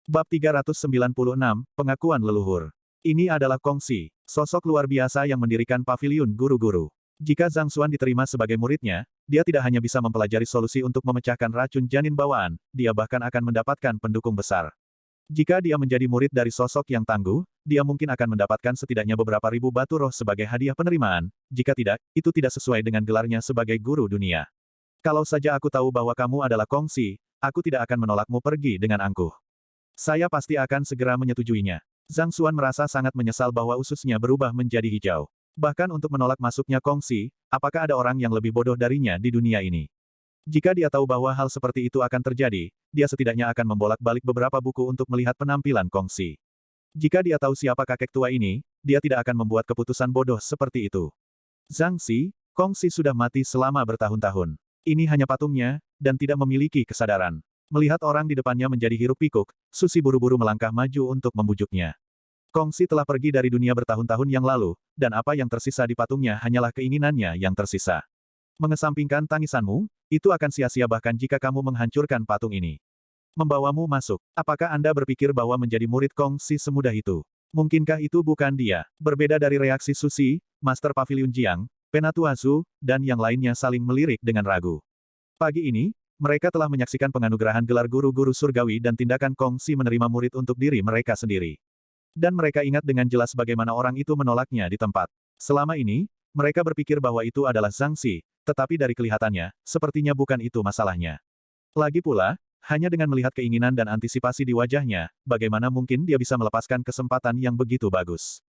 Bab 396, Pengakuan Leluhur. Ini adalah Kongsi, sosok luar biasa yang mendirikan paviliun guru-guru. Jika Zhang Xuan diterima sebagai muridnya, dia tidak hanya bisa mempelajari solusi untuk memecahkan racun janin bawaan, dia bahkan akan mendapatkan pendukung besar. Jika dia menjadi murid dari sosok yang tangguh, dia mungkin akan mendapatkan setidaknya beberapa ribu batu roh sebagai hadiah penerimaan, jika tidak, itu tidak sesuai dengan gelarnya sebagai guru dunia. Kalau saja aku tahu bahwa kamu adalah Kongsi, aku tidak akan menolakmu pergi dengan angkuh. Saya pasti akan segera menyetujuinya. Zhang Xuan merasa sangat menyesal bahwa ususnya berubah menjadi hijau. Bahkan untuk menolak masuknya Kongsi, apakah ada orang yang lebih bodoh darinya di dunia ini? Jika dia tahu bahwa hal seperti itu akan terjadi, dia setidaknya akan membolak-balik beberapa buku untuk melihat penampilan Kongsi. Jika dia tahu siapa kakek tua ini, dia tidak akan membuat keputusan bodoh seperti itu. Zhang Xi, Kongsi sudah mati selama bertahun-tahun. Ini hanya patungnya, dan tidak memiliki kesadaran. Melihat orang di depannya menjadi hiruk-pikuk, Susi buru-buru melangkah maju untuk membujuknya. Kongsi telah pergi dari dunia bertahun-tahun yang lalu, dan apa yang tersisa di patungnya hanyalah keinginannya yang tersisa. Mengesampingkan tangisanmu, itu akan sia-sia bahkan jika kamu menghancurkan patung ini. Membawamu masuk. Apakah Anda berpikir bahwa menjadi murid Kongsi semudah itu? Mungkinkah itu bukan dia? Berbeda dari reaksi Susi, Master Paviliun Jiang, Penatua Zhu, dan yang lainnya saling melirik dengan ragu. Pagi ini, mereka telah menyaksikan penganugerahan gelar guru-guru surgawi dan tindakan Kongsi menerima murid untuk diri mereka sendiri. Dan mereka ingat dengan jelas bagaimana orang itu menolaknya di tempat. Selama ini, mereka berpikir bahwa itu adalah Zhang Xi, tetapi dari kelihatannya, sepertinya bukan itu masalahnya. Lagi pula, hanya dengan melihat keinginan dan antisipasi di wajahnya, bagaimana mungkin dia bisa melepaskan kesempatan yang begitu bagus.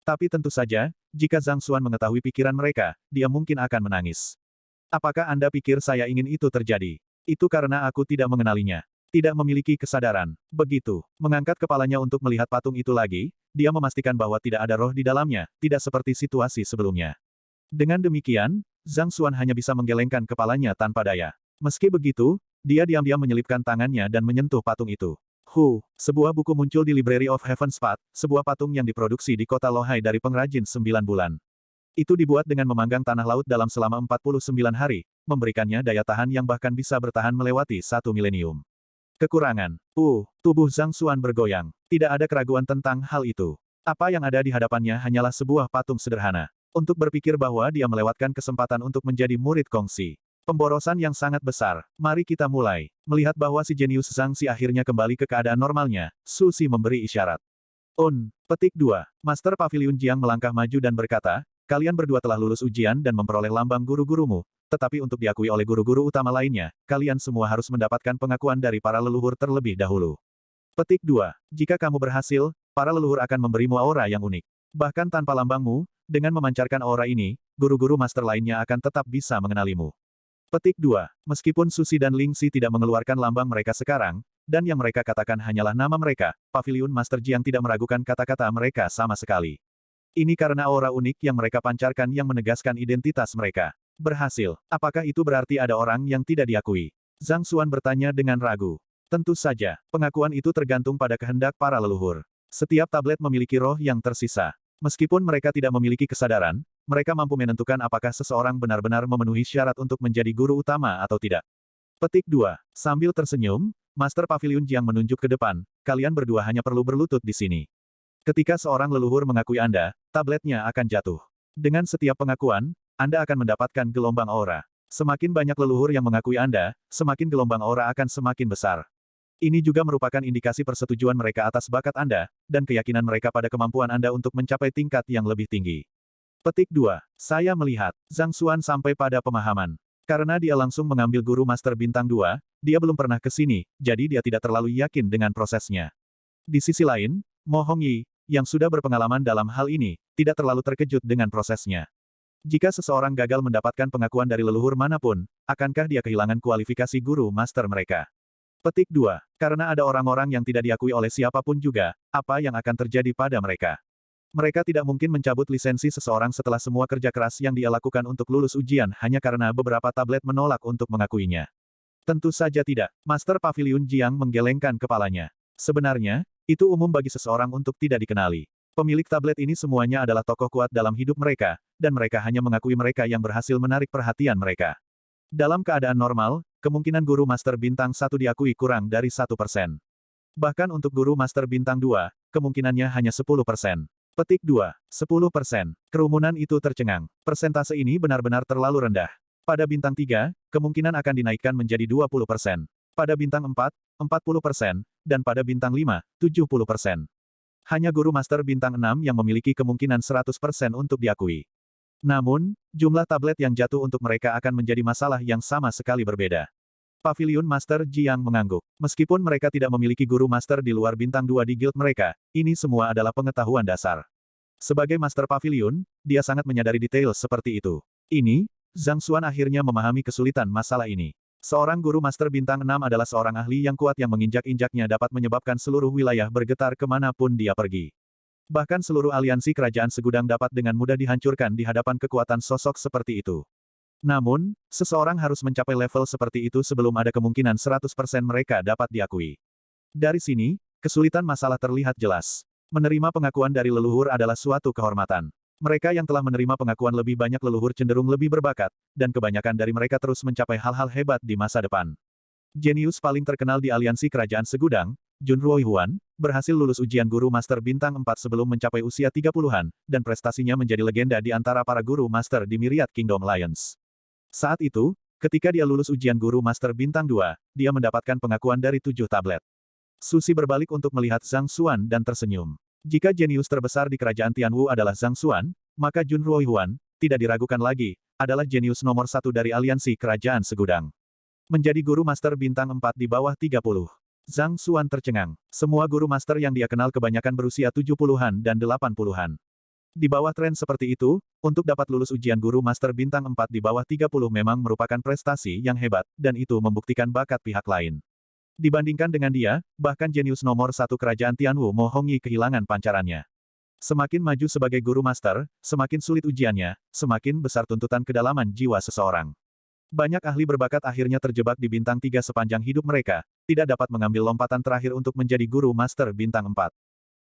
Tapi tentu saja, jika Zhang Xuan mengetahui pikiran mereka, dia mungkin akan menangis. Apakah Anda pikir saya ingin itu terjadi? Itu karena aku tidak mengenalinya. Tidak memiliki kesadaran. Begitu. Mengangkat kepalanya untuk melihat patung itu lagi, dia memastikan bahwa tidak ada roh di dalamnya, tidak seperti situasi sebelumnya. Dengan demikian, Zhang Xuan hanya bisa menggelengkan kepalanya tanpa daya. Meski begitu, dia diam-diam menyelipkan tangannya dan menyentuh patung itu. Sebuah buku muncul di Library of Heaven's Path, sebuah patung yang diproduksi di kota Lohai dari pengrajin 9 bulan. Itu dibuat dengan memanggang tanah laut dalam selama 49 hari, memberikannya daya tahan yang bahkan bisa bertahan melewati 1 milenium. Kekurangan. Tubuh Zhang Xuan bergoyang. Tidak ada keraguan tentang hal itu. Apa yang ada di hadapannya hanyalah sebuah patung sederhana. Untuk berpikir bahwa dia melewatkan kesempatan untuk menjadi murid Kongsi. Pemborosan yang sangat besar. Mari kita mulai. Melihat bahwa si jenius Zhang Xi akhirnya kembali ke keadaan normalnya, Susi memberi isyarat. Petik 2. Master Paviliun Jiang melangkah maju dan berkata, kalian berdua telah lulus ujian dan memperoleh lambang guru-gurumu, tetapi untuk diakui oleh guru-guru utama lainnya, kalian semua harus mendapatkan pengakuan dari para leluhur terlebih dahulu. Petik 2. Jika kamu berhasil, para leluhur akan memberimu aura yang unik. Bahkan tanpa lambangmu, dengan memancarkan aura ini, guru-guru master lainnya akan tetap bisa mengenalimu. Petik 2. Meskipun Susi dan Ling Xi tidak mengeluarkan lambang mereka sekarang, dan yang mereka katakan hanyalah nama mereka, Paviliun Master Jiang tidak meragukan kata-kata mereka sama sekali. Ini karena aura unik yang mereka pancarkan yang menegaskan identitas mereka. Berhasil. Apakah itu berarti ada orang yang tidak diakui? Zhang Xuan bertanya dengan ragu. Tentu saja, pengakuan itu tergantung pada kehendak para leluhur. Setiap tablet memiliki roh yang tersisa. Meskipun mereka tidak memiliki kesadaran, mereka mampu menentukan apakah seseorang benar-benar memenuhi syarat untuk menjadi guru utama atau tidak. Petik 2. Sambil tersenyum, Master Paviliun Jiang menunjuk ke depan, kalian berdua hanya perlu berlutut di sini. Ketika seorang leluhur mengakui Anda, tabletnya akan jatuh. Dengan setiap pengakuan, Anda akan mendapatkan gelombang aura. Semakin banyak leluhur yang mengakui Anda, semakin gelombang aura akan semakin besar. Ini juga merupakan indikasi persetujuan mereka atas bakat Anda, dan keyakinan mereka pada kemampuan Anda untuk mencapai tingkat yang lebih tinggi. Petik 2. Saya melihat, Zhang Xuan sampai pada pemahaman. Karena dia langsung mengambil guru Master Bintang 2, dia belum pernah ke sini, jadi dia tidak terlalu yakin dengan prosesnya. Di sisi lain, Mo Hongyi, yang sudah berpengalaman dalam hal ini, tidak terlalu terkejut dengan prosesnya. Jika seseorang gagal mendapatkan pengakuan dari leluhur manapun, akankah dia kehilangan kualifikasi guru master mereka? Petik 2. Karena ada orang-orang yang tidak diakui oleh siapapun juga, apa yang akan terjadi pada mereka? Mereka tidak mungkin mencabut lisensi seseorang setelah semua kerja keras yang dia lakukan untuk lulus ujian hanya karena beberapa tablet menolak untuk mengakuinya. Tentu saja tidak. Master Paviliun Jiang menggelengkan kepalanya. Sebenarnya, itu umum bagi seseorang untuk tidak dikenali. Pemilik tablet ini semuanya adalah tokoh kuat dalam hidup mereka, dan mereka hanya mengakui mereka yang berhasil menarik perhatian mereka. Dalam keadaan normal, kemungkinan guru Master Bintang 1 diakui kurang dari 1%. Bahkan untuk guru master bintang 2, kemungkinannya hanya 10%. Petik 2. 10%. Kerumunan itu tercengang. Persentase ini benar-benar terlalu rendah. Pada bintang 3, kemungkinan akan dinaikkan menjadi 20%. Pada bintang 4, 40%, dan pada bintang 5, 70%. Hanya guru master bintang 6 yang memiliki kemungkinan 100% untuk diakui. Namun, jumlah tablet yang jatuh untuk mereka akan menjadi masalah yang sama sekali berbeda. Paviliun Master Jiang mengangguk. Meskipun mereka tidak memiliki guru master di luar bintang 2 di guild mereka, ini semua adalah pengetahuan dasar. Sebagai Master Paviliun, dia sangat menyadari detail seperti itu. Ini, Zhang Xuan akhirnya memahami kesulitan masalah ini. Seorang guru master bintang 6 adalah seorang ahli yang kuat yang menginjak-injaknya dapat menyebabkan seluruh wilayah bergetar kemanapun dia pergi. Bahkan seluruh aliansi kerajaan segudang dapat dengan mudah dihancurkan di hadapan kekuatan sosok seperti itu. Namun, seseorang harus mencapai level seperti itu sebelum ada kemungkinan 100% mereka dapat diakui. Dari sini, kesulitan masalah terlihat jelas. Menerima pengakuan dari leluhur adalah suatu kehormatan. Mereka yang telah menerima pengakuan lebih banyak leluhur cenderung lebih berbakat, dan kebanyakan dari mereka terus mencapai hal-hal hebat di masa depan. Jenius paling terkenal di aliansi kerajaan segudang, Jun Ruoihuan, berhasil lulus ujian guru master bintang 4 sebelum mencapai usia 30-an, dan prestasinya menjadi legenda di antara para guru master di Myriad Kingdom Alliance. Saat itu, ketika dia lulus ujian guru master bintang 2, dia mendapatkan pengakuan dari 7 tablet. Susi berbalik untuk melihat Zhang Xuan dan tersenyum. Jika jenius terbesar di kerajaan Tianwu adalah Zhang Xuan, maka Jun Ruoihuan, tidak diragukan lagi, adalah jenius nomor 1 dari aliansi kerajaan segudang. Menjadi guru master bintang 4 di bawah 30. Zhang Xuan tercengang. Semua guru master yang dia kenal kebanyakan berusia 70-an dan 80-an. Di bawah tren seperti itu, untuk dapat lulus ujian guru master bintang 4 di bawah 30 memang merupakan prestasi yang hebat, dan itu membuktikan bakat pihak lain. Dibandingkan dengan dia, bahkan jenius nomor 1 kerajaan Tianwu Mo Hongyi kehilangan pancarannya. Semakin maju sebagai guru master, semakin sulit ujiannya, semakin besar tuntutan kedalaman jiwa seseorang. Banyak ahli berbakat akhirnya terjebak di bintang 3 sepanjang hidup mereka, tidak dapat mengambil lompatan terakhir untuk menjadi guru master bintang 4.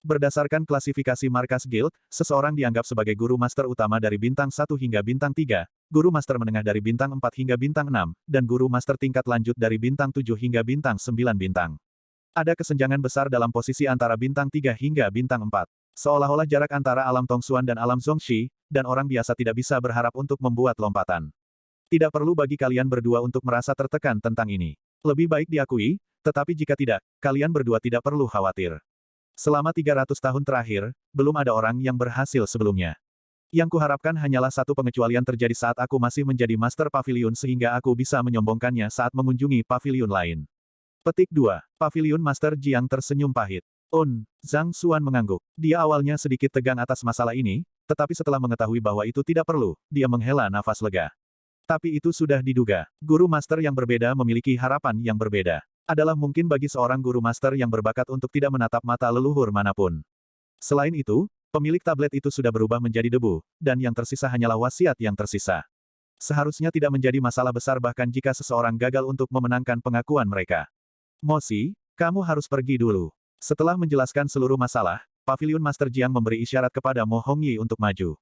Berdasarkan klasifikasi markas guild, seseorang dianggap sebagai guru master utama dari bintang 1 hingga bintang 3, guru master menengah dari bintang 4 hingga bintang 6, dan guru master tingkat lanjut dari bintang 7 hingga bintang 9 bintang. Ada kesenjangan besar dalam posisi antara bintang 3 hingga bintang 4. Seolah-olah jarak antara alam Tongxuan dan alam Zhongxi, dan orang biasa tidak bisa berharap untuk membuat lompatan. Tidak perlu bagi kalian berdua untuk merasa tertekan tentang ini. Lebih baik diakui, tetapi jika tidak, kalian berdua tidak perlu khawatir. Selama 300 tahun terakhir, belum ada orang yang berhasil sebelumnya. Yang kuharapkan hanyalah satu pengecualian terjadi saat aku masih menjadi Master Pavilion sehingga aku bisa menyombongkannya saat mengunjungi pavilion lain. Petik 2. Pavilion Master Jiang tersenyum pahit. Zhang Xuan mengangguk. Dia awalnya sedikit tegang atas masalah ini, tetapi setelah mengetahui bahwa itu tidak perlu, dia menghela nafas lega. Tapi itu sudah diduga. Guru master yang berbeda memiliki harapan yang berbeda. Adalah mungkin bagi seorang guru master yang berbakat untuk tidak menatap mata leluhur manapun. Selain itu, pemilik tablet itu sudah berubah menjadi debu, dan yang tersisa hanyalah wasiat yang tersisa. Seharusnya tidak menjadi masalah besar bahkan jika seseorang gagal untuk memenangkan pengakuan mereka. Mosi, kamu harus pergi dulu. Setelah menjelaskan seluruh masalah, Pavilion Master Jiang memberi isyarat kepada Mo Hongyi untuk maju.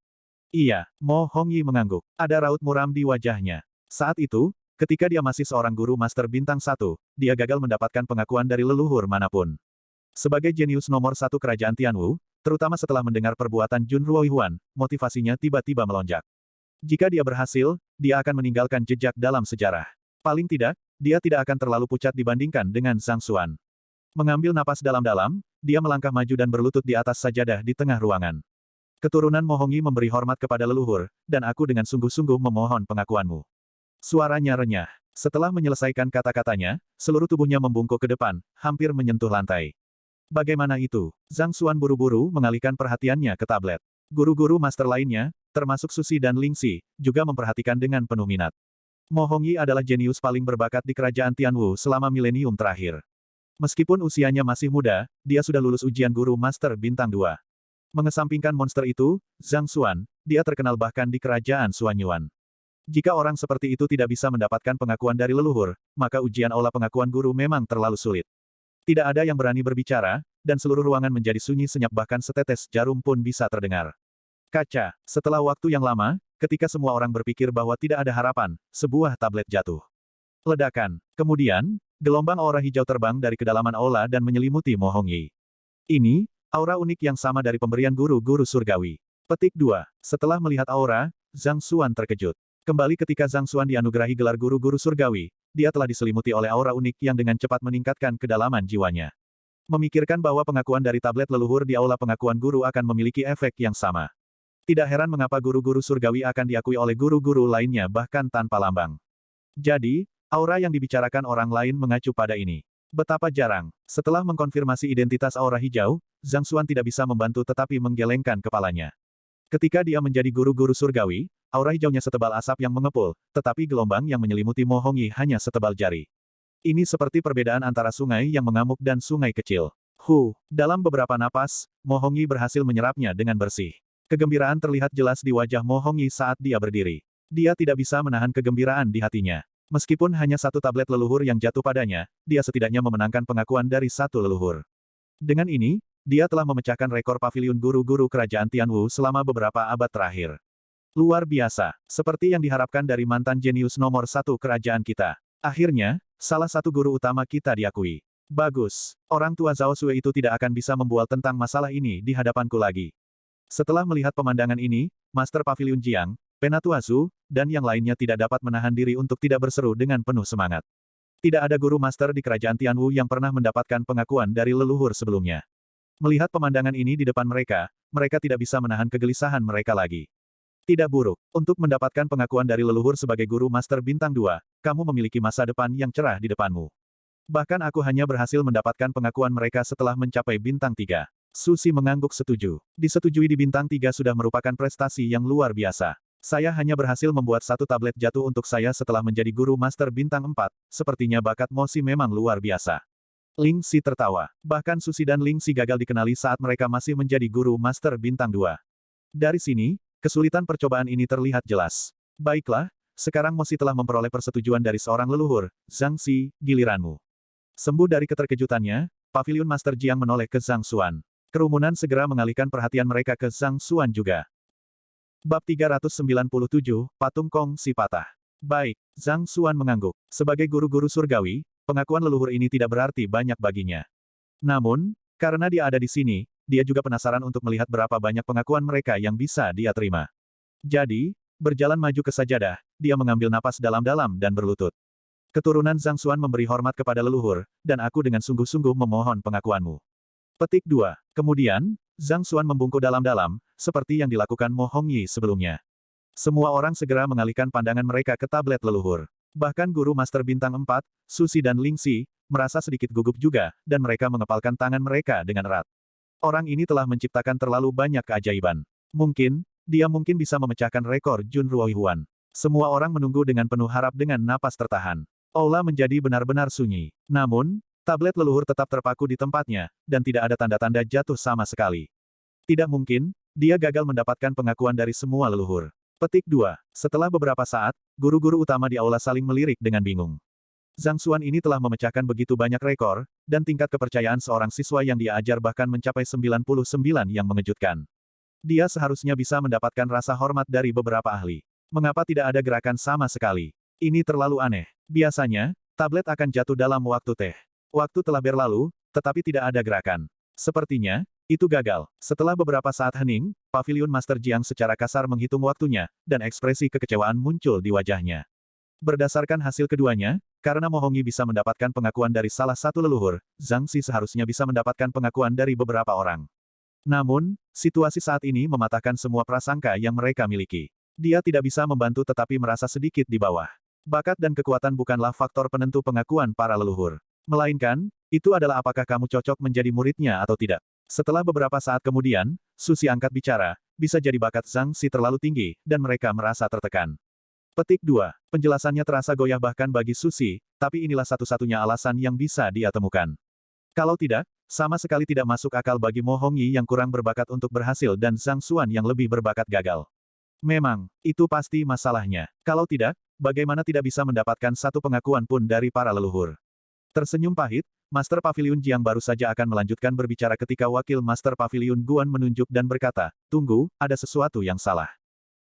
Iya, Mo Hongyi mengangguk. Ada raut muram di wajahnya. Saat itu, ketika dia masih seorang guru master bintang 1, dia gagal mendapatkan pengakuan dari leluhur manapun. Sebagai jenius nomor 1 kerajaan Tianwu, terutama setelah mendengar perbuatan Jun Ruoihuan, motivasinya tiba-tiba melonjak. Jika dia berhasil, dia akan meninggalkan jejak dalam sejarah. Paling tidak, dia tidak akan terlalu pucat dibandingkan dengan Zhang Xuan. Mengambil napas dalam-dalam, dia melangkah maju dan berlutut di atas sajadah di tengah ruangan. Keturunan Mo Hongyi memberi hormat kepada leluhur, dan aku dengan sungguh-sungguh memohon pengakuanmu. Suaranya renyah. Setelah menyelesaikan kata-katanya, seluruh tubuhnya membungkuk ke depan, hampir menyentuh lantai. Bagaimana itu? Zhang Xuan buru-buru mengalihkan perhatiannya ke tablet. Guru-guru master lainnya, termasuk Susi dan Lingxi, juga memperhatikan dengan penuh minat. Mo Hongyi adalah jenius paling berbakat di kerajaan Tianwu selama milenium terakhir. Meskipun usianya masih muda, dia sudah lulus ujian guru master bintang 2. Mengesampingkan monster itu, Zhang Xuan, dia terkenal bahkan di kerajaan Xuanyuan. Jika orang seperti itu tidak bisa mendapatkan pengakuan dari leluhur, maka ujian aula pengakuan guru memang terlalu sulit. Tidak ada yang berani berbicara, dan seluruh ruangan menjadi sunyi senyap bahkan setetes jarum pun bisa terdengar. Kaca. Setelah waktu yang lama, ketika semua orang berpikir bahwa tidak ada harapan, sebuah tablet jatuh. Ledakan. Kemudian, Gelombang aura hijau terbang dari kedalaman aula dan menyelimuti Mo Hongyi. Ini, aura unik yang sama dari pemberian guru-guru surgawi. Petik 2. Setelah melihat aura, Zhang Xuan terkejut. Kembali ketika Zhang Xuan dianugerahi gelar guru-guru surgawi, dia telah diselimuti oleh aura unik yang dengan cepat meningkatkan kedalaman jiwanya. Memikirkan bahwa pengakuan dari tablet leluhur di aula pengakuan guru akan memiliki efek yang sama. Tidak heran mengapa guru-guru surgawi akan diakui oleh guru-guru lainnya bahkan tanpa lambang. Jadi, aura yang dibicarakan orang lain mengacu pada ini. Betapa jarang. Setelah mengkonfirmasi identitas aura hijau, Zhang Xuan tidak bisa membantu tetapi menggelengkan kepalanya. Ketika dia menjadi guru-guru surgawi, aura hijaunya setebal asap yang mengepul, tetapi gelombang yang menyelimuti Mo Hongyi hanya setebal jari. Ini seperti perbedaan antara sungai yang mengamuk dan sungai kecil. Dalam beberapa napas, Mo Hongyi berhasil menyerapnya dengan bersih. Kegembiraan terlihat jelas di wajah Mo Hongyi saat dia berdiri. Dia tidak bisa menahan kegembiraan di hatinya. Meskipun hanya satu tablet leluhur yang jatuh padanya, dia setidaknya memenangkan pengakuan dari satu leluhur. Dengan ini, dia telah memecahkan rekor paviliun guru-guru kerajaan Tianwu selama beberapa abad terakhir. Luar biasa, seperti yang diharapkan dari mantan jenius nomor satu kerajaan kita. Akhirnya, salah satu guru utama kita diakui. Bagus, orang tua Zhao Sui itu tidak akan bisa membual tentang masalah ini di hadapanku lagi. Setelah melihat pemandangan ini, Master Paviliun Jiang, Penatua Zhu, dan yang lainnya tidak dapat menahan diri untuk tidak berseru dengan penuh semangat. Tidak ada guru master di kerajaan Tianwu yang pernah mendapatkan pengakuan dari leluhur sebelumnya. Melihat pemandangan ini di depan mereka, mereka tidak bisa menahan kegelisahan mereka lagi. Tidak buruk. Untuk mendapatkan pengakuan dari leluhur sebagai guru master bintang 2, kamu memiliki masa depan yang cerah di depanmu. Bahkan aku hanya berhasil mendapatkan pengakuan mereka setelah mencapai bintang 3. Susi mengangguk setuju. Disetujui di bintang 3 sudah merupakan prestasi yang luar biasa. Saya hanya berhasil membuat satu tablet jatuh untuk saya setelah menjadi guru master bintang 4, sepertinya bakat Mosi memang luar biasa. Ling Xi tertawa. Bahkan Susi dan Ling Xi gagal dikenali saat mereka masih menjadi guru master bintang 2. Dari sini, kesulitan percobaan ini terlihat jelas. Baiklah, sekarang Mosi telah memperoleh persetujuan dari seorang leluhur, Zhang Xi, giliranmu. Sembuh dari keterkejutannya, Paviliun Master Jiang menoleh ke Zhang Xuan. Kerumunan segera mengalihkan perhatian mereka ke Zhang Xuan juga. Bab 397, Patung Kong Si Patah. Baik, Zhang Xuan mengangguk. Sebagai guru-guru surgawi, pengakuan leluhur ini tidak berarti banyak baginya. Namun, karena dia ada di sini, dia juga penasaran untuk melihat berapa banyak pengakuan mereka yang bisa dia terima. Jadi, berjalan maju ke sajadah, dia mengambil napas dalam-dalam dan berlutut. Keturunan Zhang Xuan memberi hormat kepada leluhur, dan aku dengan sungguh-sungguh memohon pengakuanmu. Petik 2. Kemudian, Zhang Xuan membungkuk dalam-dalam, seperti yang dilakukan Mo Hongyi sebelumnya. Semua orang segera mengalihkan pandangan mereka ke tablet leluhur. Bahkan guru master bintang 4, Susi dan Ling Xi, merasa sedikit gugup juga, dan mereka mengepalkan tangan mereka dengan erat. Orang ini telah menciptakan terlalu banyak keajaiban. Dia mungkin bisa memecahkan rekor Jun Ruoihuan. Semua orang menunggu dengan penuh harap dengan napas tertahan. Aula menjadi benar-benar sunyi. Namun, tablet leluhur tetap terpaku di tempatnya, dan tidak ada tanda-tanda jatuh sama sekali. Tidak mungkin, dia gagal mendapatkan pengakuan dari semua leluhur. Petik 2. Setelah beberapa saat, guru-guru utama di aula saling melirik dengan bingung. Zhang Xuan ini telah memecahkan begitu banyak rekor, dan tingkat kepercayaan seorang siswa yang dia ajar bahkan mencapai 99 yang mengejutkan. Dia seharusnya bisa mendapatkan rasa hormat dari beberapa ahli. Mengapa tidak ada gerakan sama sekali? Ini terlalu aneh. Biasanya, tablet akan jatuh dalam waktu teh. Waktu telah berlalu, tetapi tidak ada gerakan. Sepertinya, itu gagal. Setelah beberapa saat hening, Paviliun Master Jiang secara kasar menghitung waktunya, dan ekspresi kekecewaan muncul di wajahnya. Berdasarkan hasil keduanya, karena Mo Hongyi bisa mendapatkan pengakuan dari salah satu leluhur, Zhang Xi seharusnya bisa mendapatkan pengakuan dari beberapa orang. Namun, situasi saat ini mematahkan semua prasangka yang mereka miliki. Dia tidak bisa membantu tetapi merasa sedikit di bawah. Bakat dan kekuatan bukanlah faktor penentu pengakuan para leluhur. Melainkan, itu adalah apakah kamu cocok menjadi muridnya atau tidak. Setelah beberapa saat kemudian, Susi angkat bicara, bisa jadi bakat Zhang Xi terlalu tinggi, dan mereka merasa tertekan. Petik 2. Penjelasannya terasa goyah bahkan bagi Susi, tapi inilah satu-satunya alasan yang bisa dia temukan. Kalau tidak, sama sekali tidak masuk akal bagi Mo Hongyi yang kurang berbakat untuk berhasil dan Zhang Xuan yang lebih berbakat gagal. Memang, itu pasti masalahnya. Kalau tidak, bagaimana tidak bisa mendapatkan satu pengakuan pun dari para leluhur. Tersenyum pahit, Master Paviliun Jiang baru saja akan melanjutkan berbicara ketika wakil Master Paviliun Guan menunjuk dan berkata, "Tunggu, ada sesuatu yang salah.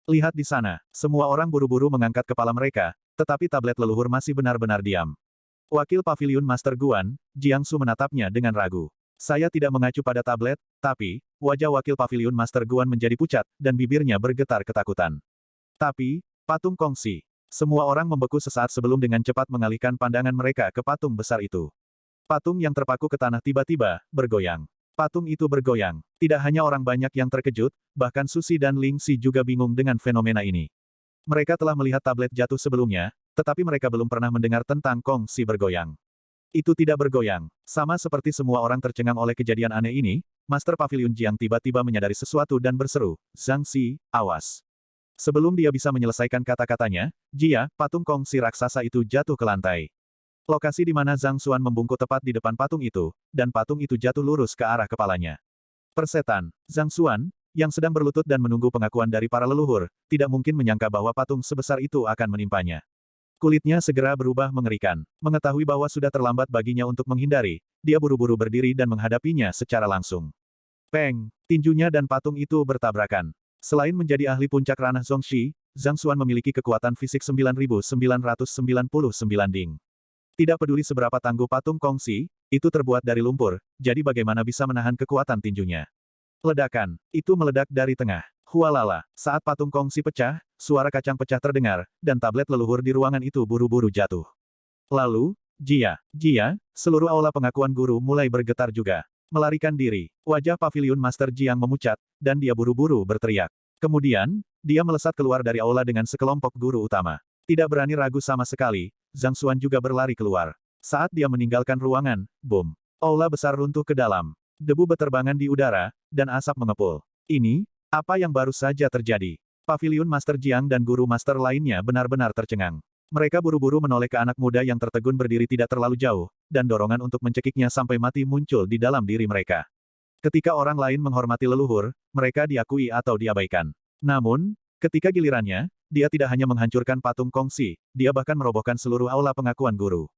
Lihat di sana." Semua orang buru-buru mengangkat kepala mereka, tetapi tablet leluhur masih benar-benar diam. Wakil Paviliun Master Guan, Jiangsu menatapnya dengan ragu. Saya tidak mengacu pada tablet, tapi, wajah Wakil Paviliun Master Guan menjadi pucat, dan bibirnya bergetar ketakutan. Tapi, patung Kongsi. Semua orang membeku sesaat sebelum dengan cepat mengalihkan pandangan mereka ke patung besar itu. Patung yang terpaku ke tanah tiba-tiba, bergoyang. Patung itu bergoyang. Tidak hanya orang banyak yang terkejut, bahkan Susi dan Ling Si juga bingung dengan fenomena ini. Mereka telah melihat tablet jatuh sebelumnya, tetapi mereka belum pernah mendengar tentang Kongsi bergoyang. Itu tidak bergoyang. Sama seperti semua orang tercengang oleh kejadian aneh ini, Master Paviliun Jiang tiba-tiba menyadari sesuatu dan berseru, "Zhang Si, awas." Sebelum dia bisa menyelesaikan kata-katanya, Jia, patung Kongsi raksasa itu jatuh ke lantai. Lokasi di mana Zhang Xuan membungkuk tepat di depan patung itu, dan patung itu jatuh lurus ke arah kepalanya. Persetan, Zhang Xuan, yang sedang berlutut dan menunggu pengakuan dari para leluhur, tidak mungkin menyangka bahwa patung sebesar itu akan menimpanya. Kulitnya segera berubah mengerikan. Mengetahui bahwa sudah terlambat baginya untuk menghindari, dia buru-buru berdiri dan menghadapinya secara langsung. Peng! Tinjunya dan patung itu bertabrakan. Selain menjadi ahli puncak ranah Zhongxi, Zhang Xuan memiliki kekuatan fisik 9.999 ding. Tidak peduli seberapa tangguh patung Kongsi, itu terbuat dari lumpur, jadi bagaimana bisa menahan kekuatan tinjunya. Ledakan, itu meledak dari tengah. Hualala, saat patung Kongsi pecah, suara kacang pecah terdengar, dan tablet leluhur di ruangan itu buru-buru jatuh. Lalu, Jia, seluruh aula pengakuan guru mulai bergetar juga. Melarikan diri, wajah Paviliun Master Jiang memucat, dan dia buru-buru berteriak. Kemudian, dia melesat keluar dari aula dengan sekelompok guru utama. Tidak berani ragu sama sekali, Zhang Xuan juga berlari keluar. Saat dia meninggalkan ruangan, boom. Aula besar runtuh ke dalam. Debu beterbangan di udara, dan asap mengepul. Ini, apa yang baru saja terjadi? Paviliun Master Jiang dan guru master lainnya benar-benar tercengang. Mereka buru-buru menoleh ke anak muda yang tertegun berdiri tidak terlalu jauh, dan dorongan untuk mencekiknya sampai mati muncul di dalam diri mereka. Ketika orang lain menghormati leluhur, mereka diakui atau diabaikan. Namun, ketika gilirannya, dia tidak hanya menghancurkan patung Kongsi, dia bahkan merobohkan seluruh aula pengakuan guru.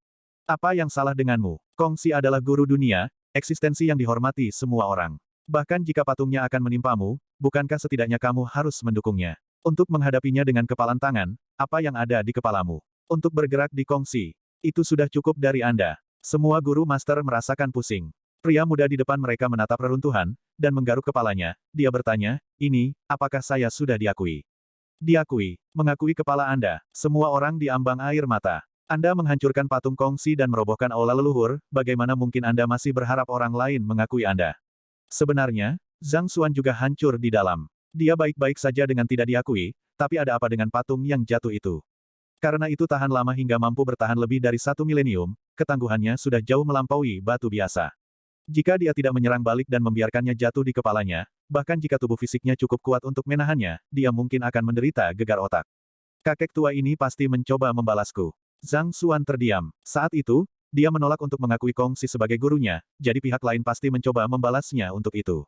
Apa yang salah denganmu? Kongsi adalah guru dunia, eksistensi yang dihormati semua orang. Bahkan jika patungnya akan menimpamu, bukankah setidaknya kamu harus mendukungnya? Untuk menghadapinya dengan kepalan tangan, apa yang ada di kepalamu? Untuk bergerak di Kongsi, itu sudah cukup dari Anda. Semua guru master merasakan pusing. Pria muda di depan mereka menatap reruntuhan, dan menggaruk kepalanya, dia bertanya, "Ini, apakah saya sudah diakui?" Diakui, mengakui kepala Anda, semua orang diambang air mata. Anda menghancurkan patung Kongsi dan merobohkan aula leluhur, bagaimana mungkin Anda masih berharap orang lain mengakui Anda? Sebenarnya, Zhang Xuan juga hancur di dalam. Dia baik-baik saja dengan tidak diakui, tapi ada apa dengan patung yang jatuh itu? Karena itu tahan lama hingga mampu bertahan lebih dari 1 milenium, ketangguhannya sudah jauh melampaui batu biasa. Jika dia tidak menyerang balik dan membiarkannya jatuh di kepalanya, bahkan jika tubuh fisiknya cukup kuat untuk menahannya, dia mungkin akan menderita gegar otak. Kakek tua ini pasti mencoba membalasku. Zhang Xuan terdiam. Saat itu, dia menolak untuk mengakui Kongsi sebagai gurunya, jadi pihak lain pasti mencoba membalasnya untuk itu.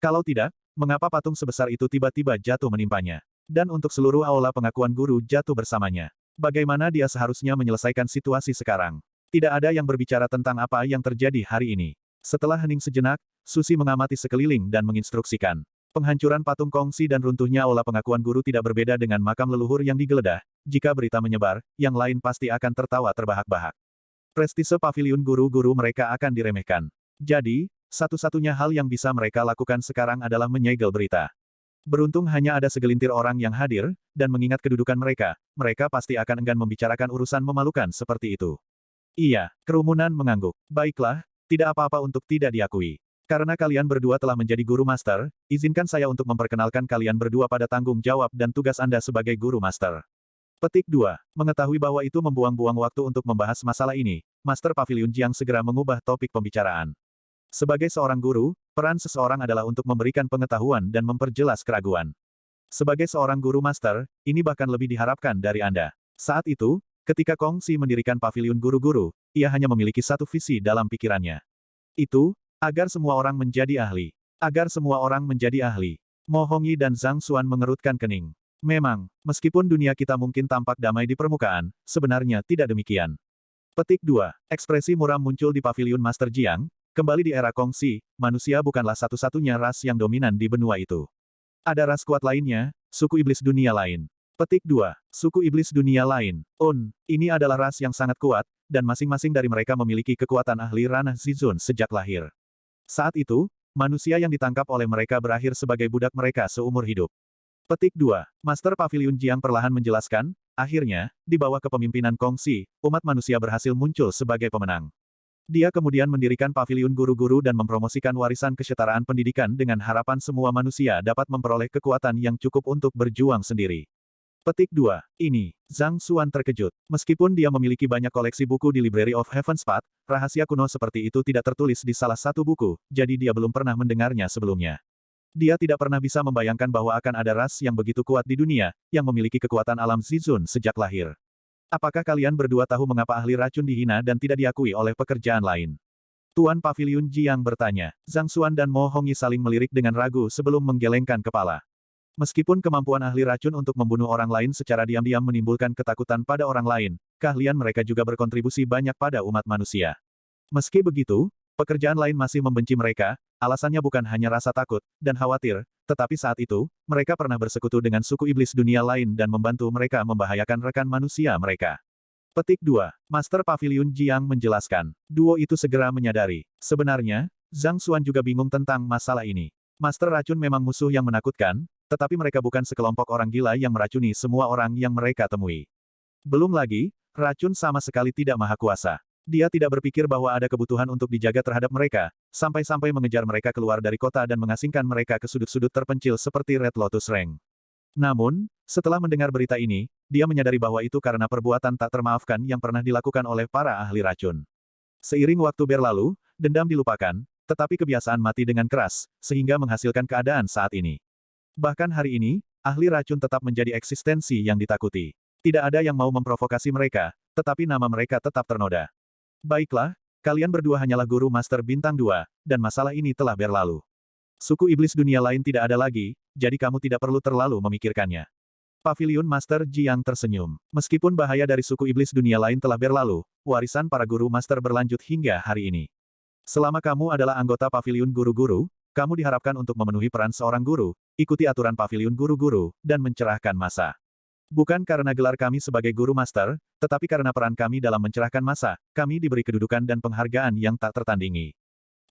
Kalau tidak, mengapa patung sebesar itu tiba-tiba jatuh menimpanya? Dan untuk seluruh aula pengakuan guru jatuh bersamanya. Bagaimana dia seharusnya menyelesaikan situasi sekarang? Tidak ada yang berbicara tentang apa yang terjadi hari ini. Setelah hening sejenak, Susi mengamati sekeliling dan menginstruksikan. Penghancuran patung Kongsi dan runtuhnya aula pengakuan guru tidak berbeda dengan makam leluhur yang digeledah. Jika berita menyebar, yang lain pasti akan tertawa terbahak-bahak. Prestise paviliun guru-guru mereka akan diremehkan. Jadi, satu-satunya hal yang bisa mereka lakukan sekarang adalah menyegel berita. Beruntung hanya ada segelintir orang yang hadir, dan mengingat kedudukan mereka, mereka pasti akan enggan membicarakan urusan memalukan seperti itu. Iya, kerumunan mengangguk. Baiklah, tidak apa-apa untuk tidak diakui. Karena kalian berdua telah menjadi guru master, izinkan saya untuk memperkenalkan kalian berdua pada tanggung jawab dan tugas Anda sebagai guru master. Petik 2. Mengetahui bahwa itu membuang-buang waktu untuk membahas masalah ini, Master Paviliun Jiang segera mengubah topik pembicaraan. Sebagai seorang guru, peran seseorang adalah untuk memberikan pengetahuan dan memperjelas keraguan. Sebagai seorang guru master, ini bahkan lebih diharapkan dari Anda. Saat itu, ketika Kongsi mendirikan paviliun guru-guru, ia hanya memiliki satu visi dalam pikirannya. Itu, agar semua orang menjadi ahli. Agar semua orang menjadi ahli. Mo Hongyi dan Zhang Xuan mengerutkan kening. Memang, meskipun dunia kita mungkin tampak damai di permukaan, sebenarnya tidak demikian. Petik 2. Ekspresi muram muncul di paviliun Master Jiang. Kembali di era Kongsi, manusia bukanlah satu-satunya ras yang dominan di benua itu. Ada ras kuat lainnya, suku iblis dunia lain. Petik 2. Suku iblis dunia lain. Ini adalah ras yang sangat kuat, dan masing-masing dari mereka memiliki kekuatan ahli ranah Zizun sejak lahir. Saat itu, manusia yang ditangkap oleh mereka berakhir sebagai budak mereka seumur hidup. Petik 2. Master Paviliun Jiang perlahan menjelaskan, akhirnya, di bawah kepemimpinan Kongsi, umat manusia berhasil muncul sebagai pemenang. Dia kemudian mendirikan paviliun guru-guru dan mempromosikan warisan kesetaraan pendidikan dengan harapan semua manusia dapat memperoleh kekuatan yang cukup untuk berjuang sendiri. Petik 2. Ini, Zhang Xuan terkejut. Meskipun dia memiliki banyak koleksi buku di Library of Heaven's Path, rahasia kuno seperti itu tidak tertulis di salah satu buku, jadi dia belum pernah mendengarnya sebelumnya. Dia tidak pernah bisa membayangkan bahwa akan ada ras yang begitu kuat di dunia, yang memiliki kekuatan alam Zizun sejak lahir. Apakah kalian berdua tahu mengapa ahli racun dihina dan tidak diakui oleh pekerjaan lain? Tuan Paviliun Jiang bertanya. Zhang Xuan dan Mo Hongyi saling melirik dengan ragu sebelum menggelengkan kepala. Meskipun kemampuan ahli racun untuk membunuh orang lain secara diam-diam menimbulkan ketakutan pada orang lain, keahlian mereka juga berkontribusi banyak pada umat manusia. Meski begitu, pekerjaan lain masih membenci mereka, alasannya bukan hanya rasa takut dan khawatir, tetapi saat itu, mereka pernah bersekutu dengan suku iblis dunia lain dan membantu mereka membahayakan rekan manusia mereka. Petik 2. Master Paviliun Jiang menjelaskan. Duo itu segera menyadari. Sebenarnya, Zhang Xuan juga bingung tentang masalah ini. Master racun memang musuh yang menakutkan, tetapi mereka bukan sekelompok orang gila yang meracuni semua orang yang mereka temui. Belum lagi, racun sama sekali tidak maha kuasa. Dia tidak berpikir bahwa ada kebutuhan untuk dijaga terhadap mereka, sampai-sampai mengejar mereka keluar dari kota dan mengasingkan mereka ke sudut-sudut terpencil seperti Red Lotus Range. Namun, setelah mendengar berita ini, dia menyadari bahwa itu karena perbuatan tak termaafkan yang pernah dilakukan oleh para ahli racun. Seiring waktu berlalu, dendam dilupakan, tetapi kebiasaan mati dengan keras, sehingga menghasilkan keadaan saat ini. Bahkan hari ini, ahli racun tetap menjadi eksistensi yang ditakuti. Tidak ada yang mau memprovokasi mereka, tetapi nama mereka tetap ternoda. Baiklah, kalian berdua hanyalah guru Master Bintang 2, dan masalah ini telah berlalu. Suku iblis dunia lain tidak ada lagi, jadi kamu tidak perlu terlalu memikirkannya. Paviliun Master Jiang tersenyum. Meskipun bahaya dari suku iblis dunia lain telah berlalu, warisan para guru Master berlanjut hingga hari ini. Selama kamu adalah anggota Paviliun Guru-Guru, kamu diharapkan untuk memenuhi peran seorang guru, ikuti aturan Paviliun Guru-Guru, dan mencerahkan massa. Bukan karena gelar kami sebagai guru master, tetapi karena peran kami dalam mencerahkan massa, kami diberi kedudukan dan penghargaan yang tak tertandingi.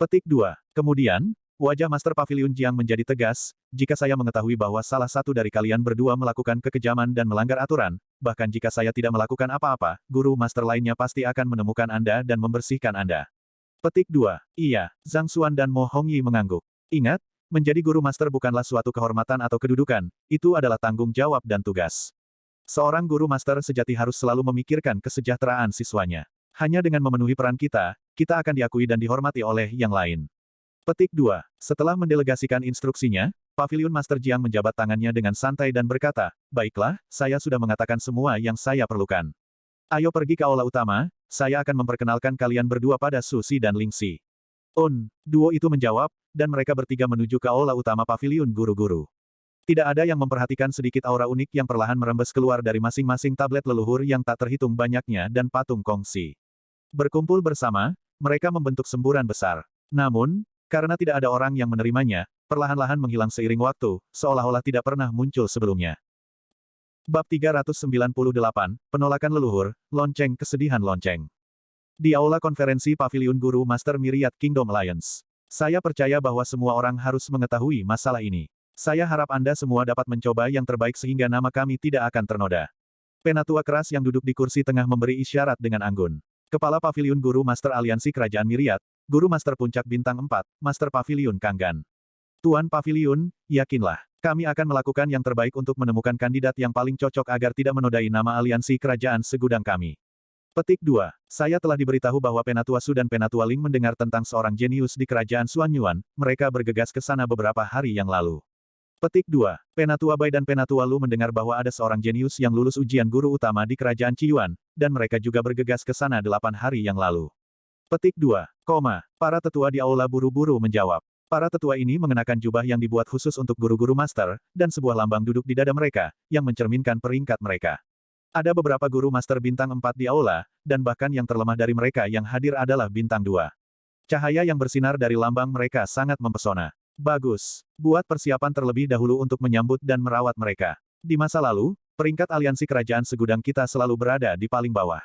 Petik 2. Kemudian, wajah Master Paviliun Jiang menjadi tegas, jika saya mengetahui bahwa salah satu dari kalian berdua melakukan kekejaman dan melanggar aturan, bahkan jika saya tidak melakukan apa-apa, guru master lainnya pasti akan menemukan Anda dan membersihkan Anda. Petik 2. Iya, Zhang Xuan dan Mo Hongyi mengangguk. Ingat, menjadi guru master bukanlah suatu kehormatan atau kedudukan, itu adalah tanggung jawab dan tugas. Seorang guru master sejati harus selalu memikirkan kesejahteraan siswanya. Hanya dengan memenuhi peran kita, kita akan diakui dan dihormati oleh yang lain. Petik 2. Setelah mendelegasikan instruksinya, Paviliun Master Jiang menjabat tangannya dengan santai dan berkata, baiklah, saya sudah mengatakan semua yang saya perlukan. Ayo pergi ke aula utama, saya akan memperkenalkan kalian berdua pada Su Si dan Ling Si. Duo itu menjawab, dan mereka bertiga menuju ke aula utama Paviliun Guru-Guru. Tidak ada yang memperhatikan sedikit aura unik yang perlahan merembes keluar dari masing-masing tablet leluhur yang tak terhitung banyaknya dan patung Kongsi. Berkumpul bersama, mereka membentuk semburan besar. Namun, karena tidak ada orang yang menerimanya, perlahan-lahan menghilang seiring waktu, seolah-olah tidak pernah muncul sebelumnya. Bab 398, Penolakan Leluhur, Lonceng Kesedihan Lonceng. Di aula konferensi Paviliun Guru Master Myriad Kingdom Alliance. Saya percaya bahwa semua orang harus mengetahui masalah ini. Saya harap Anda semua dapat mencoba yang terbaik sehingga nama kami tidak akan ternoda. Penatua keras yang duduk di kursi tengah memberi isyarat dengan anggun. Kepala Paviliun Guru Master Aliansi Kerajaan Myriad, Guru Master Puncak Bintang 4, Master Paviliun Kanggan. Tuan Paviliun, yakinlah, kami akan melakukan yang terbaik untuk menemukan kandidat yang paling cocok agar tidak menodai nama aliansi kerajaan segudang kami. Petik 2. Saya telah diberitahu bahwa Penatua Su dan Penatua Ling mendengar tentang seorang jenius di kerajaan Xuanyuan, mereka bergegas ke sana beberapa hari yang lalu. Petik 2. Penatua Bai dan Penatua Lu mendengar bahwa ada seorang jenius yang lulus ujian guru utama di kerajaan Ciyuan, dan mereka juga bergegas ke sana 8 hari yang lalu. Petik 2. Para tetua di aula buru-buru menjawab. Para tetua ini mengenakan jubah yang dibuat khusus untuk guru-guru master, dan sebuah lambang duduk di dada mereka, yang mencerminkan peringkat mereka. Ada beberapa guru master bintang 4 di aula, dan bahkan yang terlemah dari mereka yang hadir adalah bintang 2. Cahaya yang bersinar dari lambang mereka sangat mempesona. Bagus. Buat persiapan terlebih dahulu untuk menyambut dan merawat mereka. Di masa lalu, peringkat aliansi kerajaan segudang kita selalu berada di paling bawah.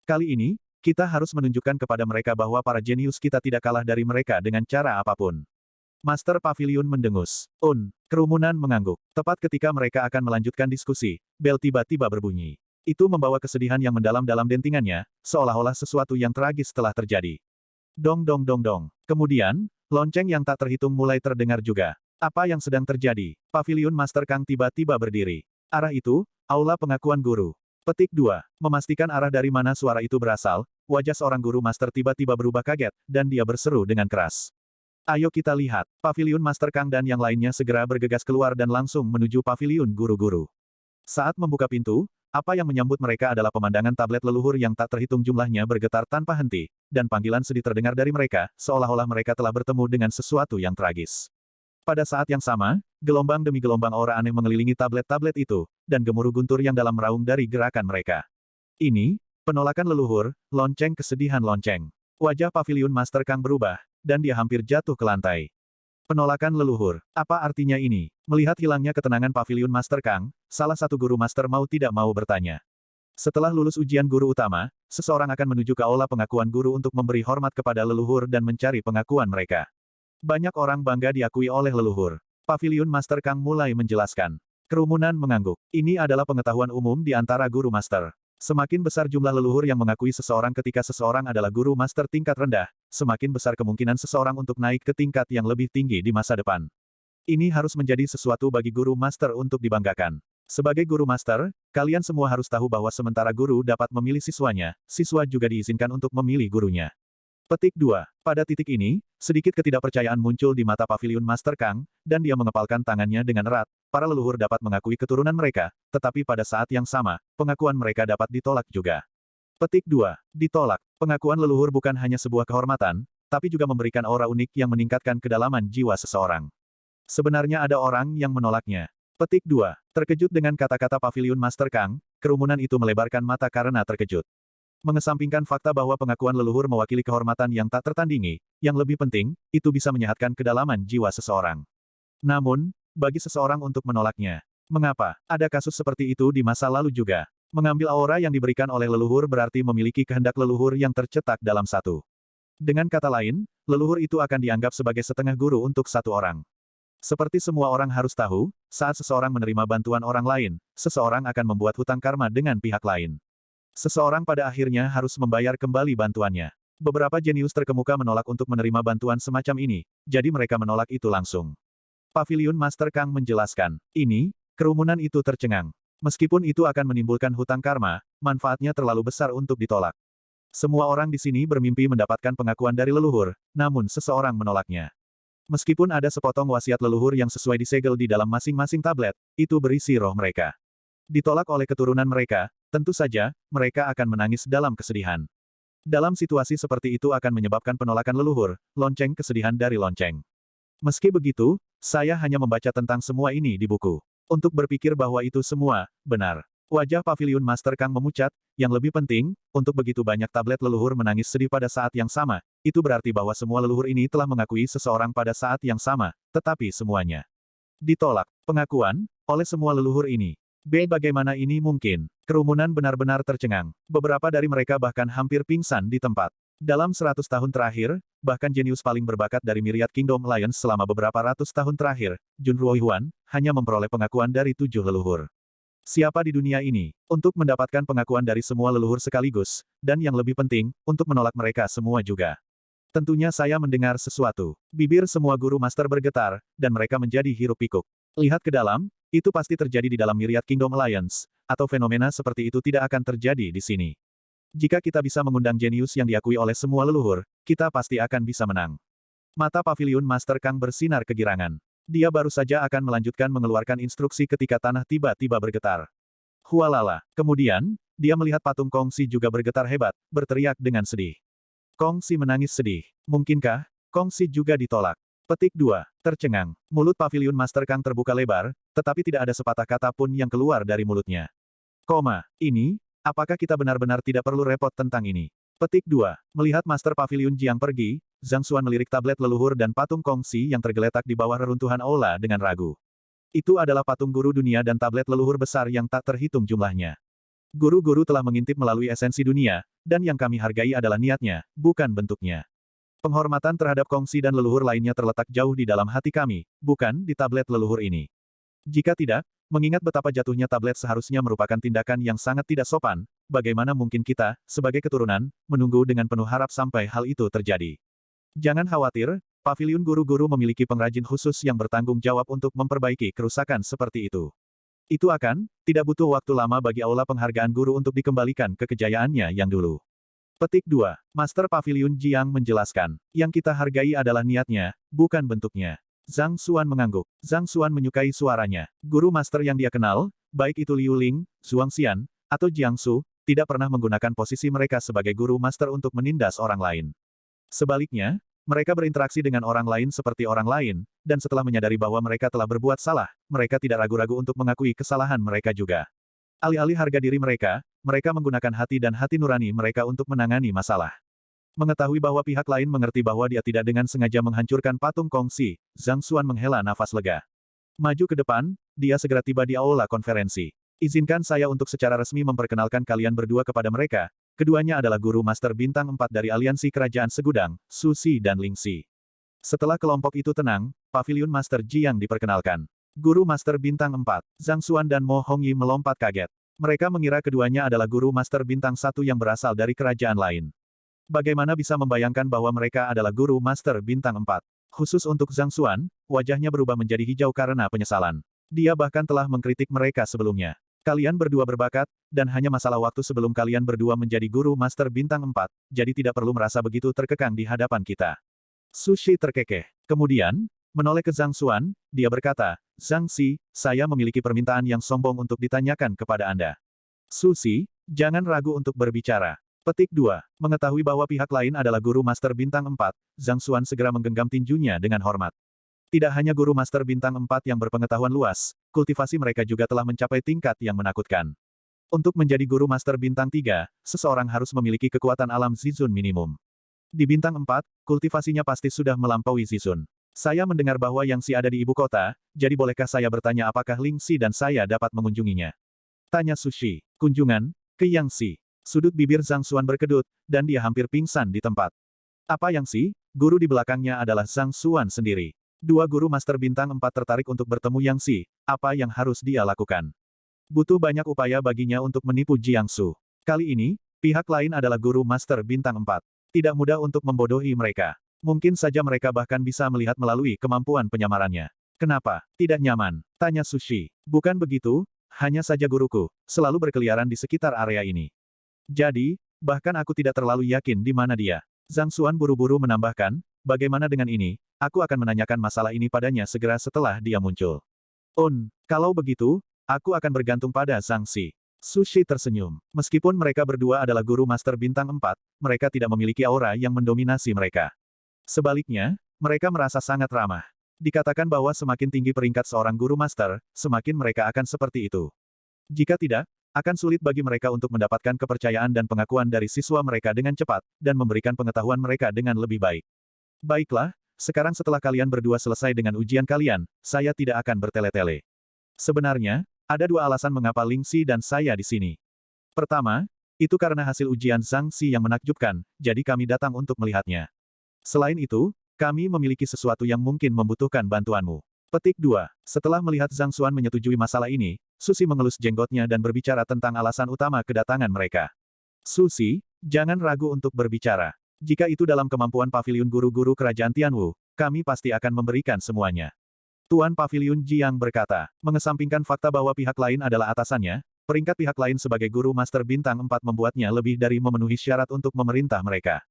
Kali ini, Kita harus menunjukkan kepada mereka bahwa para jenius kita tidak kalah dari mereka dengan cara apapun. Master Pavilion mendengus. Kerumunan mengangguk. Tepat ketika mereka akan melanjutkan diskusi, bel tiba-tiba berbunyi. Itu membawa kesedihan yang mendalam dalam dentingannya, seolah-olah sesuatu yang tragis telah terjadi. Dong dong dong dong. Kemudian, lonceng yang tak terhitung mulai terdengar juga. Apa yang sedang terjadi? Pavilion Master Kang tiba-tiba berdiri. Arah itu, aula pengakuan guru. Petik 2. Memastikan arah dari mana suara itu berasal, wajah seorang guru master tiba-tiba berubah kaget, dan dia berseru dengan keras. Ayo kita lihat. Pavilion Master Kang dan yang lainnya segera bergegas keluar dan langsung menuju pavilion guru-guru. Saat membuka pintu, apa yang menyambut mereka adalah pemandangan tablet leluhur yang tak terhitung jumlahnya bergetar tanpa henti, dan panggilan sedih terdengar dari mereka, seolah-olah mereka telah bertemu dengan sesuatu yang tragis. Pada saat yang sama, gelombang demi gelombang aura aneh mengelilingi tablet-tablet itu, dan gemuruh guntur yang dalam meraung dari gerakan mereka. Ini, penolakan leluhur, lonceng kesedihan lonceng. Wajah pavilion Master Kang berubah, dan dia hampir jatuh ke lantai. Penolakan leluhur. Apa artinya ini? Melihat hilangnya ketenangan pavilion Master Kang, salah satu guru master mau tidak mau bertanya. Setelah lulus ujian guru utama, seseorang akan menuju ke aula pengakuan guru untuk memberi hormat kepada leluhur dan mencari pengakuan mereka. Banyak orang bangga diakui oleh leluhur. Pavilion Master Kang mulai menjelaskan. Kerumunan mengangguk. Ini adalah pengetahuan umum di antara guru master. Semakin besar jumlah leluhur yang mengakui seseorang ketika seseorang adalah guru master tingkat rendah, semakin besar kemungkinan seseorang untuk naik ke tingkat yang lebih tinggi di masa depan. Ini harus menjadi sesuatu bagi guru master untuk dibanggakan. Sebagai guru master, kalian semua harus tahu bahwa sementara guru dapat memilih siswanya, siswa juga diizinkan untuk memilih gurunya. Petik 2. Pada titik ini, sedikit ketidakpercayaan muncul di mata pavilion Master Kang, dan dia mengepalkan tangannya dengan erat. Para leluhur dapat mengakui keturunan mereka, tetapi pada saat yang sama, pengakuan mereka dapat ditolak juga. Petik 2. Ditolak. Pengakuan leluhur bukan hanya sebuah kehormatan, tapi juga memberikan aura unik yang meningkatkan kedalaman jiwa seseorang. Sebenarnya ada orang yang menolaknya. Petik 2. Terkejut dengan kata-kata pavilion Master Kang, kerumunan itu melebarkan mata karena terkejut. Mengesampingkan fakta bahwa pengakuan leluhur mewakili kehormatan yang tak tertandingi, yang lebih penting, itu bisa menyehatkan kedalaman jiwa seseorang. Namun, bagi seseorang untuk menolaknya. Mengapa? Ada kasus seperti itu di masa lalu juga. Mengambil aura yang diberikan oleh leluhur berarti memiliki kehendak leluhur yang tercetak dalam satu. Dengan kata lain, leluhur itu akan dianggap sebagai setengah guru untuk satu orang. Seperti semua orang harus tahu, saat seseorang menerima bantuan orang lain, seseorang akan membuat hutang karma dengan pihak lain. Seseorang pada akhirnya harus membayar kembali bantuannya. Beberapa jenius terkemuka menolak untuk menerima bantuan semacam ini, jadi mereka menolak itu langsung. Pavilion Master Kang menjelaskan. Ini, kerumunan itu tercengang. Meskipun itu akan menimbulkan hutang karma, manfaatnya terlalu besar untuk ditolak. Semua orang di sini bermimpi mendapatkan pengakuan dari leluhur, namun seseorang menolaknya. Meskipun ada sepotong wasiat leluhur yang sesuai disegel di dalam masing-masing tablet, itu berisi roh mereka. Ditolak oleh keturunan mereka, tentu saja, mereka akan menangis dalam kesedihan. Dalam situasi seperti itu akan menyebabkan penolakan leluhur, lonceng kesedihan dari lonceng. Meski begitu, saya hanya membaca tentang semua ini di buku. Untuk berpikir bahwa itu semua, benar. Wajah pavilion Master Kang memucat, yang lebih penting, untuk begitu banyak tablet leluhur menangis sedih pada saat yang sama, itu berarti bahwa semua leluhur ini telah mengakui seseorang pada saat yang sama, tetapi semuanya ditolak. Pengakuan, oleh semua leluhur ini. Bagaimana ini mungkin? Kerumunan benar-benar tercengang. Beberapa dari mereka bahkan hampir pingsan di tempat. Dalam 100 tahun terakhir, bahkan jenius paling berbakat dari Myriad Kingdom Alliance selama beberapa ratus tahun terakhir, Jun Ruohuan, hanya memperoleh pengakuan dari 7 leluhur. Siapa di dunia ini, untuk mendapatkan pengakuan dari semua leluhur sekaligus, dan yang lebih penting, untuk menolak mereka semua juga. Tentunya saya mendengar sesuatu. Bibir semua guru master bergetar, dan mereka menjadi hiruk-pikuk. Lihat ke dalam, itu pasti terjadi di dalam Myriad Kingdom Alliance, atau fenomena seperti itu tidak akan terjadi di sini. Jika kita bisa mengundang jenius yang diakui oleh semua leluhur, kita pasti akan bisa menang. Mata pavilion Master Kang bersinar kegirangan. Dia baru saja akan melanjutkan mengeluarkan instruksi ketika tanah tiba-tiba bergetar. Hualala. Kemudian, dia melihat patung Kongsi juga bergetar hebat, berteriak dengan sedih. Kongsi menangis sedih. Mungkinkah, Kongsi juga ditolak? Petik 2. Tercengang. Mulut pavilion Master Kang terbuka lebar, tetapi tidak ada sepatah kata pun yang keluar dari mulutnya. Ini, apakah kita benar-benar tidak perlu repot tentang ini? Petik 2. Melihat Master Pavilion Jiang pergi, Zhang Xuan melirik tablet leluhur dan patung Kongsi yang tergeletak di bawah reruntuhan aula dengan ragu. Itu adalah patung guru dunia dan tablet leluhur besar yang tak terhitung jumlahnya. Guru-guru telah mengintip melalui esensi dunia, dan yang kami hargai adalah niatnya, bukan bentuknya. Penghormatan terhadap kongsi dan leluhur lainnya terletak jauh di dalam hati kami, bukan di tablet leluhur ini. Jika tidak, mengingat betapa jatuhnya tablet seharusnya merupakan tindakan yang sangat tidak sopan, bagaimana mungkin kita, sebagai keturunan, menunggu dengan penuh harap sampai hal itu terjadi. Jangan khawatir, paviliun guru-guru memiliki pengrajin khusus yang bertanggung jawab untuk memperbaiki kerusakan seperti itu. Itu tidak butuh waktu lama bagi aula penghargaan guru untuk dikembalikan ke kejayaannya yang dulu. Petik 2. Master Paviliun Jiang menjelaskan, yang kita hargai adalah niatnya, bukan bentuknya. Zhang Xuan mengangguk. Zhang Xuan menyukai suaranya. Guru master yang dia kenal, baik itu Liu Ling, Zhuang Xian, atau Jiang Su, tidak pernah menggunakan posisi mereka sebagai guru master untuk menindas orang lain. Sebaliknya, mereka berinteraksi dengan orang lain seperti orang lain, dan setelah menyadari bahwa mereka telah berbuat salah, mereka tidak ragu-ragu untuk mengakui kesalahan mereka juga. Alih-alih harga diri mereka menggunakan hati dan hati nurani mereka untuk menangani masalah. Mengetahui bahwa pihak lain mengerti bahwa dia tidak dengan sengaja menghancurkan patung kongsi, Zhang Xuan menghela nafas lega. Maju ke depan, dia segera tiba di aula konferensi. Izinkan saya untuk secara resmi memperkenalkan kalian berdua kepada mereka. Keduanya adalah guru master bintang 4 dari Aliansi Kerajaan Segudang, Su Si dan Ling Si. Setelah kelompok itu tenang, Paviliun Master Jiang diperkenalkan. Guru Master Bintang 4, Zhang Xuan dan Mo Hongyi melompat kaget. Mereka mengira keduanya adalah guru Master Bintang 1 yang berasal dari kerajaan lain. Bagaimana bisa membayangkan bahwa mereka adalah guru Master Bintang 4? Khusus untuk Zhang Xuan, wajahnya berubah menjadi hijau karena penyesalan. Dia bahkan telah mengkritik mereka sebelumnya. Kalian berdua berbakat, dan hanya masalah waktu sebelum kalian berdua menjadi guru Master Bintang 4, jadi tidak perlu merasa begitu terkekang di hadapan kita. Sushi terkekeh. Kemudian, menoleh ke Zhang Xuan, dia berkata, Zhang Si, saya memiliki permintaan yang sombong untuk ditanyakan kepada Anda. Sushi, jangan ragu untuk berbicara. Petik 2. Mengetahui bahwa pihak lain adalah guru Master Bintang 4, Zhang Xuan segera menggenggam tinjunya dengan hormat. Tidak hanya guru Master Bintang 4 yang berpengetahuan luas, kultivasi mereka juga telah mencapai tingkat yang menakutkan. Untuk menjadi guru Master Bintang 3, seseorang harus memiliki kekuatan alam Zizun minimum. Di Bintang 4, kultivasinya pasti sudah melampaui Zizun. Saya mendengar bahwa Yang Si ada di ibu kota, jadi bolehkah saya bertanya apakah Ling Si dan saya dapat mengunjunginya? Tanya Sushi. Kunjungan ke Yang Si. Sudut bibir Zhang Xuan berkedut, dan dia hampir pingsan di tempat. Apa Yang Si? Guru di belakangnya adalah Zhang Xuan sendiri. Dua guru Master Bintang 4 tertarik untuk bertemu Yang Si. Apa yang harus dia lakukan? Butuh banyak upaya baginya untuk menipu Jiang Su. Kali ini, pihak lain adalah guru Master Bintang 4. Tidak mudah untuk membodohi mereka. Mungkin saja mereka bahkan bisa melihat melalui kemampuan penyamarannya. Kenapa tidak nyaman? Tanya Sushi. Bukan begitu, hanya saja guruku selalu berkeliaran di sekitar area ini. Jadi, bahkan aku tidak terlalu yakin di mana dia. Zhang Xuan buru-buru menambahkan, bagaimana dengan ini? Aku akan menanyakan masalah ini padanya segera setelah dia muncul. Kalau begitu, aku akan bergantung pada Zhang Si. Sushi tersenyum. Meskipun mereka berdua adalah guru Master Bintang 4, mereka tidak memiliki aura yang mendominasi mereka. Sebaliknya, mereka merasa sangat ramah. Dikatakan bahwa semakin tinggi peringkat seorang guru master, semakin mereka akan seperti itu. Jika tidak, akan sulit bagi mereka untuk mendapatkan kepercayaan dan pengakuan dari siswa mereka dengan cepat, dan memberikan pengetahuan mereka dengan lebih baik. Baiklah, sekarang setelah kalian berdua selesai dengan ujian kalian, saya tidak akan bertele-tele. Sebenarnya, ada dua alasan mengapa Ling Si dan saya di sini. Pertama, itu karena hasil ujian Zhang Si yang menakjubkan, jadi kami datang untuk melihatnya. Selain itu, kami memiliki sesuatu yang mungkin membutuhkan bantuanmu. Petik 2. Setelah melihat Zhang Xuan menyetujui masalah ini, Susi mengelus jenggotnya dan berbicara tentang alasan utama kedatangan mereka. Susi, jangan ragu untuk berbicara. Jika itu dalam kemampuan paviliun guru-guru kerajaan Tianwu, kami pasti akan memberikan semuanya. Tuan Paviliun Jiang berkata, mengesampingkan fakta bahwa pihak lain adalah atasannya, peringkat pihak lain sebagai guru Master Bintang 4 membuatnya lebih dari memenuhi syarat untuk memerintah mereka.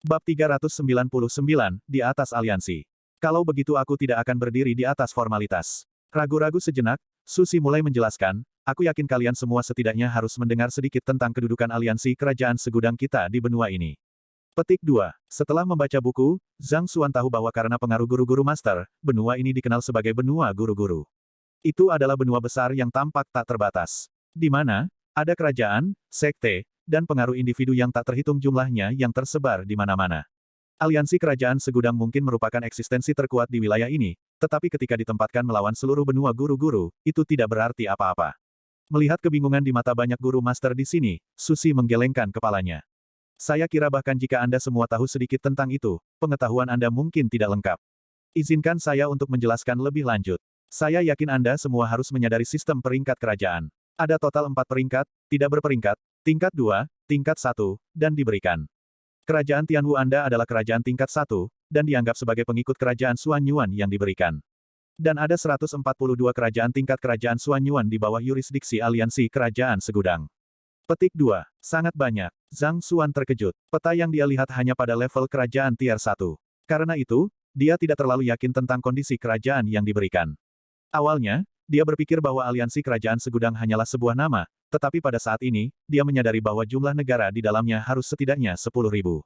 Bab 399, di atas aliansi. Kalau begitu aku tidak akan berdiri di atas formalitas. Ragu-ragu sejenak, Susi mulai menjelaskan, aku yakin kalian semua setidaknya harus mendengar sedikit tentang kedudukan aliansi kerajaan segudang kita di benua ini. Petik 2. Setelah membaca buku, Zhang Xuan tahu bahwa karena pengaruh guru-guru master, benua ini dikenal sebagai benua guru-guru. Itu adalah benua besar yang tampak tak terbatas. Di mana, ada kerajaan, sekte, dan pengaruh individu yang tak terhitung jumlahnya yang tersebar di mana-mana. Aliansi kerajaan segudang mungkin merupakan eksistensi terkuat di wilayah ini, tetapi ketika ditempatkan melawan seluruh benua guru-guru, itu tidak berarti apa-apa. Melihat kebingungan di mata banyak guru master di sini, Susi menggelengkan kepalanya. Saya kira bahkan jika Anda semua tahu sedikit tentang itu, pengetahuan Anda mungkin tidak lengkap. Izinkan saya untuk menjelaskan lebih lanjut. Saya yakin Anda semua harus menyadari sistem peringkat kerajaan. Ada total 4 peringkat, tidak berperingkat, tingkat 2, tingkat 1, dan diberikan. Kerajaan Tianwu Anda adalah kerajaan tingkat 1, dan dianggap sebagai pengikut kerajaan Xuanyuan yang diberikan. Dan ada 142 kerajaan tingkat kerajaan Xuanyuan di bawah yurisdiksi aliansi kerajaan segudang. Petik 2. Sangat banyak. Zhang Xuan terkejut. Peta yang dia lihat hanya pada level kerajaan tier 1. Karena itu, dia tidak terlalu yakin tentang kondisi kerajaan yang diberikan. Awalnya, dia berpikir bahwa aliansi kerajaan segudang hanyalah sebuah nama, tetapi pada saat ini, dia menyadari bahwa jumlah negara di dalamnya harus setidaknya 10.000.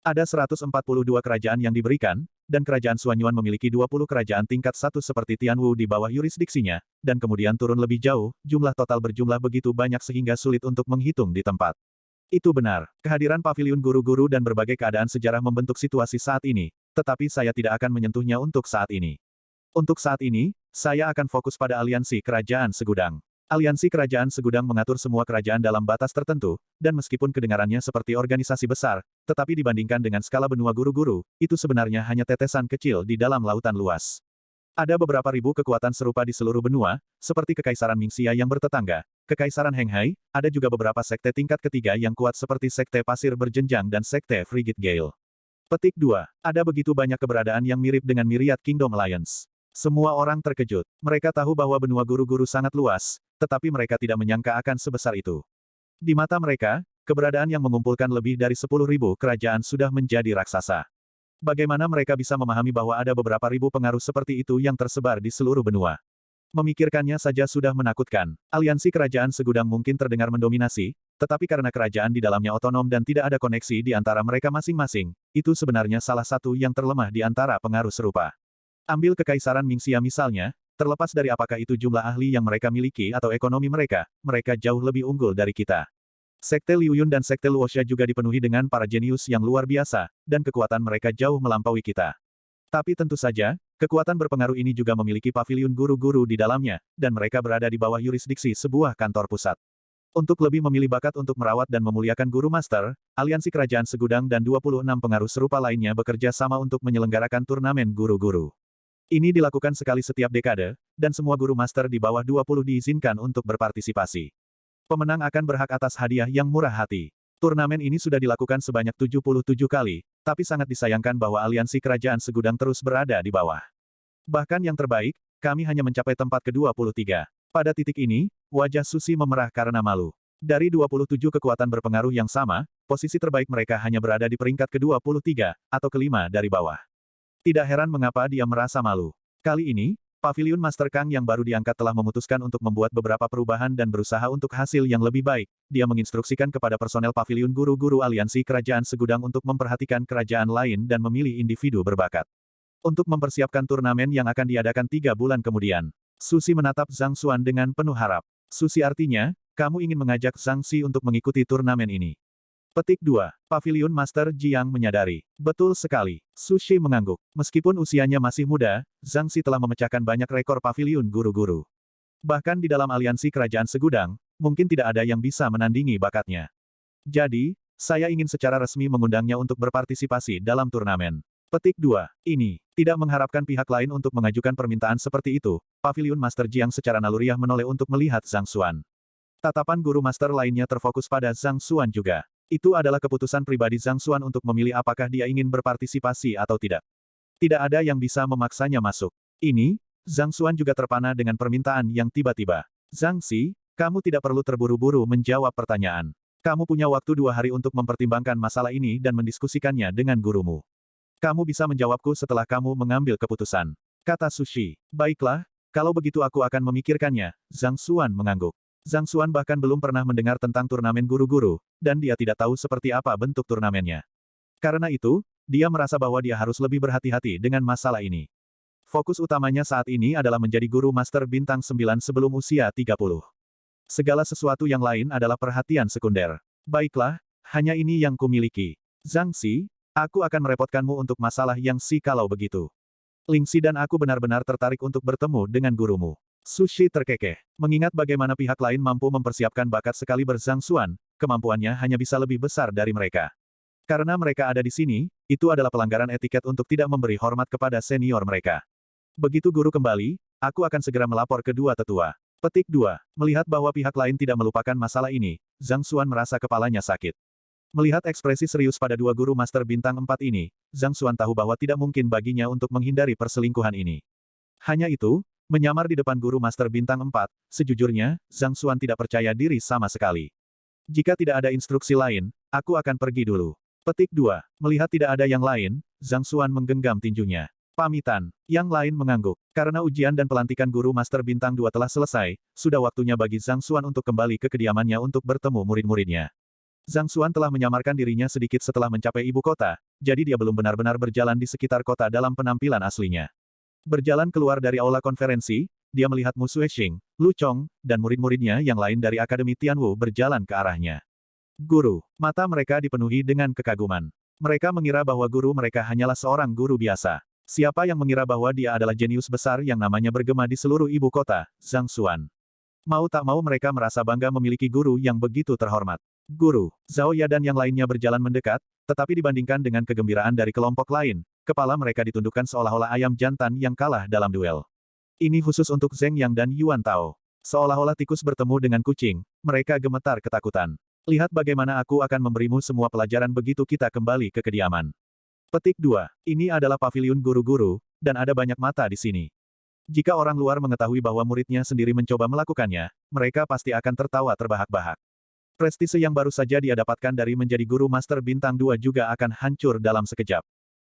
Ada 142 kerajaan yang diberikan, dan kerajaan Xuanyuan memiliki 20 kerajaan tingkat 1 seperti Tianwu di bawah yurisdiksinya, dan kemudian turun lebih jauh, jumlah total berjumlah begitu banyak sehingga sulit untuk menghitung di tempat. Itu benar, kehadiran paviliun guru-guru dan berbagai keadaan sejarah membentuk situasi saat ini, tetapi saya tidak akan menyentuhnya untuk saat ini. Untuk saat ini, saya akan fokus pada aliansi kerajaan segudang. Aliansi kerajaan segudang mengatur semua kerajaan dalam batas tertentu, dan meskipun kedengarannya seperti organisasi besar, tetapi dibandingkan dengan skala benua guru-guru, itu sebenarnya hanya tetesan kecil di dalam lautan luas. Ada beberapa ribu kekuatan serupa di seluruh benua, seperti Kekaisaran Mingxia yang bertetangga, Kekaisaran Henghai, ada juga beberapa sekte tingkat ketiga yang kuat seperti Sekte Pasir Berjenjang dan Sekte Frigid Gale. Petik 2. Ada begitu banyak keberadaan yang mirip dengan Myriad Kingdom Alliance. Semua orang terkejut. Mereka tahu bahwa benua guru-guru sangat luas, tetapi mereka tidak menyangka akan sebesar itu. Di mata mereka, keberadaan yang mengumpulkan lebih dari 10.000 kerajaan sudah menjadi raksasa. Bagaimana mereka bisa memahami bahwa ada beberapa ribu pengaruh seperti itu yang tersebar di seluruh benua? Memikirkannya saja sudah menakutkan. Aliansi kerajaan segudang mungkin terdengar mendominasi, tetapi karena kerajaan di dalamnya otonom dan tidak ada koneksi di antara mereka masing-masing, itu sebenarnya salah satu yang terlemah di antara pengaruh serupa. Ambil Kekaisaran Mingxia misalnya, terlepas dari apakah itu jumlah ahli yang mereka miliki atau ekonomi mereka jauh lebih unggul dari kita. Sekte Liu Yun dan Sekte Luoxia juga dipenuhi dengan para jenius yang luar biasa, dan kekuatan mereka jauh melampaui kita. Tapi tentu saja, kekuatan berpengaruh ini juga memiliki paviliun guru-guru di dalamnya, dan mereka berada di bawah yurisdiksi sebuah kantor pusat. Untuk lebih memilih bakat untuk merawat dan memuliakan guru master, aliansi kerajaan segudang dan 26 pengaruh serupa lainnya bekerja sama untuk menyelenggarakan turnamen guru-guru. Ini dilakukan sekali setiap dekade, dan semua guru master di bawah 20 diizinkan untuk berpartisipasi. Pemenang akan berhak atas hadiah yang murah hati. Turnamen ini sudah dilakukan sebanyak 77 kali, tapi sangat disayangkan bahwa aliansi kerajaan segudang terus berada di bawah. Bahkan yang terbaik, kami hanya mencapai tempat ke-23. Pada titik ini, wajah Susi memerah karena malu. Dari 27 kekuatan berpengaruh yang sama, posisi terbaik mereka hanya berada di peringkat ke-23, atau kelima dari bawah. Tidak heran mengapa dia merasa malu. Kali ini, Paviliun Master Kang yang baru diangkat telah memutuskan untuk membuat beberapa perubahan dan berusaha untuk hasil yang lebih baik. Dia menginstruksikan kepada personel Paviliun guru-guru aliansi kerajaan segudang untuk memperhatikan kerajaan lain dan memilih individu berbakat. Untuk mempersiapkan turnamen yang akan diadakan 3 bulan kemudian. Susi menatap Zhang Xuan dengan penuh harap. Susi artinya, kamu ingin mengajak Zhang Xi untuk mengikuti turnamen ini. Petik 2. Paviliun Master Jiang menyadari. Betul sekali. Sushi mengangguk. Meskipun usianya masih muda, Zhang Xi telah memecahkan banyak rekor paviliun guru-guru. Bahkan di dalam aliansi kerajaan segudang, mungkin tidak ada yang bisa menandingi bakatnya. Jadi, saya ingin secara resmi mengundangnya untuk berpartisipasi dalam turnamen. Petik 2. Ini, tidak mengharapkan pihak lain untuk mengajukan permintaan seperti itu, Paviliun Master Jiang secara naluriah menoleh untuk melihat Zhang Xuan. Tatapan guru master lainnya terfokus pada Zhang Xuan juga. Itu adalah keputusan pribadi Zhang Xuan untuk memilih apakah dia ingin berpartisipasi atau tidak. Tidak ada yang bisa memaksanya masuk. Ini, Zhang Xuan juga terpana dengan permintaan yang tiba-tiba. Zhang Xi, kamu tidak perlu terburu-buru menjawab pertanyaan. Kamu punya waktu 2 hari untuk mempertimbangkan masalah ini dan mendiskusikannya dengan gurumu. Kamu bisa menjawabku setelah kamu mengambil keputusan. Kata Sushi. Baiklah, kalau begitu aku akan memikirkannya. Zhang Xuan mengangguk. Zhang Xuan bahkan belum pernah mendengar tentang turnamen guru-guru, dan dia tidak tahu seperti apa bentuk turnamennya. Karena itu, dia merasa bahwa dia harus lebih berhati-hati dengan masalah ini. Fokus utamanya saat ini adalah menjadi guru master bintang 9 sebelum usia 30. Segala sesuatu yang lain adalah perhatian sekunder. Baiklah, hanya ini yang kumiliki. Zhang Xi, aku akan merepotkanmu untuk masalah yang kalau begitu. Ling Xi dan aku benar-benar tertarik untuk bertemu dengan gurumu. Sushi terkekeh. Mengingat bagaimana pihak lain mampu mempersiapkan bakat sekaliber Zhang Xuan, kemampuannya hanya bisa lebih besar dari mereka. Karena mereka ada di sini, itu adalah pelanggaran etiket untuk tidak memberi hormat kepada senior mereka. Begitu guru kembali, aku akan segera melapor kedua tetua. Petik 2. Melihat bahwa pihak lain tidak melupakan masalah ini, Zhang Xuan merasa kepalanya sakit. Melihat ekspresi serius pada dua guru Master Bintang 4 ini, Zhang Xuan tahu bahwa tidak mungkin baginya untuk menghindari perselingkuhan ini. Hanya itu, menyamar di depan guru Master Bintang 4, sejujurnya, Zhang Xuan tidak percaya diri sama sekali. Jika tidak ada instruksi lain, aku akan pergi dulu. Petik 2. Melihat tidak ada yang lain, Zhang Xuan menggenggam tinjunya. Pamitan. Yang lain mengangguk. Karena ujian dan pelantikan guru Master Bintang 2 telah selesai, sudah waktunya bagi Zhang Xuan untuk kembali ke kediamannya untuk bertemu murid-muridnya. Zhang Xuan telah menyamarkan dirinya sedikit setelah mencapai ibu kota, jadi dia belum benar-benar berjalan di sekitar kota dalam penampilan aslinya. Berjalan keluar dari aula konferensi, dia melihat Mu Xuexing, Lu Chong, dan murid-muridnya yang lain dari Akademi Tianwu berjalan ke arahnya. Guru. Mata mereka dipenuhi dengan kekaguman. Mereka mengira bahwa guru mereka hanyalah seorang guru biasa. Siapa yang mengira bahwa dia adalah jenius besar yang namanya bergema di seluruh ibu kota, Zhang Xuan. Mau tak mau mereka merasa bangga memiliki guru yang begitu terhormat. Guru. Zhao Ya dan yang lainnya berjalan mendekat, tetapi dibandingkan dengan kegembiraan dari kelompok lain, kepala mereka ditundukkan seolah-olah ayam jantan yang kalah dalam duel. Ini khusus untuk Zheng Yang dan Yuan Tao. Seolah-olah tikus bertemu dengan kucing, mereka gemetar ketakutan. Lihat bagaimana aku akan memberimu semua pelajaran begitu kita kembali ke kediaman. Petik 2. Ini adalah paviliun guru-guru, dan ada banyak mata di sini. Jika orang luar mengetahui bahwa muridnya sendiri mencoba melakukannya, mereka pasti akan tertawa terbahak-bahak. Prestise yang baru saja dia dapatkan dari menjadi guru Master Bintang 2 juga akan hancur dalam sekejap.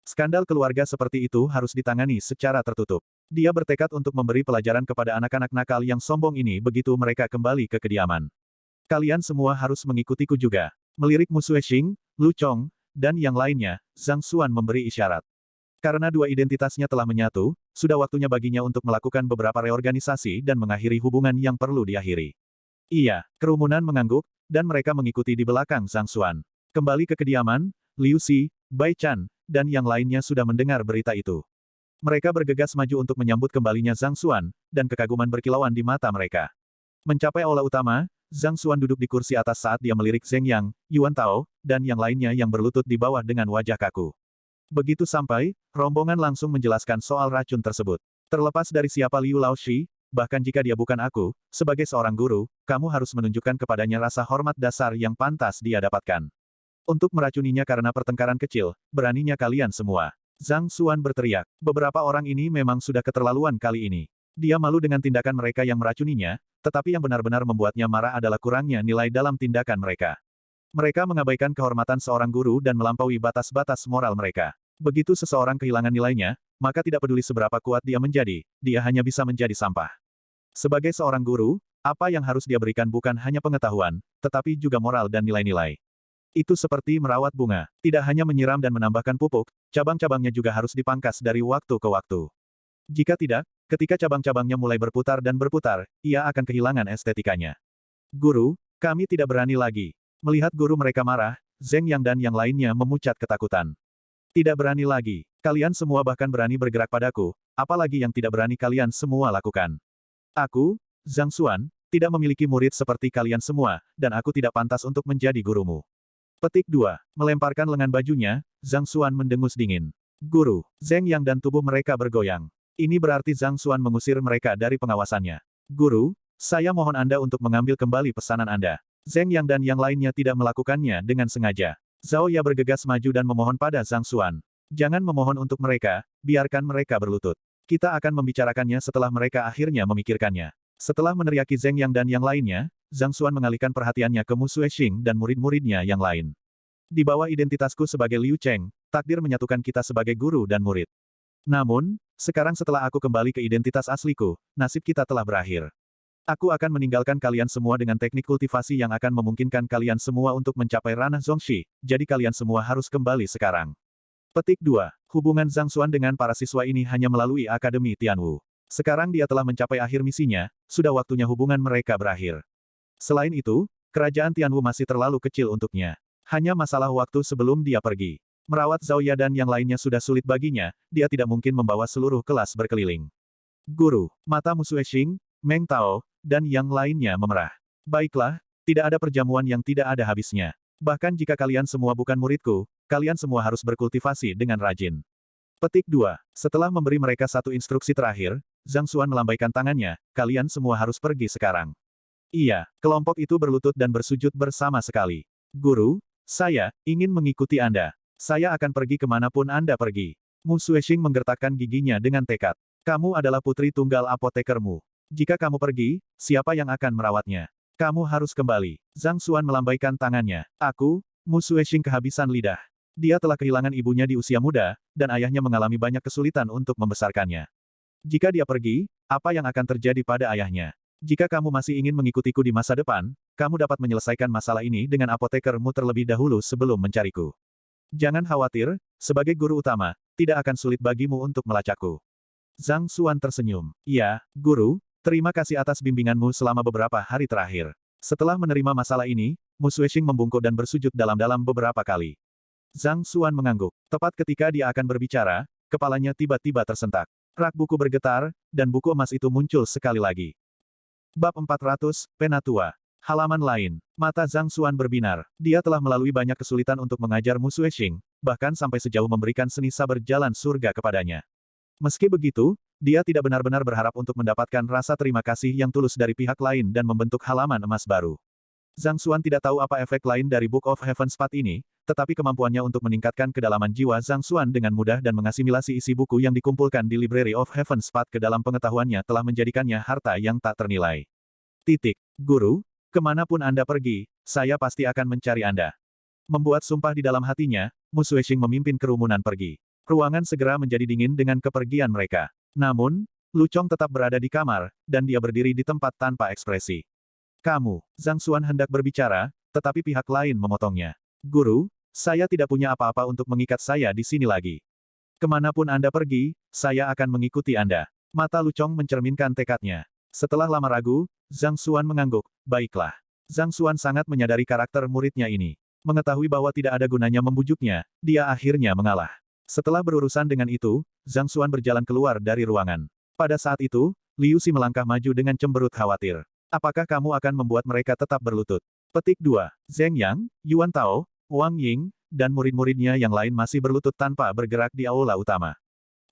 Skandal keluarga seperti itu harus ditangani secara tertutup. Dia bertekad untuk memberi pelajaran kepada anak-anak nakal yang sombong ini begitu mereka kembali ke kediaman. Kalian semua harus mengikutiku juga. Melirik Mu Xuexing, Lu Chong, dan yang lainnya, Zhang Xuan memberi isyarat. Karena dua identitasnya telah menyatu, sudah waktunya baginya untuk melakukan beberapa reorganisasi dan mengakhiri hubungan yang perlu diakhiri. Iya, kerumunan mengangguk, dan mereka mengikuti di belakang Zhang Xuan. Kembali ke kediaman, Liu Xi, Bai Chan, dan yang lainnya sudah mendengar berita itu. Mereka bergegas maju untuk menyambut kembalinya Zhang Xuan, dan kekaguman berkilauan di mata mereka. Mencapai aula utama, Zhang Xuan duduk di kursi atas saat dia melirik Zheng Yang, Yuan Tao, dan yang lainnya yang berlutut di bawah dengan wajah kaku. Begitu sampai, rombongan langsung menjelaskan soal racun tersebut. Terlepas dari siapa Liu Laoshi, bahkan jika dia bukan aku, sebagai seorang guru, kamu harus menunjukkan kepadanya rasa hormat dasar yang pantas dia dapatkan. Untuk meracuninya karena pertengkaran kecil, beraninya kalian semua. Zhang Xuan berteriak. Beberapa orang ini memang sudah keterlaluan kali ini. Dia malu dengan tindakan mereka yang meracuninya, tetapi yang benar-benar membuatnya marah adalah kurangnya nilai dalam tindakan mereka. Mereka mengabaikan kehormatan seorang guru dan melampaui batas-batas moral mereka. Begitu seseorang kehilangan nilainya, maka tidak peduli seberapa kuat dia menjadi, dia hanya bisa menjadi sampah. Sebagai seorang guru, apa yang harus dia berikan bukan hanya pengetahuan, tetapi juga moral dan nilai-nilai. Itu seperti merawat bunga, tidak hanya menyiram dan menambahkan pupuk, cabang-cabangnya juga harus dipangkas dari waktu ke waktu. Jika tidak, ketika cabang-cabangnya mulai berputar dan berputar, ia akan kehilangan estetikanya. Guru, kami tidak berani lagi. Melihat guru mereka marah, Zheng Yang dan yang lainnya memucat ketakutan. Tidak berani lagi. Kalian semua bahkan berani bergerak padaku, apalagi yang tidak berani kalian semua lakukan. Aku, Zhang Xuan, tidak memiliki murid seperti kalian semua, dan aku tidak pantas untuk menjadi gurumu. Petik 2. Melemparkan lengan bajunya, Zhang Xuan mendengus dingin. Guru, Zheng Yang dan tubuh mereka bergoyang. Ini berarti Zhang Xuan mengusir mereka dari pengawasannya. Guru, saya mohon Anda untuk mengambil kembali pesanan Anda. Zheng Yang dan yang lainnya tidak melakukannya dengan sengaja. Zhao Ya bergegas maju dan memohon pada Zhang Xuan. Jangan memohon untuk mereka, biarkan mereka berlutut. Kita akan membicarakannya setelah mereka akhirnya memikirkannya. Setelah meneriaki Zheng Yang dan yang lainnya, Zhang Xuan mengalihkan perhatiannya ke Mu Xuexing dan murid-muridnya yang lain. Di bawah identitasku sebagai Liu Cheng, takdir menyatukan kita sebagai guru dan murid. Namun, sekarang setelah aku kembali ke identitas asliku, nasib kita telah berakhir. Aku akan meninggalkan kalian semua dengan teknik kultivasi yang akan memungkinkan kalian semua untuk mencapai ranah Zongxi, jadi kalian semua harus kembali sekarang. Petik 2. Hubungan Zhang Xuan dengan para siswa ini hanya melalui Akademi Tianwu. Sekarang dia telah mencapai akhir misinya, sudah waktunya hubungan mereka berakhir. Selain itu, kerajaan Tianwu masih terlalu kecil untuknya. Hanya masalah waktu sebelum dia pergi. Merawat Zhao Ya dan yang lainnya sudah sulit baginya, dia tidak mungkin membawa seluruh kelas berkeliling. Guru, mata Mu Xuexing, Meng Tao, dan yang lainnya memerah. Baiklah, tidak ada perjamuan yang tidak ada habisnya. Bahkan jika kalian semua bukan muridku, kalian semua harus berkultivasi dengan rajin. Petik 2. Setelah memberi mereka satu instruksi terakhir, Zhang Xuan melambaikan tangannya, kalian semua harus pergi sekarang. Iya, kelompok itu berlutut dan bersujud bersama sekali. Guru, saya ingin mengikuti Anda. Saya akan pergi kemanapun Anda pergi. Mu Xuexing menggertakkan giginya dengan tekad. Kamu adalah putri tunggal apotekermu. Jika kamu pergi, siapa yang akan merawatnya? Kamu harus kembali. Zhang Xuan melambaikan tangannya. Aku, Mu Xuexing kehabisan lidah. Dia telah kehilangan ibunya di usia muda, dan ayahnya mengalami banyak kesulitan untuk membesarkannya. Jika dia pergi, apa yang akan terjadi pada ayahnya? Jika kamu masih ingin mengikutiku di masa depan, kamu dapat menyelesaikan masalah ini dengan apotekermu terlebih dahulu sebelum mencariku. Jangan khawatir, sebagai guru utama, tidak akan sulit bagimu untuk melacakku. Zhang Xuan tersenyum. Ya, guru, terima kasih atas bimbinganmu selama beberapa hari terakhir. Setelah menerima masalah ini, Mu Xuexing membungkuk dan bersujud dalam-dalam beberapa kali. Zhang Xuan mengangguk. Tepat ketika dia akan berbicara, kepalanya tiba-tiba tersentak. Rak buku bergetar, dan buku emas itu muncul sekali lagi. Bab 400, Penatua. Halaman lain. Mata Zhang Xuan berbinar. Dia telah melalui banyak kesulitan untuk mengajar Mu Xuexing, bahkan sampai sejauh memberikan seni saber jalan surga kepadanya. Meski begitu, dia tidak benar-benar berharap untuk mendapatkan rasa terima kasih yang tulus dari pihak lain dan membentuk halaman emas baru. Zhang Xuan tidak tahu apa efek lain dari Book of Heaven's Path ini, tetapi kemampuannya untuk meningkatkan kedalaman jiwa Zhang Xuan dengan mudah dan mengasimilasi isi buku yang dikumpulkan di Library of Heaven's Path ke dalam pengetahuannya telah menjadikannya harta yang tak ternilai. Guru, kemanapun Anda pergi, saya pasti akan mencari Anda. Membuat sumpah di dalam hatinya, Mu Xuexing memimpin kerumunan pergi. Ruangan segera menjadi dingin dengan kepergian mereka. Namun, Lu Chong tetap berada di kamar, dan dia berdiri di tempat tanpa ekspresi. Kamu, Zhang Xuan hendak berbicara, tetapi pihak lain memotongnya. Guru, saya tidak punya apa-apa untuk mengikat saya di sini lagi. Kemanapun Anda pergi, saya akan mengikuti Anda. Mata Lu Chong mencerminkan tekadnya. Setelah lama ragu, Zhang Xuan mengangguk, baiklah. Zhang Xuan sangat menyadari karakter muridnya ini. Mengetahui bahwa tidak ada gunanya membujuknya, dia akhirnya mengalah. Setelah berurusan dengan itu, Zhang Xuan berjalan keluar dari ruangan. Pada saat itu, Liu Xi melangkah maju dengan cemberut khawatir. Apakah kamu akan membuat mereka tetap berlutut? Petik 2. Zheng Yang, Yuan Tao, Wang Ying, dan murid-muridnya yang lain masih berlutut tanpa bergerak di aula utama.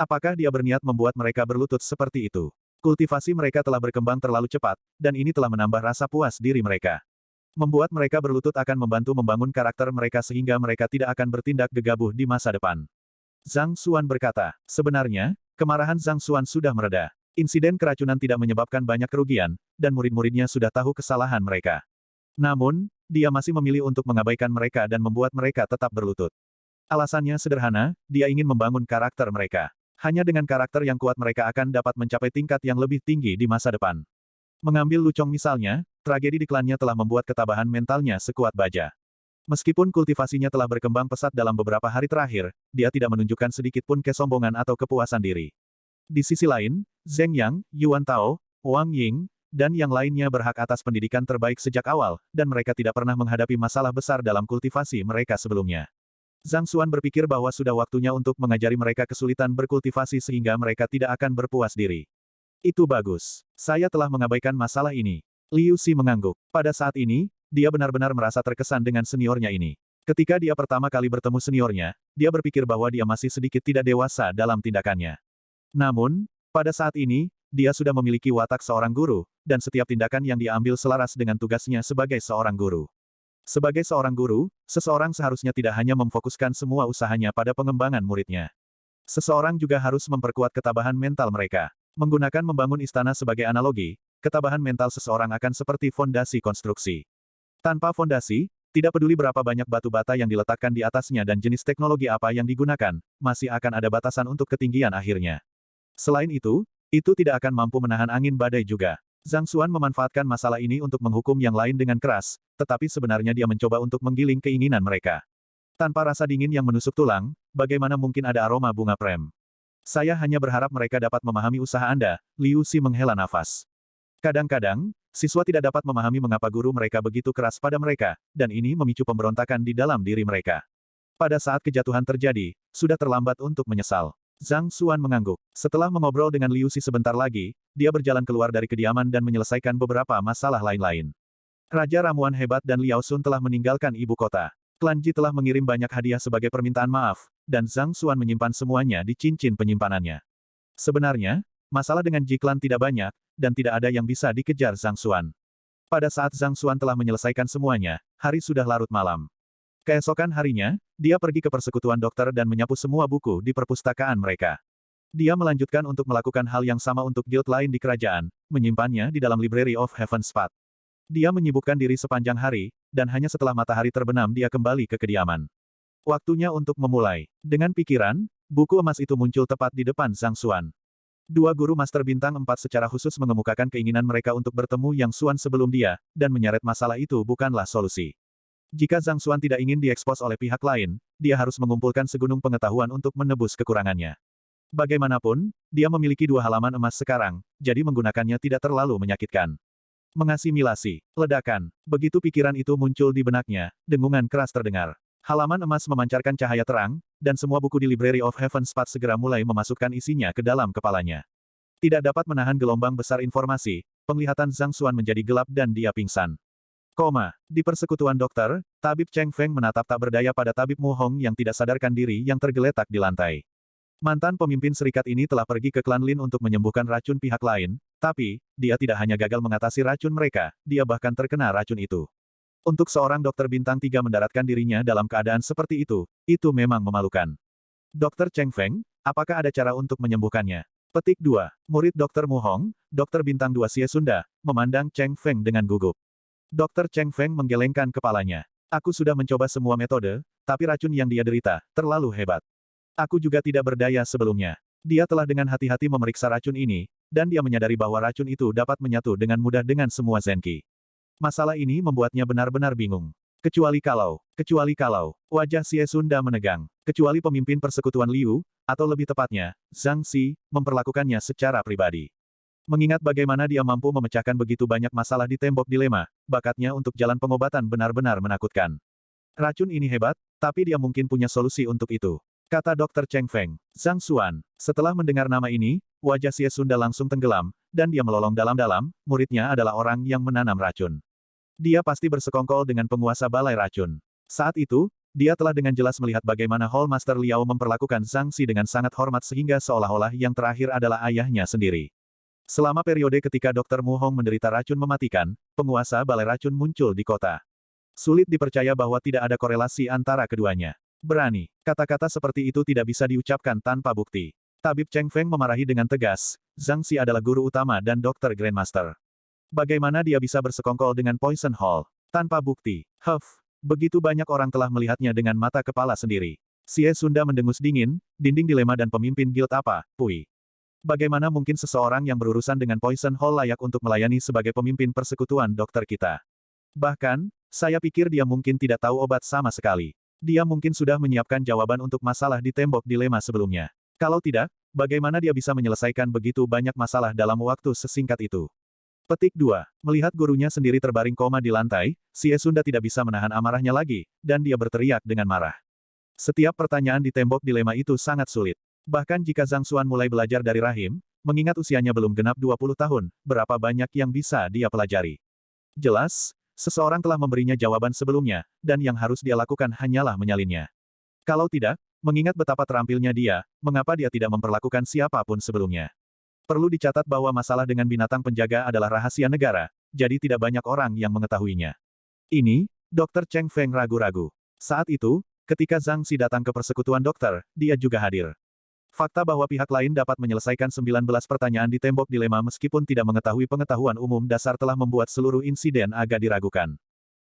Apakah dia berniat membuat mereka berlutut seperti itu? Kultivasi mereka telah berkembang terlalu cepat, dan ini telah menambah rasa puas diri mereka. Membuat mereka berlutut akan membantu membangun karakter mereka sehingga mereka tidak akan bertindak gegabah di masa depan. Zhang Xuan berkata, sebenarnya, kemarahan Zhang Xuan sudah mereda. Insiden keracunan tidak menyebabkan banyak kerugian, dan murid-muridnya sudah tahu kesalahan mereka. Namun, dia masih memilih untuk mengabaikan mereka dan membuat mereka tetap berlutut. Alasannya sederhana, dia ingin membangun karakter mereka. Hanya dengan karakter yang kuat mereka akan dapat mencapai tingkat yang lebih tinggi di masa depan. Mengambil Lu Chong misalnya, tragedi di klannya telah membuat ketabahan mentalnya sekuat baja. Meskipun kultivasinya telah berkembang pesat dalam beberapa hari terakhir, dia tidak menunjukkan sedikit pun kesombongan atau kepuasan diri. Di sisi lain, Zheng Yang, Yuan Tao, Wang Ying, dan yang lainnya berhak atas pendidikan terbaik sejak awal, dan mereka tidak pernah menghadapi masalah besar dalam kultivasi mereka sebelumnya. Zhang Xuan berpikir bahwa sudah waktunya untuk mengajari mereka kesulitan berkultivasi sehingga mereka tidak akan berpuas diri. Itu bagus. Saya telah mengabaikan masalah ini. Liu Xi mengangguk. Pada saat ini, dia benar-benar merasa terkesan dengan seniornya ini. Ketika dia pertama kali bertemu seniornya, dia berpikir bahwa dia masih sedikit tidak dewasa dalam tindakannya. Namun, pada saat ini, dia sudah memiliki watak seorang guru, dan setiap tindakan yang dia ambil selaras dengan tugasnya sebagai seorang guru. Sebagai seorang guru, seseorang seharusnya tidak hanya memfokuskan semua usahanya pada pengembangan muridnya. Seseorang juga harus memperkuat ketabahan mental mereka. Menggunakan membangun istana sebagai analogi, ketabahan mental seseorang akan seperti fondasi konstruksi. Tanpa fondasi, tidak peduli berapa banyak batu bata yang diletakkan di atasnya dan jenis teknologi apa yang digunakan, masih akan ada batasan untuk ketinggian akhirnya. Selain itu tidak akan mampu menahan angin badai juga. Zhang Xuan memanfaatkan masalah ini untuk menghukum yang lain dengan keras, tetapi sebenarnya dia mencoba untuk menggiling keinginan mereka. Tanpa rasa dingin yang menusuk tulang, bagaimana mungkin ada aroma bunga prem? Saya hanya berharap mereka dapat memahami usaha Anda, Liu Xi menghela nafas. Kadang-kadang, siswa tidak dapat memahami mengapa guru mereka begitu keras pada mereka, dan ini memicu pemberontakan di dalam diri mereka. Pada saat kejatuhan terjadi, sudah terlambat untuk menyesal. Zhang Xuan mengangguk. Setelah mengobrol dengan Liu Xi sebentar lagi, dia berjalan keluar dari kediaman dan menyelesaikan beberapa masalah lain-lain. Raja ramuan hebat dan Liao Sun telah meninggalkan ibu kota. Klan Ji telah mengirim banyak hadiah sebagai permintaan maaf, dan Zhang Xuan menyimpan semuanya di cincin penyimpanannya. Sebenarnya, masalah dengan Ji Klan tidak banyak, dan tidak ada yang bisa dikejar Zhang Xuan. Pada saat Zhang Xuan telah menyelesaikan semuanya, hari sudah larut malam. Keesokan harinya, dia pergi ke persekutuan dokter dan menyapu semua buku di perpustakaan mereka. Dia melanjutkan untuk melakukan hal yang sama untuk guild lain di kerajaan, menyimpannya di dalam Library of Heaven's Path. Dia menyibukkan diri sepanjang hari, dan hanya setelah matahari terbenam dia kembali ke kediaman. Waktunya untuk memulai. Dengan pikiran, buku emas itu muncul tepat di depan Zhang Xuan. Dua guru Master Bintang 4 secara khusus mengemukakan keinginan mereka untuk bertemu Yang Xuan sebelum dia, dan menyeret masalah itu bukanlah solusi. Jika Zhang Xuan tidak ingin diekspos oleh pihak lain, dia harus mengumpulkan segunung pengetahuan untuk menebus kekurangannya. Bagaimanapun, dia memiliki 2 halaman emas sekarang, jadi menggunakannya tidak terlalu menyakitkan. Mengasimilasi. Ledakan. Begitu pikiran itu muncul di benaknya, dengungan keras terdengar. Halaman emas memancarkan cahaya terang, dan semua buku di Library of Heaven's Path segera mulai memasukkan isinya ke dalam kepalanya. Tidak dapat menahan gelombang besar informasi, penglihatan Zhang Xuan menjadi gelap dan dia pingsan. Di persekutuan dokter, tabib Cheng Feng menatap tak berdaya pada tabib Mu Hong yang tidak sadarkan diri yang tergeletak di lantai. Mantan pemimpin serikat ini telah pergi ke klan Lin untuk menyembuhkan racun pihak lain, tapi, dia tidak hanya gagal mengatasi racun mereka, dia bahkan terkena racun itu. Untuk seorang dokter bintang 3 mendaratkan dirinya dalam keadaan seperti itu memang memalukan. Dokter Cheng Feng, apakah ada cara untuk menyembuhkannya? Petik 2. Murid Dokter Mu Hong, Dokter Bintang 2 Xie Sunda, memandang Cheng Feng dengan gugup. Dokter Cheng Feng menggelengkan kepalanya. Aku sudah mencoba semua metode, tapi racun yang dia derita, terlalu hebat. Aku juga tidak berdaya sebelumnya. Dia telah dengan hati-hati memeriksa racun ini, dan dia menyadari bahwa racun itu dapat menyatu dengan mudah dengan semua Zenki. Masalah ini membuatnya benar-benar bingung. Kecuali kalau, wajah Xie Sunda menegang. Kecuali pemimpin persekutuan Liu, atau lebih tepatnya, Zhang Xi, memperlakukannya secara pribadi. Mengingat bagaimana dia mampu memecahkan begitu banyak masalah di tembok dilema, bakatnya untuk jalan pengobatan benar-benar menakutkan. Racun ini hebat, tapi dia mungkin punya solusi untuk itu. Kata Dr. Cheng Feng. Zhang Xuan. Setelah mendengar nama ini, wajah Xie Sunda langsung tenggelam, dan dia melolong dalam-dalam, muridnya adalah orang yang menanam racun. Dia pasti bersekongkol dengan penguasa balai racun. Saat itu, dia telah dengan jelas melihat bagaimana Hall Master Liao memperlakukan Zhang Xi dengan sangat hormat sehingga seolah-olah yang terakhir adalah ayahnya sendiri. Selama periode ketika Dr. Mu Hong menderita racun mematikan, penguasa balai racun muncul di kota. Sulit dipercaya bahwa tidak ada korelasi antara keduanya. Berani. Kata-kata seperti itu tidak bisa diucapkan tanpa bukti. Tabib Cheng Feng memarahi dengan tegas, Zhang Xi adalah guru utama dan dokter Grandmaster. Bagaimana dia bisa bersekongkol dengan Poison Hall? Tanpa bukti. Begitu banyak orang telah melihatnya dengan mata kepala sendiri. Xie Sunda mendengus dingin, dinding dilema dan pemimpin guild apa, Pui. Bagaimana mungkin seseorang yang berurusan dengan Poison Hall layak untuk melayani sebagai pemimpin persekutuan dokter kita? Bahkan, saya pikir dia mungkin tidak tahu obat sama sekali. Dia mungkin sudah menyiapkan jawaban untuk masalah di tembok dilema sebelumnya. Kalau tidak, bagaimana dia bisa menyelesaikan begitu banyak masalah dalam waktu sesingkat itu? Petik 2. Melihat gurunya sendiri terbaring koma di lantai, Xie Sunda tidak bisa menahan amarahnya lagi, dan dia berteriak dengan marah. Setiap pertanyaan di tembok dilema itu sangat sulit. Bahkan jika Zhang Xuan mulai belajar dari rahim, mengingat usianya belum genap 20 tahun, berapa banyak yang bisa dia pelajari? Jelas, seseorang telah memberinya jawaban sebelumnya, dan yang harus dia lakukan hanyalah menyalinnya. Kalau tidak, mengingat betapa terampilnya dia, mengapa dia tidak memperlakukan siapapun sebelumnya? Perlu dicatat bahwa masalah dengan binatang penjaga adalah rahasia negara, jadi tidak banyak orang yang mengetahuinya. Ini, Dr. Cheng Feng ragu-ragu. Saat itu, ketika Zhang Xi datang ke persekutuan dokter, dia juga hadir. Fakta bahwa pihak lain dapat menyelesaikan 19 pertanyaan di tembok dilema meskipun tidak mengetahui pengetahuan umum dasar telah membuat seluruh insiden agak diragukan.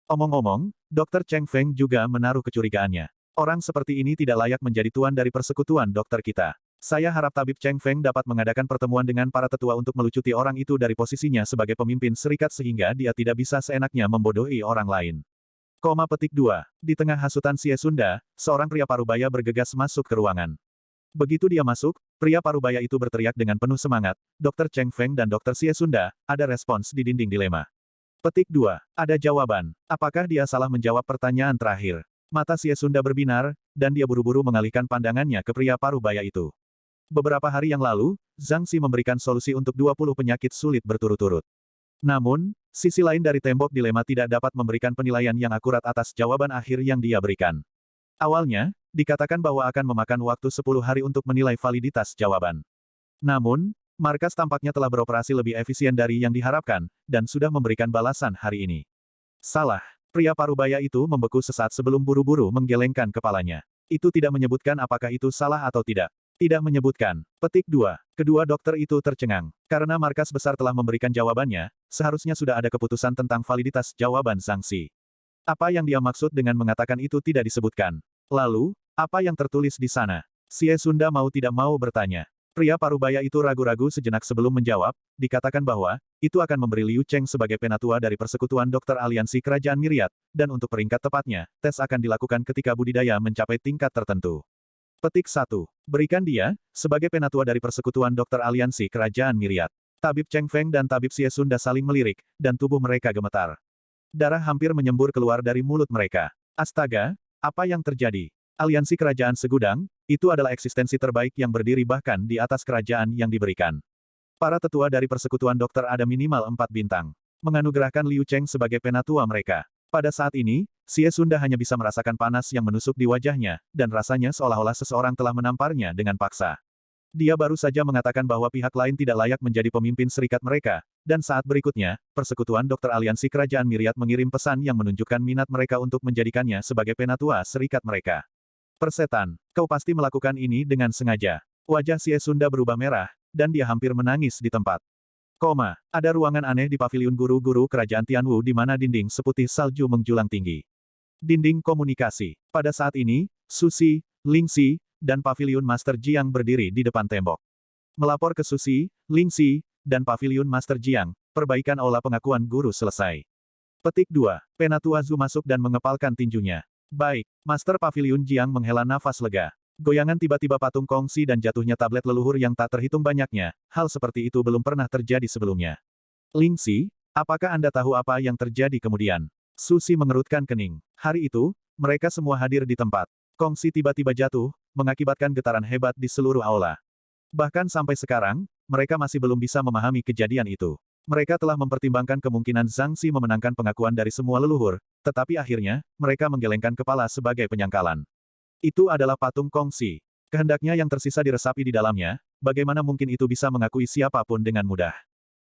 Omong-omong, Dr. Cheng Feng juga menaruh kecurigaannya. Orang seperti ini tidak layak menjadi tuan dari persekutuan dokter kita. Saya harap tabib Cheng Feng dapat mengadakan pertemuan dengan para tetua untuk melucuti orang itu dari posisinya sebagai pemimpin serikat sehingga dia tidak bisa seenaknya membodohi orang lain. Petik 2. Di tengah hasutan Xie Sunda, seorang pria parubaya bergegas masuk ke ruangan. Begitu dia masuk, pria parubaya itu berteriak dengan penuh semangat, Dr. Cheng Feng dan Dr. Xie Sunda, ada respons di dinding dilema. Petik 2. Ada jawaban. Apakah dia salah menjawab pertanyaan terakhir? Mata Xie Sunda berbinar, dan dia buru-buru mengalihkan pandangannya ke pria parubaya itu. Beberapa hari yang lalu, Zhang Xi memberikan solusi untuk 20 penyakit sulit berturut-turut. Namun, sisi lain dari tembok dilema tidak dapat memberikan penilaian yang akurat atas jawaban akhir yang dia berikan. Awalnya, dikatakan bahwa akan memakan waktu 10 hari untuk menilai validitas jawaban. Namun, markas tampaknya telah beroperasi lebih efisien dari yang diharapkan, dan sudah memberikan balasan hari ini. Salah. Pria parubaya itu membeku sesaat sebelum buru-buru menggelengkan kepalanya. Itu tidak menyebutkan apakah itu salah atau tidak. Tidak menyebutkan. Petik 2. Kedua dokter itu tercengang. Karena markas besar telah memberikan jawabannya, seharusnya sudah ada keputusan tentang validitas jawaban Zhang Xi. Apa yang dia maksud dengan mengatakan itu tidak disebutkan. Lalu, apa yang tertulis di sana? Xie Sunda mau tidak mau bertanya. Pria parubaya itu ragu-ragu sejenak sebelum menjawab, dikatakan bahwa, itu akan memberi Liu Cheng sebagai penatua dari Persekutuan Dokter Aliansi Kerajaan Myriad, dan untuk peringkat tepatnya, tes akan dilakukan ketika budidaya mencapai tingkat tertentu. Petik 1. Berikan dia, sebagai penatua dari Persekutuan Dokter Aliansi Kerajaan Myriad. Tabib Cheng Feng dan Tabib Xie Sunda saling melirik, dan tubuh mereka gemetar. Darah hampir menyembur keluar dari mulut mereka. Astaga, apa yang terjadi? Aliansi Kerajaan Segudang, itu adalah eksistensi terbaik yang berdiri bahkan di atas kerajaan yang diberikan. Para tetua dari Persekutuan Dokter ada minimal 4 bintang. Menganugerahkan Liu Cheng sebagai penatua mereka. Pada saat ini, Xie Sunda hanya bisa merasakan panas yang menusuk di wajahnya, dan rasanya seolah-olah seseorang telah menamparnya dengan paksa. Dia baru saja mengatakan bahwa pihak lain tidak layak menjadi pemimpin serikat mereka, dan saat berikutnya, Persekutuan Dokter Aliansi Kerajaan Myriad mengirim pesan yang menunjukkan minat mereka untuk menjadikannya sebagai penatua serikat mereka. Persetan, kau pasti melakukan ini dengan sengaja. Wajah Xie Sunda berubah merah, dan dia hampir menangis di tempat. Ada ruangan aneh di paviliun guru-guru kerajaan Tianwu di mana dinding seputih salju menjulang tinggi. Dinding komunikasi. Pada saat ini, Susi, Lingxi, dan paviliun Master Jiang berdiri di depan tembok. Melapor ke Susi, Lingxi, dan paviliun Master Jiang, perbaikan aula pengakuan guru selesai. Petik 2. Penatua Zhu masuk dan mengepalkan tinjunya. Baik, Master Paviliun Jiang menghela nafas lega. Goyangan tiba-tiba patung kongsi dan jatuhnya tablet leluhur yang tak terhitung banyaknya, hal seperti itu belum pernah terjadi sebelumnya. Lingxi, apakah Anda tahu apa yang terjadi kemudian? Susi mengerutkan kening. Hari itu, mereka semua hadir di tempat. Kongsi tiba-tiba jatuh, mengakibatkan getaran hebat di seluruh aula. Bahkan sampai sekarang, mereka masih belum bisa memahami kejadian itu. Mereka telah mempertimbangkan kemungkinan Zhang Xi memenangkan pengakuan dari semua leluhur, tetapi akhirnya, mereka menggelengkan kepala sebagai penyangkalan. Itu adalah patung kongsi. Kehendaknya yang tersisa diresapi di dalamnya, bagaimana mungkin itu bisa mengakui siapapun dengan mudah.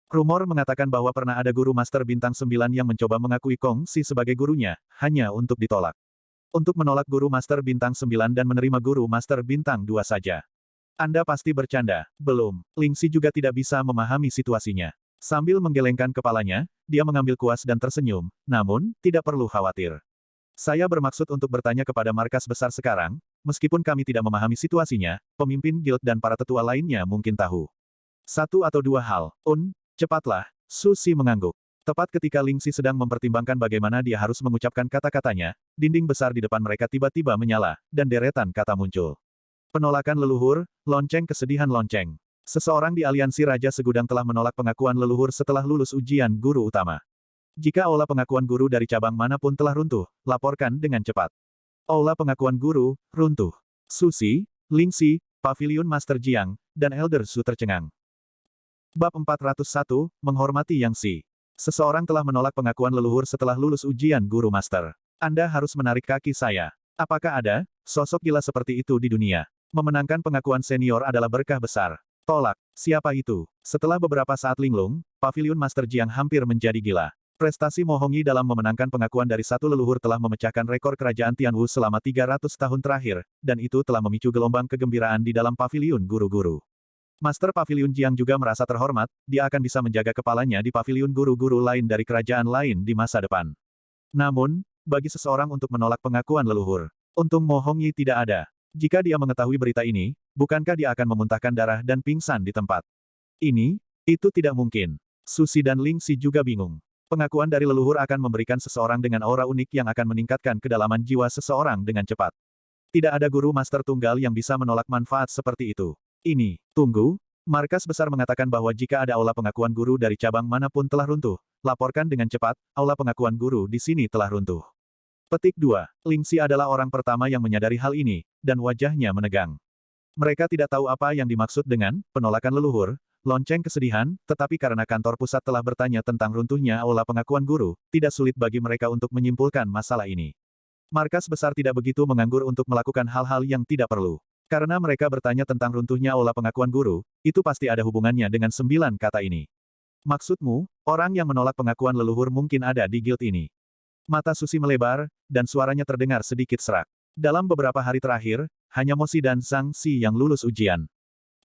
Rumor mengatakan bahwa pernah ada guru Master Bintang 9 yang mencoba mengakui kongsi sebagai gurunya, hanya untuk ditolak. Untuk menolak guru Master Bintang 9 dan menerima guru Master Bintang 2 saja. Anda pasti bercanda, belum. Lingxi juga tidak bisa memahami situasinya. Sambil menggelengkan kepalanya, dia mengambil kuas dan tersenyum, namun, tidak perlu khawatir. Saya bermaksud untuk bertanya kepada markas besar sekarang, meskipun kami tidak memahami situasinya, pemimpin guild dan para tetua lainnya mungkin tahu. 1 atau 2 hal. Cepatlah, Susi mengangguk. Tepat ketika Lingxi sedang mempertimbangkan bagaimana dia harus mengucapkan kata-katanya, dinding besar di depan mereka tiba-tiba menyala, dan deretan kata muncul. Penolakan leluhur, lonceng kesedihan lonceng. Seseorang di aliansi Raja Segudang telah menolak pengakuan leluhur setelah lulus ujian guru utama. Jika aula pengakuan guru dari cabang manapun telah runtuh, laporkan dengan cepat. Aula pengakuan guru, runtuh. Susi, Lingxi, Paviliun Master Jiang, dan Elder Zhu tercengang. Bab 401, Menghormati Yang Xi. Seseorang telah menolak pengakuan leluhur setelah lulus ujian guru master. Anda harus menarik kaki saya. Apakah ada sosok gila seperti itu di dunia? Memenangkan pengakuan senior adalah berkah besar. Tolak. Siapa itu? Setelah beberapa saat linglung, Paviliun Master Jiang hampir menjadi gila. Prestasi Mo Hongyi dalam memenangkan pengakuan dari satu leluhur telah memecahkan rekor kerajaan Tianwu selama 300 tahun terakhir, dan itu telah memicu gelombang kegembiraan di dalam paviliun guru-guru. Master Paviliun Jiang juga merasa terhormat, dia akan bisa menjaga kepalanya di paviliun guru-guru lain dari kerajaan lain di masa depan. Namun, bagi seseorang untuk menolak pengakuan leluhur, untung Mo Hongyi tidak ada. Jika dia mengetahui berita ini, bukankah dia akan memuntahkan darah dan pingsan di tempat? Itu tidak mungkin. Susi dan Lingxi juga bingung. Pengakuan dari leluhur akan memberikan seseorang dengan aura unik yang akan meningkatkan kedalaman jiwa seseorang dengan cepat. Tidak ada guru master tunggal yang bisa menolak manfaat seperti itu. Tunggu. Markas besar mengatakan bahwa jika ada aula pengakuan guru dari cabang manapun telah runtuh, laporkan dengan cepat, aula pengakuan guru di sini telah runtuh. Petik 2. Lingxi adalah orang pertama yang menyadari hal ini, dan wajahnya menegang. Mereka tidak tahu apa yang dimaksud dengan penolakan leluhur, lonceng kesedihan, tetapi karena kantor pusat telah bertanya tentang runtuhnya aula pengakuan guru, tidak sulit bagi mereka untuk menyimpulkan masalah ini. Markas besar tidak begitu menganggur untuk melakukan hal-hal yang tidak perlu. Karena mereka bertanya tentang runtuhnya aula pengakuan guru, itu pasti ada hubungannya dengan 9 kata ini. Maksudmu, orang yang menolak pengakuan leluhur mungkin ada di guild ini. Mata Susi melebar, dan suaranya terdengar sedikit serak. Dalam beberapa hari terakhir, hanya Moshi dan Zhang Xi yang lulus ujian.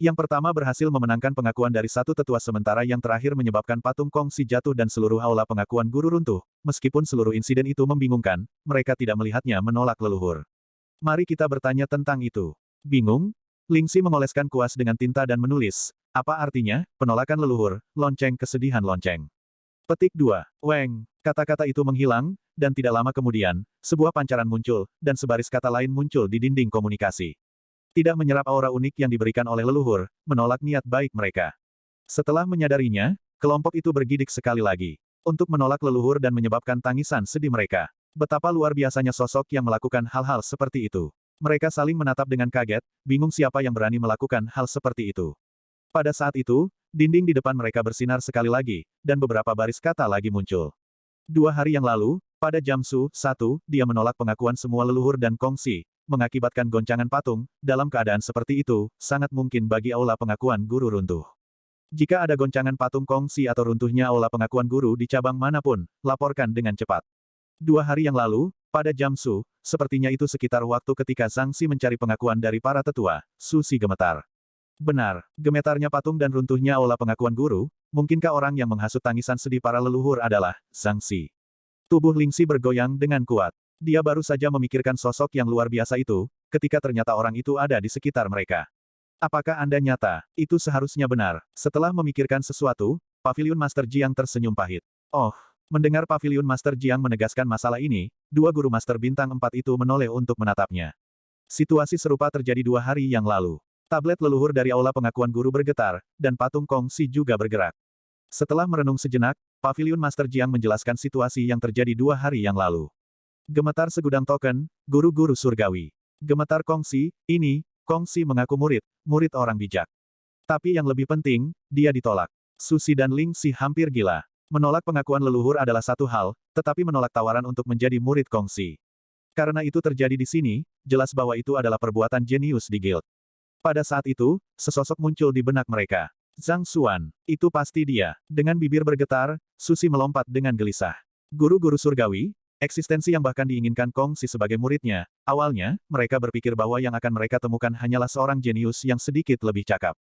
Yang pertama berhasil memenangkan pengakuan dari satu tetua sementara yang terakhir menyebabkan patung Kongsi jatuh dan seluruh aula pengakuan guru runtuh. Meskipun seluruh insiden itu membingungkan, mereka tidak melihatnya menolak leluhur. Mari kita bertanya tentang itu. Bingung? Lingxi mengoleskan kuas dengan tinta dan menulis, apa artinya, penolakan leluhur, lonceng kesedihan lonceng. Petik 2. Weng. Kata-kata itu menghilang, dan tidak lama kemudian, sebuah pancaran muncul, dan sebaris kata lain muncul di dinding komunikasi. Tidak menyerap aura unik yang diberikan oleh leluhur, menolak niat baik mereka. Setelah menyadarinya, kelompok itu bergidik sekali lagi. Untuk menolak leluhur dan menyebabkan tangisan sedih mereka. Betapa luar biasanya sosok yang melakukan hal-hal seperti itu. Mereka saling menatap dengan kaget, bingung siapa yang berani melakukan hal seperti itu. Pada saat itu, dinding di depan mereka bersinar sekali lagi, dan beberapa baris kata lagi muncul. 2 hari yang lalu, pada jam Su 1, dia menolak pengakuan semua leluhur dan Kongsi, mengakibatkan goncangan patung. Dalam keadaan seperti itu, sangat mungkin bagi aula pengakuan guru runtuh. Jika ada goncangan patung Kongsi atau runtuhnya aula pengakuan guru di cabang manapun, laporkan dengan cepat. 2 hari yang lalu, pada jam Su, sepertinya itu sekitar waktu ketika Zhang Xi mencari pengakuan dari para tetua, Su Si gemetar. Benar, gemetarnya patung dan runtuhnya aula pengakuan guru, mungkinkah orang yang menghasut tangisan sedih para leluhur adalah Zhang Xi? Tubuh Lingxi bergoyang dengan kuat. Dia baru saja memikirkan sosok yang luar biasa itu, ketika ternyata orang itu ada di sekitar mereka. Apakah Anda nyata? Itu seharusnya benar. Setelah memikirkan sesuatu, Paviliun Master Jiang tersenyum pahit. Oh, mendengar Paviliun Master Jiang menegaskan masalah ini, 2 guru Master Bintang 4 itu menoleh untuk menatapnya. Situasi serupa terjadi 2 hari yang lalu. Tablet leluhur dari aula pengakuan guru bergetar, dan patung Kongsi juga bergerak. Setelah merenung sejenak, Paviliun Master Jiang menjelaskan situasi yang terjadi 2 hari yang lalu. Gemetar segudang token, guru-guru surgawi. Gemetar Kongsi, ini, Kongsi mengaku murid orang bijak. Tapi yang lebih penting, dia ditolak. Susi dan Lingxi hampir gila. Menolak pengakuan leluhur adalah satu hal, tetapi menolak tawaran untuk menjadi murid Kongsi. Karena itu terjadi di sini, jelas bahwa itu adalah perbuatan jenius di guild. Pada saat itu, sesosok muncul di benak mereka. Zhang Xuan, itu pasti dia. Dengan bibir bergetar, Susi melompat dengan gelisah. Guru-guru surgawi, eksistensi yang bahkan diinginkan Kongsi sebagai muridnya. Awalnya, mereka berpikir bahwa yang akan mereka temukan hanyalah seorang jenius yang sedikit lebih cakap.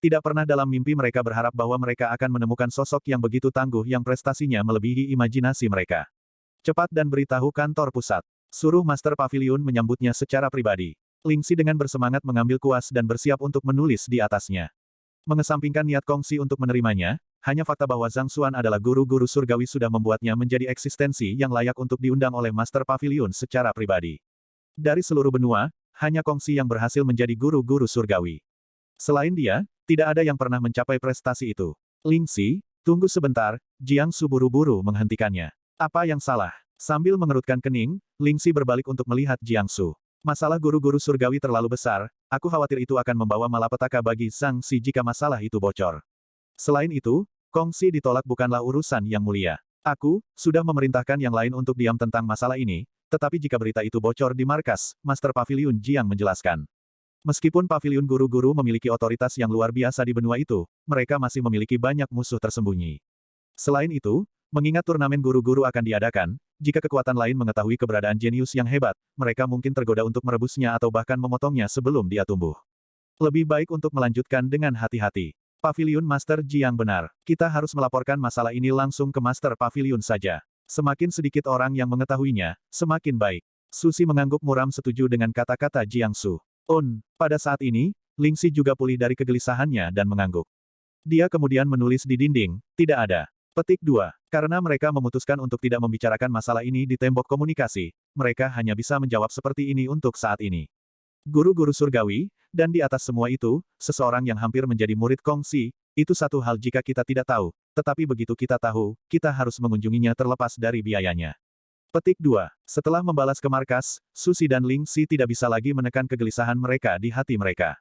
Tidak pernah dalam mimpi mereka berharap bahwa mereka akan menemukan sosok yang begitu tangguh yang prestasinya melebihi imajinasi mereka. Cepat dan beritahu kantor pusat. Suruh Master Paviliun menyambutnya secara pribadi. Lingxi dengan bersemangat mengambil kuas dan bersiap untuk menulis di atasnya. Mengesampingkan niat Kongsi untuk menerimanya, hanya fakta bahwa Zhang Xuan adalah guru-guru surgawi sudah membuatnya menjadi eksistensi yang layak untuk diundang oleh Master Paviliun secara pribadi. Dari seluruh benua, hanya Kongsi yang berhasil menjadi guru-guru surgawi. Selain dia, tidak ada yang pernah mencapai prestasi itu. Lingxi, tunggu sebentar, Jiang Su buru-buru menghentikannya. Apa yang salah? Sambil mengerutkan kening, Lingxi berbalik untuk melihat Jiang Su. Masalah guru-guru surgawi terlalu besar, aku khawatir itu akan membawa malapetaka bagi Zhang Xi jika masalah itu bocor. Selain itu, Kongsi ditolak bukanlah urusan yang mulia. Aku, sudah memerintahkan yang lain untuk diam tentang masalah ini, tetapi jika berita itu bocor di markas, Master Paviliun Jiang menjelaskan. Meskipun Paviliun guru-guru memiliki otoritas yang luar biasa di benua itu, mereka masih memiliki banyak musuh tersembunyi. Selain itu, mengingat turnamen guru-guru akan diadakan, jika kekuatan lain mengetahui keberadaan jenius yang hebat, mereka mungkin tergoda untuk merebusnya atau bahkan memotongnya sebelum dia tumbuh. Lebih baik untuk melanjutkan dengan hati-hati. Paviliun Master Jiang benar. Kita harus melaporkan masalah ini langsung ke Master Paviliun saja. Semakin sedikit orang yang mengetahuinya, semakin baik. Susi mengangguk muram setuju dengan kata-kata Jiang Su. Pada saat ini, Lingxi juga pulih dari kegelisahannya dan mengangguk. Dia kemudian menulis di dinding, tidak ada. Petik 2. Karena mereka memutuskan untuk tidak membicarakan masalah ini di tembok komunikasi, mereka hanya bisa menjawab seperti ini untuk saat ini. Guru-guru surgawi, dan di atas semua itu, seseorang yang hampir menjadi murid Kongsi, itu satu hal jika kita tidak tahu, tetapi begitu kita tahu, kita harus mengunjunginya terlepas dari biayanya. Petik 2. Setelah membalas ke markas, Susi dan Lingxi tidak bisa lagi menekan kegelisahan mereka di hati mereka.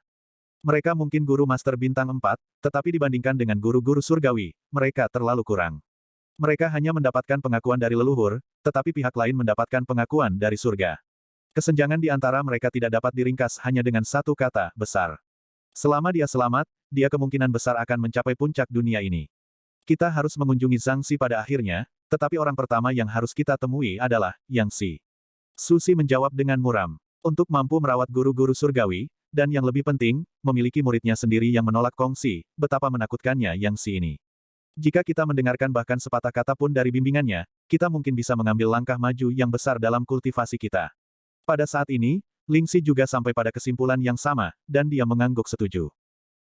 Mereka mungkin guru master bintang 4, tetapi dibandingkan dengan guru-guru surgawi, mereka terlalu kurang. Mereka hanya mendapatkan pengakuan dari leluhur, tetapi pihak lain mendapatkan pengakuan dari surga. Kesenjangan di antara mereka tidak dapat diringkas hanya dengan satu kata, besar. Selama dia selamat, dia kemungkinan besar akan mencapai puncak dunia ini. Kita harus mengunjungi Zhang Xi pada akhirnya, tetapi orang pertama yang harus kita temui adalah Yang Xi. Susi menjawab dengan muram. Untuk mampu merawat guru-guru surgawi, dan yang lebih penting, memiliki muridnya sendiri yang menolak kongsi, betapa menakutkannya Yang Xi ini. Jika kita mendengarkan bahkan sepatah kata pun dari bimbingannya, kita mungkin bisa mengambil langkah maju yang besar dalam kultivasi kita. Pada saat ini, Ling Xi juga sampai pada kesimpulan yang sama, dan dia mengangguk setuju.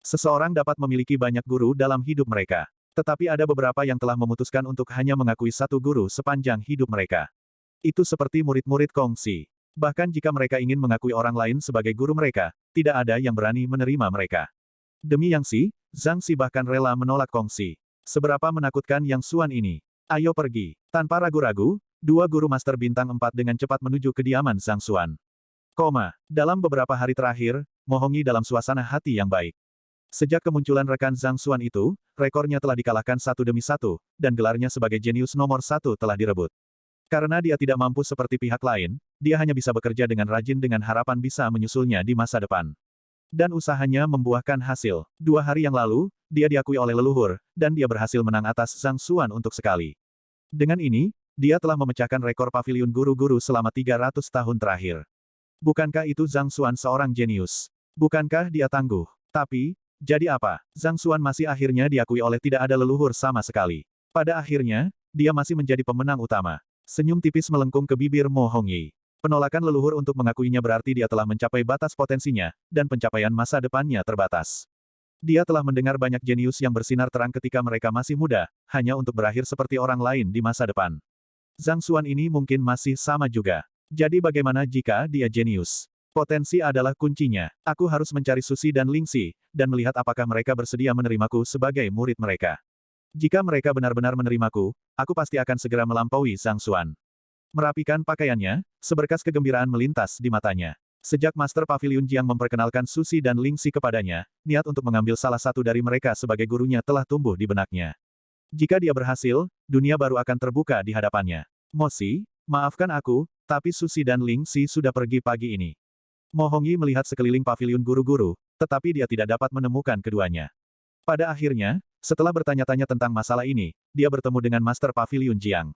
Seseorang dapat memiliki banyak guru dalam hidup mereka. Tetapi ada beberapa yang telah memutuskan untuk hanya mengakui satu guru sepanjang hidup mereka. Itu seperti murid-murid kongsi. Bahkan jika mereka ingin mengakui orang lain sebagai guru mereka, tidak ada yang berani menerima mereka. Demi Yang Xi, Zhang Xi bahkan rela menolak kongsi. Seberapa menakutkan Yang Xuan ini? Ayo pergi. Tanpa ragu-ragu, dua guru master bintang 4 dengan cepat menuju kediaman Zhang Xuan. Dalam beberapa hari terakhir, Mo Hongyi dalam suasana hati yang baik. Sejak kemunculan rekan Zhang Xuan itu, rekornya telah dikalahkan satu demi satu, dan gelarnya sebagai jenius nomor satu telah direbut. Karena dia tidak mampu seperti pihak lain, dia hanya bisa bekerja dengan rajin dengan harapan bisa menyusulnya di masa depan. Dan usahanya membuahkan hasil. 2 hari yang lalu, dia diakui oleh leluhur, dan dia berhasil menang atas Zhang Xuan untuk sekali. Dengan ini, dia telah memecahkan rekor paviliun guru-guru selama 300 tahun terakhir. Bukankah itu Zhang Xuan seorang jenius? Bukankah dia tangguh? Tapi, jadi apa? Zhang Xuan masih akhirnya diakui oleh tidak ada leluhur sama sekali. Pada akhirnya, dia masih menjadi pemenang utama. Senyum tipis melengkung ke bibir Mo Hongyi. Penolakan leluhur untuk mengakuinya berarti dia telah mencapai batas potensinya, dan pencapaian masa depannya terbatas. Dia telah mendengar banyak jenius yang bersinar terang ketika mereka masih muda, hanya untuk berakhir seperti orang lain di masa depan. Zhang Xuan ini mungkin masih sama juga. Jadi bagaimana jika dia jenius? Potensi adalah kuncinya. Aku harus mencari Susi dan Ling Xi, dan melihat apakah mereka bersedia menerimaku sebagai murid mereka. Jika mereka benar-benar menerimaku, aku pasti akan segera melampaui Zhang Xuan. Merapikan pakaiannya, seberkas kegembiraan melintas di matanya. Sejak Master Pavilion Jiang memperkenalkan Susi dan Ling Xi kepadanya, niat untuk mengambil salah satu dari mereka sebagai gurunya telah tumbuh di benaknya. Jika dia berhasil, dunia baru akan terbuka di hadapannya. Mo Xi, maafkan aku, tapi Susi dan Ling Xi sudah pergi pagi ini. Mo Hongyi melihat sekeliling paviliun guru-guru, tetapi dia tidak dapat menemukan keduanya. Pada akhirnya, setelah bertanya-tanya tentang masalah ini, dia bertemu dengan Master Pavilion Jiang.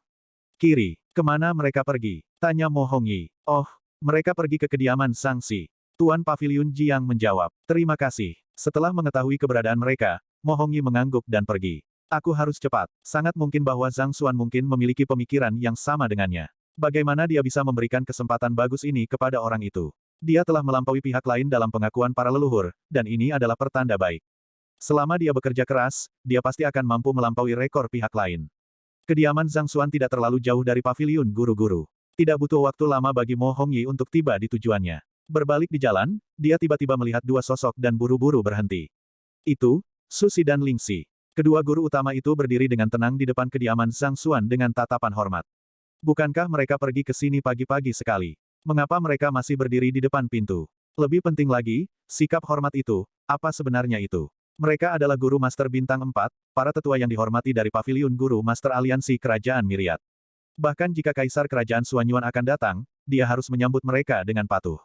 Kiri, kemana mereka pergi? Tanya Mo Hongyi. Oh, mereka pergi ke kediaman Zhang Xi. Tuan Pavilion Jiang menjawab. Terima kasih. Setelah mengetahui keberadaan mereka, Mo Hongyi mengangguk dan pergi. Aku harus cepat. Sangat mungkin bahwa Zhang Xuan mungkin memiliki pemikiran yang sama dengannya. Bagaimana dia bisa memberikan kesempatan bagus ini kepada orang itu? Dia telah melampaui pihak lain dalam pengakuan para leluhur, dan ini adalah pertanda baik. Selama dia bekerja keras, dia pasti akan mampu melampaui rekor pihak lain. Kediaman Zhang Xuan tidak terlalu jauh dari paviliun guru-guru. Tidak butuh waktu lama bagi Mo Hongyi untuk tiba di tujuannya. Berbalik di jalan, dia tiba-tiba melihat dua sosok dan buru-buru berhenti. Itu, Susi dan Ling Xi. Kedua guru utama itu berdiri dengan tenang di depan kediaman Zhang Xuan dengan tatapan hormat. Bukankah mereka pergi ke sini pagi-pagi sekali? Mengapa mereka masih berdiri di depan pintu? Lebih penting lagi, sikap hormat itu, apa sebenarnya itu? Mereka adalah guru master bintang 4, para tetua yang dihormati dari paviliun guru master aliansi kerajaan Myriad. Bahkan jika kaisar kerajaan Xuanyuan akan datang, dia harus menyambut mereka dengan patuh.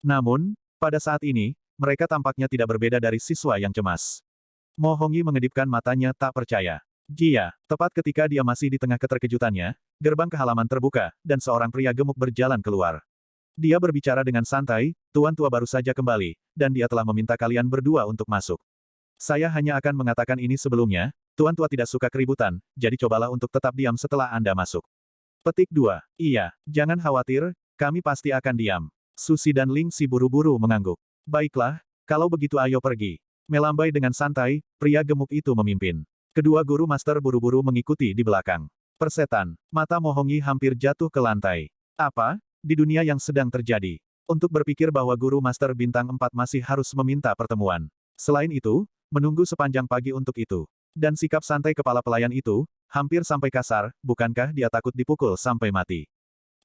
Namun, pada saat ini, mereka tampaknya tidak berbeda dari siswa yang cemas. Mo Hongyi mengedipkan matanya tak percaya. Jia, tepat ketika dia masih di tengah keterkejutannya, gerbang ke halaman terbuka, dan seorang pria gemuk berjalan keluar. Dia berbicara dengan santai, Tuan Tua baru saja kembali, dan dia telah meminta kalian berdua untuk masuk. Saya hanya akan mengatakan ini sebelumnya, Tuan Tua tidak suka keributan, jadi cobalah untuk tetap diam setelah Anda masuk. Petik 2. Iya, jangan khawatir, kami pasti akan diam. Susi dan Ling Xi buru-buru mengangguk. Baiklah, kalau begitu ayo pergi. Melambai dengan santai, pria gemuk itu memimpin. Kedua guru master buru-buru mengikuti di belakang. Persetan, mata Mo Hongyi hampir jatuh ke lantai. Apa? Di dunia yang sedang terjadi. Untuk berpikir bahwa guru master bintang 4 masih harus meminta pertemuan. Selain itu, menunggu sepanjang pagi untuk itu. Dan sikap santai kepala pelayan itu, hampir sampai kasar, bukankah dia takut dipukul sampai mati?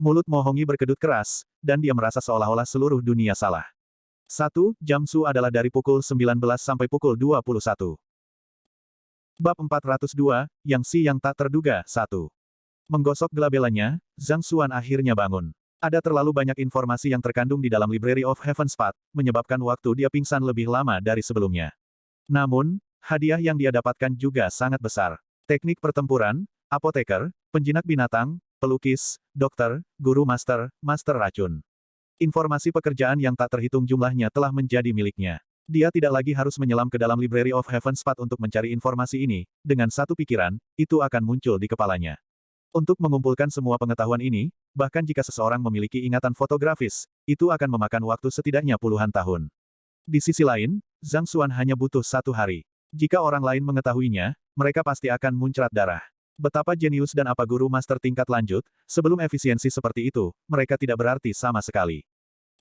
Mulut Mo Hongyi berkedut keras, dan dia merasa seolah-olah seluruh dunia salah. 1. Jamsu adalah dari pukul 19 sampai pukul 21. Bab 402, Yang Si yang tak terduga, 1. Menggosok gelabelanya, Zhang Xuan akhirnya bangun. Ada terlalu banyak informasi yang terkandung di dalam Library of Heaven's Path, menyebabkan waktu dia pingsan lebih lama dari sebelumnya. Namun, hadiah yang dia dapatkan juga sangat besar. Teknik pertempuran, apoteker, penjinak binatang, pelukis, dokter, guru master, master racun. Informasi pekerjaan yang tak terhitung jumlahnya telah menjadi miliknya. Dia tidak lagi harus menyelam ke dalam Library of Heaven's Path untuk mencari informasi ini, dengan satu pikiran, itu akan muncul di kepalanya. Untuk mengumpulkan semua pengetahuan ini, bahkan jika seseorang memiliki ingatan fotografis, itu akan memakan waktu setidaknya puluhan tahun. Di sisi lain, Zhang Xuan hanya butuh 1 hari. Jika orang lain mengetahuinya, mereka pasti akan muncrat darah. Betapa jenius dan apa guru master tingkat lanjut, sebelum efisiensi seperti itu, mereka tidak berarti sama sekali.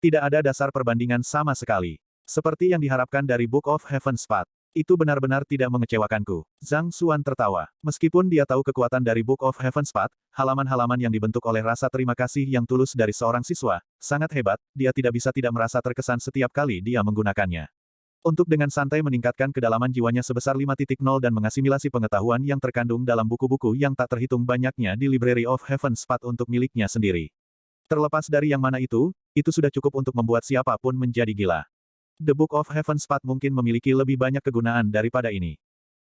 Tidak ada dasar perbandingan sama sekali. Seperti yang diharapkan dari Book of Heaven's Path. Itu benar-benar tidak mengecewakanku. Zhang Xuan tertawa. Meskipun dia tahu kekuatan dari Book of Heaven's Path, halaman-halaman yang dibentuk oleh rasa terima kasih yang tulus dari seorang siswa, sangat hebat, dia tidak bisa tidak merasa terkesan setiap kali dia menggunakannya. Untuk dengan santai meningkatkan kedalaman jiwanya sebesar 5.0 dan mengasimilasi pengetahuan yang terkandung dalam buku-buku yang tak terhitung banyaknya di Library of Heaven's Path untuk miliknya sendiri. Terlepas dari yang mana itu sudah cukup untuk membuat siapapun menjadi gila. The Book of Heaven's Path mungkin memiliki lebih banyak kegunaan daripada ini.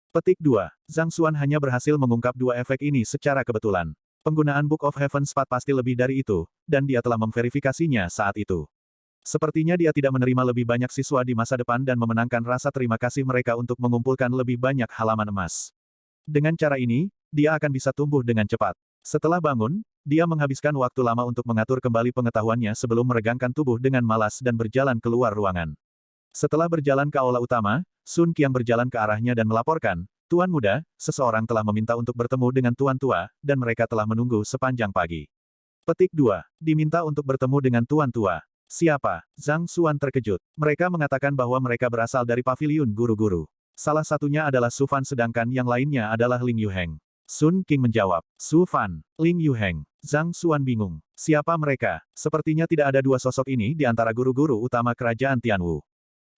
Petik 2. Zhang Xuan hanya berhasil mengungkap 2 efek ini secara kebetulan. Penggunaan Book of Heaven's Path pasti lebih dari itu, dan dia telah memverifikasinya saat itu. Sepertinya dia tidak menerima lebih banyak siswa di masa depan dan memenangkan rasa terima kasih mereka untuk mengumpulkan lebih banyak halaman emas. Dengan cara ini, dia akan bisa tumbuh dengan cepat. Setelah bangun, dia menghabiskan waktu lama untuk mengatur kembali pengetahuannya sebelum meregangkan tubuh dengan malas dan berjalan keluar ruangan. Setelah berjalan ke aula utama, Sun Qiang berjalan ke arahnya dan melaporkan, "Tuan muda, seseorang telah meminta untuk bertemu dengan Tuan tua, dan mereka telah menunggu sepanjang pagi." Petik 2. Diminta untuk bertemu dengan Tuan tua. Siapa? Zhang Xuan terkejut. Mereka mengatakan bahwa mereka berasal dari paviliun guru-guru. Salah satunya adalah Su Fan sedangkan yang lainnya adalah Ling Yuheng. Sun King menjawab, Su Fan, Ling Yuheng. Zhang Xuan bingung. Siapa mereka? Sepertinya tidak ada 2 sosok ini di antara guru-guru utama kerajaan Tianwu.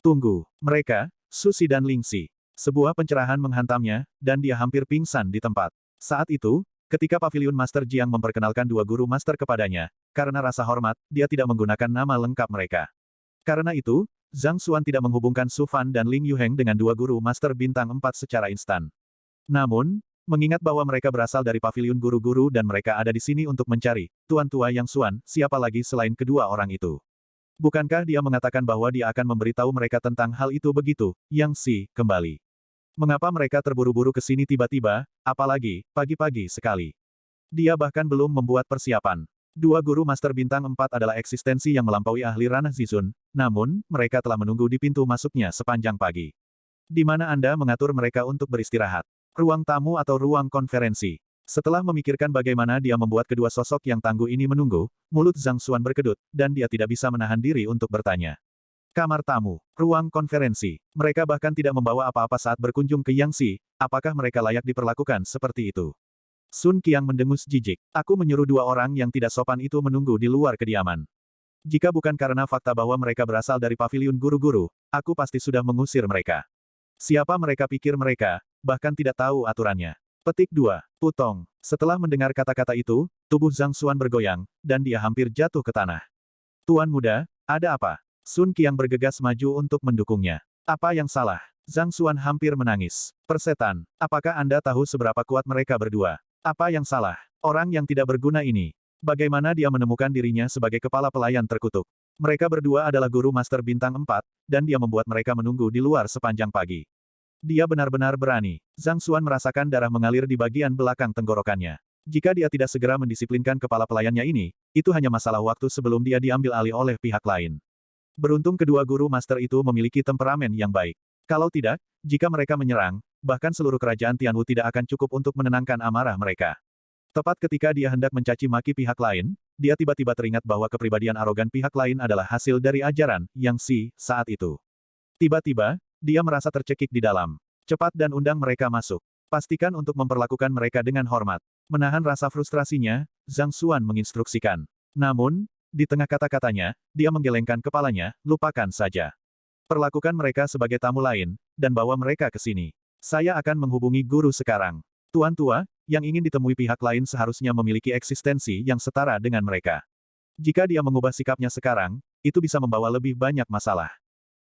Tunggu. Mereka, Su Si dan Ling Si. Sebuah pencerahan menghantamnya, dan dia hampir pingsan di tempat. Saat itu, ketika Paviliun Master Jiang memperkenalkan 2 guru master kepadanya, karena rasa hormat, dia tidak menggunakan nama lengkap mereka. Karena itu, Zhang Xuan tidak menghubungkan Su Fan dan Ling Yuheng dengan 2 guru master bintang 4 secara instan. Namun, mengingat bahwa mereka berasal dari paviliun guru-guru dan mereka ada di sini untuk mencari Tuan tua Yang Xuan, siapa lagi selain kedua orang itu? Bukankah dia mengatakan bahwa dia akan memberitahu mereka tentang hal itu begitu, Yang Si, kembali? Mengapa mereka terburu-buru ke sini tiba-tiba, apalagi, pagi-pagi sekali? Dia bahkan belum membuat persiapan. 2 guru master bintang 4 adalah eksistensi yang melampaui ahli ranah Zizun, namun, mereka telah menunggu di pintu masuknya sepanjang pagi. Di mana Anda mengatur mereka untuk beristirahat? Ruang tamu atau ruang konferensi? Setelah memikirkan bagaimana dia membuat kedua sosok yang tangguh ini menunggu, mulut Zhang Xuan berkedut, dan dia tidak bisa menahan diri untuk bertanya. Kamar tamu, ruang konferensi. Mereka bahkan tidak membawa apa-apa saat berkunjung ke Yang Si, apakah mereka layak diperlakukan seperti itu? Sun Qiang mendengus jijik. Aku menyuruh 2 orang yang tidak sopan itu menunggu di luar kediaman. Jika bukan karena fakta bahwa mereka berasal dari paviliun guru-guru, aku pasti sudah mengusir mereka. Siapa mereka pikir mereka, bahkan tidak tahu aturannya. Petik 2. Putong. Setelah mendengar kata-kata itu, tubuh Zhang Xuan bergoyang, dan dia hampir jatuh ke tanah. Tuan muda, ada apa? Sun Qiang bergegas maju untuk mendukungnya. Apa yang salah? Zhang Xuan hampir menangis. Persetan, apakah Anda tahu seberapa kuat mereka berdua? Apa yang salah? Orang yang tidak berguna ini. Bagaimana dia menemukan dirinya sebagai kepala pelayan terkutuk? Mereka berdua adalah guru master bintang 4, dan dia membuat mereka menunggu di luar sepanjang pagi. Dia benar-benar berani. Zhang Xuan merasakan darah mengalir di bagian belakang tenggorokannya. Jika dia tidak segera mendisiplinkan kepala pelayannya ini, itu hanya masalah waktu sebelum dia diambil alih oleh pihak lain. Beruntung kedua guru master itu memiliki temperamen yang baik. Kalau tidak, jika mereka menyerang, bahkan seluruh kerajaan Tianwu tidak akan cukup untuk menenangkan amarah mereka. Tepat ketika dia hendak mencaci maki pihak lain, dia tiba-tiba teringat bahwa kepribadian arogan pihak lain adalah hasil dari ajaran Yang Si saat itu. Tiba-tiba, dia merasa tercekik di dalam. Cepat dan undang mereka masuk. Pastikan untuk memperlakukan mereka dengan hormat. Menahan rasa frustrasinya, Zhang Xuan menginstruksikan. Namun, di tengah kata-katanya, dia menggelengkan kepalanya, lupakan saja. Perlakukan mereka sebagai tamu lain, dan bawa mereka ke sini. Saya akan menghubungi guru sekarang. Tuan tua, yang ingin ditemui pihak lain seharusnya memiliki eksistensi yang setara dengan mereka. Jika dia mengubah sikapnya sekarang, itu bisa membawa lebih banyak masalah.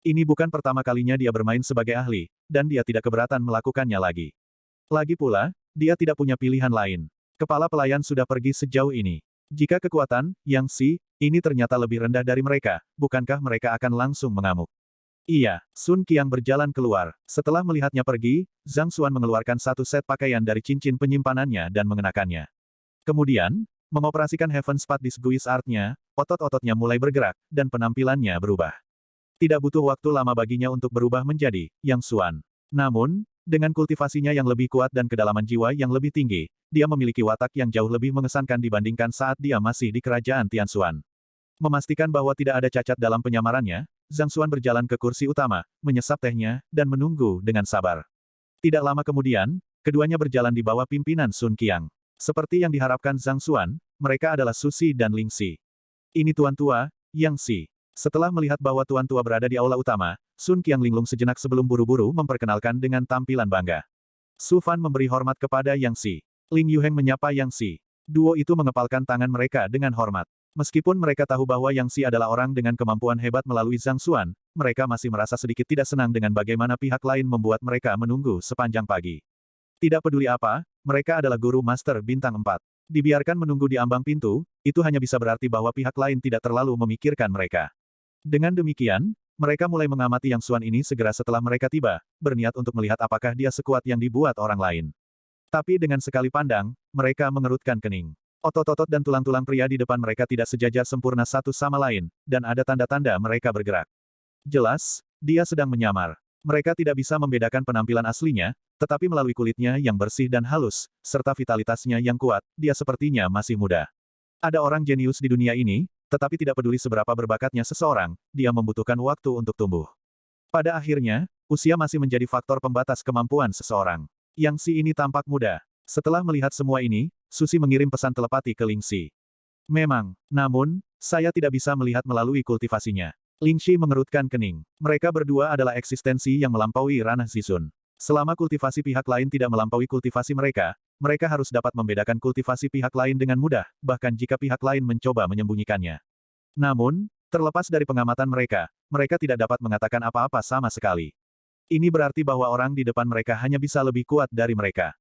Ini bukan pertama kalinya dia bermain sebagai ahli, dan dia tidak keberatan melakukannya lagi. Lagi pula, dia tidak punya pilihan lain. Kepala pelayan sudah pergi sejauh ini. Jika kekuatan, Yang Si, ini ternyata lebih rendah dari mereka, bukankah mereka akan langsung mengamuk? Iya, Sun Qiang berjalan keluar. Setelah melihatnya pergi, Zhang Xuan mengeluarkan satu set pakaian dari cincin penyimpanannya dan mengenakannya. Kemudian, mengoperasikan Heaven Spat Disguise Art-nya, otot-ototnya mulai bergerak, dan penampilannya berubah. Tidak butuh waktu lama baginya untuk berubah menjadi Yang Xuan. Namun, dengan kultivasinya yang lebih kuat dan kedalaman jiwa yang lebih tinggi, dia memiliki watak yang jauh lebih mengesankan dibandingkan saat dia masih di kerajaan Tianxuan. Memastikan bahwa tidak ada cacat dalam penyamarannya, Zhang Xuan berjalan ke kursi utama, menyesap tehnya, dan menunggu dengan sabar. Tidak lama kemudian, keduanya berjalan di bawah pimpinan Sun Qiang. Seperti yang diharapkan Zhang Xuan, mereka adalah Susi dan Ling Si. Ini Tuan Tua, Yang Si. Setelah melihat bahwa Tuan Tua berada di aula utama, Sun Qiang linglung sejenak sebelum buru-buru memperkenalkan dengan tampilan bangga. Su Fan memberi hormat kepada Yang Si. Ling Yuheng menyapa Yang Si. Duo itu mengepalkan tangan mereka dengan hormat. Meskipun mereka tahu bahwa Yang Si adalah orang dengan kemampuan hebat melalui Zhang Xuan, mereka masih merasa sedikit tidak senang dengan bagaimana pihak lain membuat mereka menunggu sepanjang pagi. Tidak peduli apa, mereka adalah guru Master Bintang 4. Dibiarkan menunggu di ambang pintu, itu hanya bisa berarti bahwa pihak lain tidak terlalu memikirkan mereka. Dengan demikian, mereka mulai mengamati Yang Xuan ini segera setelah mereka tiba, berniat untuk melihat apakah dia sekuat yang dibuat orang lain. Tapi dengan sekali pandang, mereka mengerutkan kening. Otot-otot dan tulang-tulang pria di depan mereka tidak sejajar sempurna satu sama lain, dan ada tanda-tanda mereka bergerak. Jelas, dia sedang menyamar. Mereka tidak bisa membedakan penampilan aslinya, tetapi melalui kulitnya yang bersih dan halus, serta vitalitasnya yang kuat, dia sepertinya masih muda. Ada orang jenius di dunia ini, tetapi tidak peduli seberapa berbakatnya seseorang, dia membutuhkan waktu untuk tumbuh. Pada akhirnya, usia masih menjadi faktor pembatas kemampuan seseorang. Yang Si ini tampak muda. Setelah melihat semua ini, Susi mengirim pesan telepati ke Ling Si. Memang, namun, saya tidak bisa melihat melalui kultivasinya. Ling Si mengerutkan kening. Mereka berdua adalah eksistensi yang melampaui ranah Zizun. Selama kultivasi pihak lain tidak melampaui kultivasi mereka, mereka harus dapat membedakan kultivasi pihak lain dengan mudah, bahkan jika pihak lain mencoba menyembunyikannya. Namun, terlepas dari pengamatan mereka, mereka tidak dapat mengatakan apa-apa sama sekali. Ini berarti bahwa orang di depan mereka hanya bisa lebih kuat dari mereka.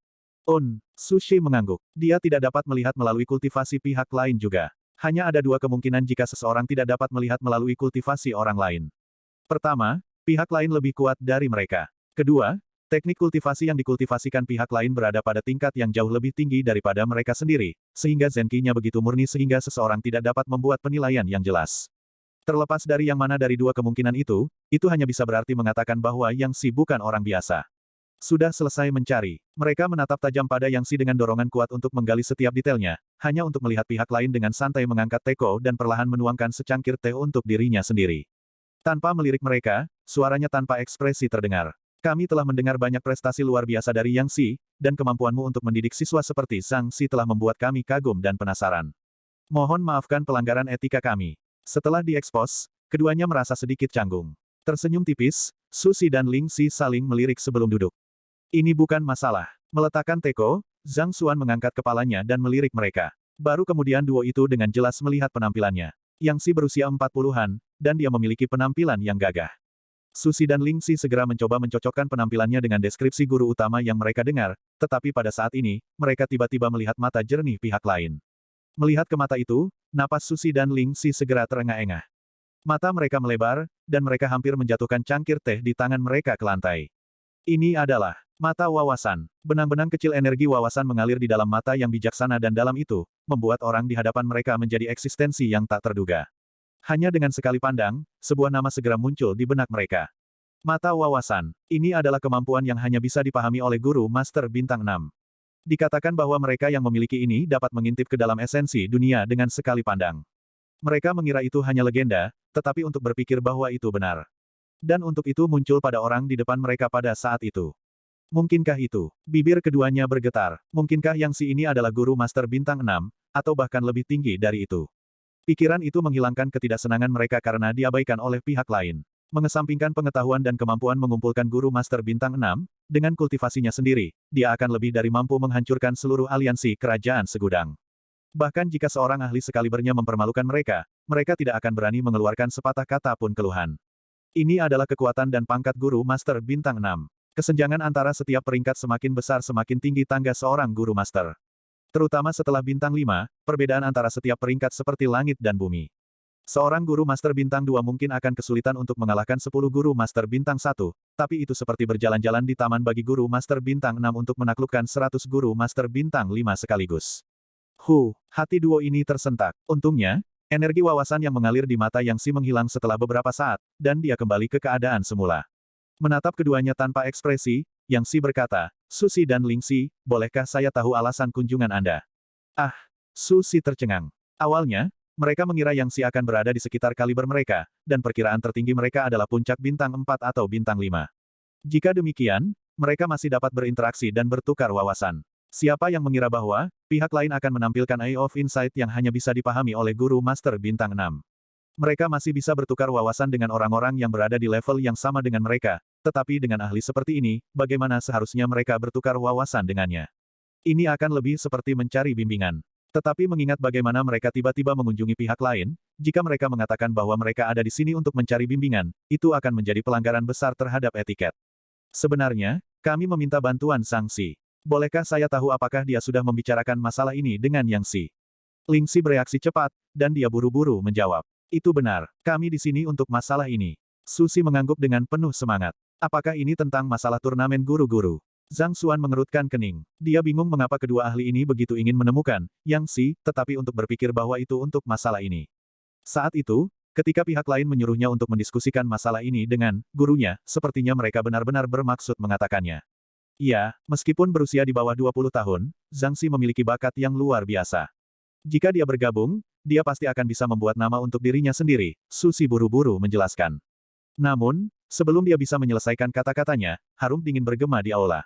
Sushi mengangguk. Dia tidak dapat melihat melalui kultivasi pihak lain juga. Hanya ada dua kemungkinan jika seseorang tidak dapat melihat melalui kultivasi orang lain. Pertama, pihak lain lebih kuat dari mereka. Kedua, teknik kultivasi yang dikultivasikan pihak lain berada pada tingkat yang jauh lebih tinggi daripada mereka sendiri, sehingga zenki-nya begitu murni sehingga seseorang tidak dapat membuat penilaian yang jelas. Terlepas dari yang mana dari dua kemungkinan itu hanya bisa berarti mengatakan bahwa Yang Si bukan orang biasa. Sudah selesai mencari. Mereka menatap tajam pada Yang Si dengan dorongan kuat untuk menggali setiap detailnya, hanya untuk melihat pihak lain dengan santai mengangkat teko dan perlahan menuangkan secangkir teh untuk dirinya sendiri. Tanpa melirik mereka, suaranya tanpa ekspresi terdengar. Kami telah mendengar banyak prestasi luar biasa dari Yang Si, dan kemampuanmu untuk mendidik siswa seperti Zhang Si telah membuat kami kagum dan penasaran. Mohon maafkan pelanggaran etika kami. Setelah diekspos, keduanya merasa sedikit canggung. Tersenyum tipis, Susi dan Ling Si saling melirik sebelum duduk. Ini bukan masalah. Meletakkan teko, Zhang Xuan mengangkat kepalanya dan melirik mereka. Baru kemudian duo itu dengan jelas melihat penampilannya. Yang Si berusia 40-an, dan dia memiliki penampilan yang gagah. Susi dan Ling Si segera mencoba mencocokkan penampilannya dengan deskripsi guru utama yang mereka dengar, tetapi pada saat ini, mereka tiba-tiba melihat mata jernih pihak lain. Melihat ke mata itu, napas Susi dan Ling Si segera terengah-engah. Mata mereka melebar, dan mereka hampir menjatuhkan cangkir teh di tangan mereka ke lantai. Ini adalah mata wawasan. Benang-benang kecil energi wawasan mengalir di dalam mata yang bijaksana dan dalam itu, membuat orang di hadapan mereka menjadi eksistensi yang tak terduga. Hanya dengan sekali pandang, sebuah nama segera muncul di benak mereka. Mata wawasan. Ini adalah kemampuan yang hanya bisa dipahami oleh guru Master Bintang 6. Dikatakan bahwa mereka yang memiliki ini dapat mengintip ke dalam esensi dunia dengan sekali pandang. Mereka mengira itu hanya legenda, tetapi untuk berpikir bahwa itu benar. Dan untuk itu muncul pada orang di depan mereka pada saat itu. Mungkinkah itu? Bibir keduanya bergetar. Mungkinkah Yang Si ini adalah guru Master Bintang 6, atau bahkan lebih tinggi dari itu? Pikiran itu menghilangkan ketidaksenangan mereka karena diabaikan oleh pihak lain. Mengesampingkan pengetahuan dan kemampuan mengumpulkan guru master bintang 6, dengan kultivasinya sendiri, dia akan lebih dari mampu menghancurkan seluruh aliansi kerajaan segudang. Bahkan jika seorang ahli sekalibernya mempermalukan mereka, mereka tidak akan berani mengeluarkan sepatah kata pun keluhan. Ini adalah kekuatan dan pangkat guru master bintang 6. Kesenjangan antara setiap peringkat semakin besar semakin tinggi tangga seorang guru master. Terutama setelah bintang 5, perbedaan antara setiap peringkat seperti langit dan bumi. Seorang guru master bintang 2 mungkin akan kesulitan untuk mengalahkan 10 guru master bintang 1, tapi itu seperti berjalan-jalan di taman bagi guru master bintang 6 untuk menaklukkan 100 guru master bintang 5 sekaligus. Hati duo ini tersentak. Untungnya, energi wawasan yang mengalir di mata Yang Si menghilang setelah beberapa saat, dan dia kembali ke keadaan semula. Menatap keduanya tanpa ekspresi, Yang Si berkata, Susi dan Ling Si, bolehkah saya tahu alasan kunjungan Anda? Ah, Susi tercengang. Awalnya, mereka mengira Yang Si akan berada di sekitar kaliber mereka, dan perkiraan tertinggi mereka adalah puncak bintang 4 atau bintang 5. Jika demikian, mereka masih dapat berinteraksi dan bertukar wawasan. Siapa yang mengira bahwa pihak lain akan menampilkan Eye of Insight yang hanya bisa dipahami oleh guru master bintang 6? Mereka masih bisa bertukar wawasan dengan orang-orang yang berada di level yang sama dengan mereka, tetapi dengan ahli seperti ini, bagaimana seharusnya mereka bertukar wawasan dengannya? Ini akan lebih seperti mencari bimbingan. Tetapi mengingat bagaimana mereka tiba-tiba mengunjungi pihak lain, jika mereka mengatakan bahwa mereka ada di sini untuk mencari bimbingan, itu akan menjadi pelanggaran besar terhadap etiket. Sebenarnya, kami meminta bantuan Sang Si. Bolehkah saya tahu apakah dia sudah membicarakan masalah ini dengan Yang Si? Ling Si bereaksi cepat, dan dia buru-buru menjawab. Itu benar, kami di sini untuk masalah ini. Susi mengangguk dengan penuh semangat. Apakah ini tentang masalah turnamen guru-guru? Zhang Xuan mengerutkan kening. Dia bingung mengapa kedua ahli ini begitu ingin menemukan Yang Si, tetapi untuk berpikir bahwa itu untuk masalah ini. Saat itu, ketika pihak lain menyuruhnya untuk mendiskusikan masalah ini dengan gurunya, sepertinya mereka benar-benar bermaksud mengatakannya. Ya, meskipun berusia di bawah 20 tahun, Zhang Si memiliki bakat yang luar biasa. Jika dia bergabung, dia pasti akan bisa membuat nama untuk dirinya sendiri, Susi buru-buru menjelaskan. Namun, sebelum dia bisa menyelesaikan kata-katanya, harum dingin bergema di aula.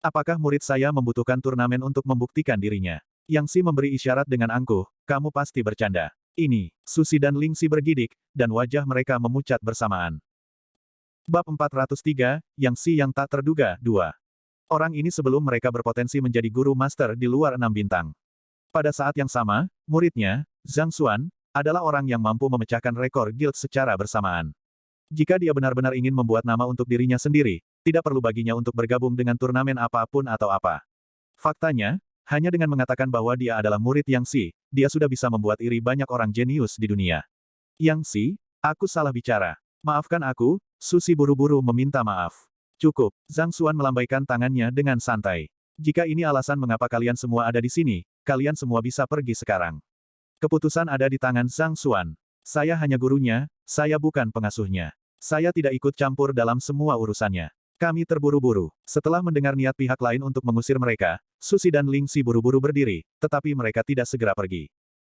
Apakah murid saya membutuhkan turnamen untuk membuktikan dirinya? Yang Si memberi isyarat dengan angkuh, kamu pasti bercanda. Ini, Susi dan Ling Si bergidik, dan wajah mereka memucat bersamaan. Bab 403, Yang Si yang tak terduga, 2. Orang ini sebelum mereka berpotensi menjadi guru master di luar 6 bintang. Pada saat yang sama, muridnya, Zhang Xuan, adalah orang yang mampu memecahkan rekor guild secara bersamaan. Jika dia benar-benar ingin membuat nama untuk dirinya sendiri, tidak perlu baginya untuk bergabung dengan turnamen apapun atau apa. Faktanya, hanya dengan mengatakan bahwa dia adalah murid Yang Si, dia sudah bisa membuat iri banyak orang jenius di dunia. Yang Si, aku salah bicara. Maafkan aku, Susi buru-buru meminta maaf. Cukup, Zhang Xuan melambaikan tangannya dengan santai. Jika ini alasan mengapa kalian semua ada di sini, kalian semua bisa pergi sekarang. Keputusan ada di tangan Zhang Xuan. Saya hanya gurunya, saya bukan pengasuhnya. Saya tidak ikut campur dalam semua urusannya. Kami terburu-buru. Setelah mendengar niat pihak lain untuk mengusir mereka, Susi dan Ling Si buru-buru berdiri, tetapi mereka tidak segera pergi.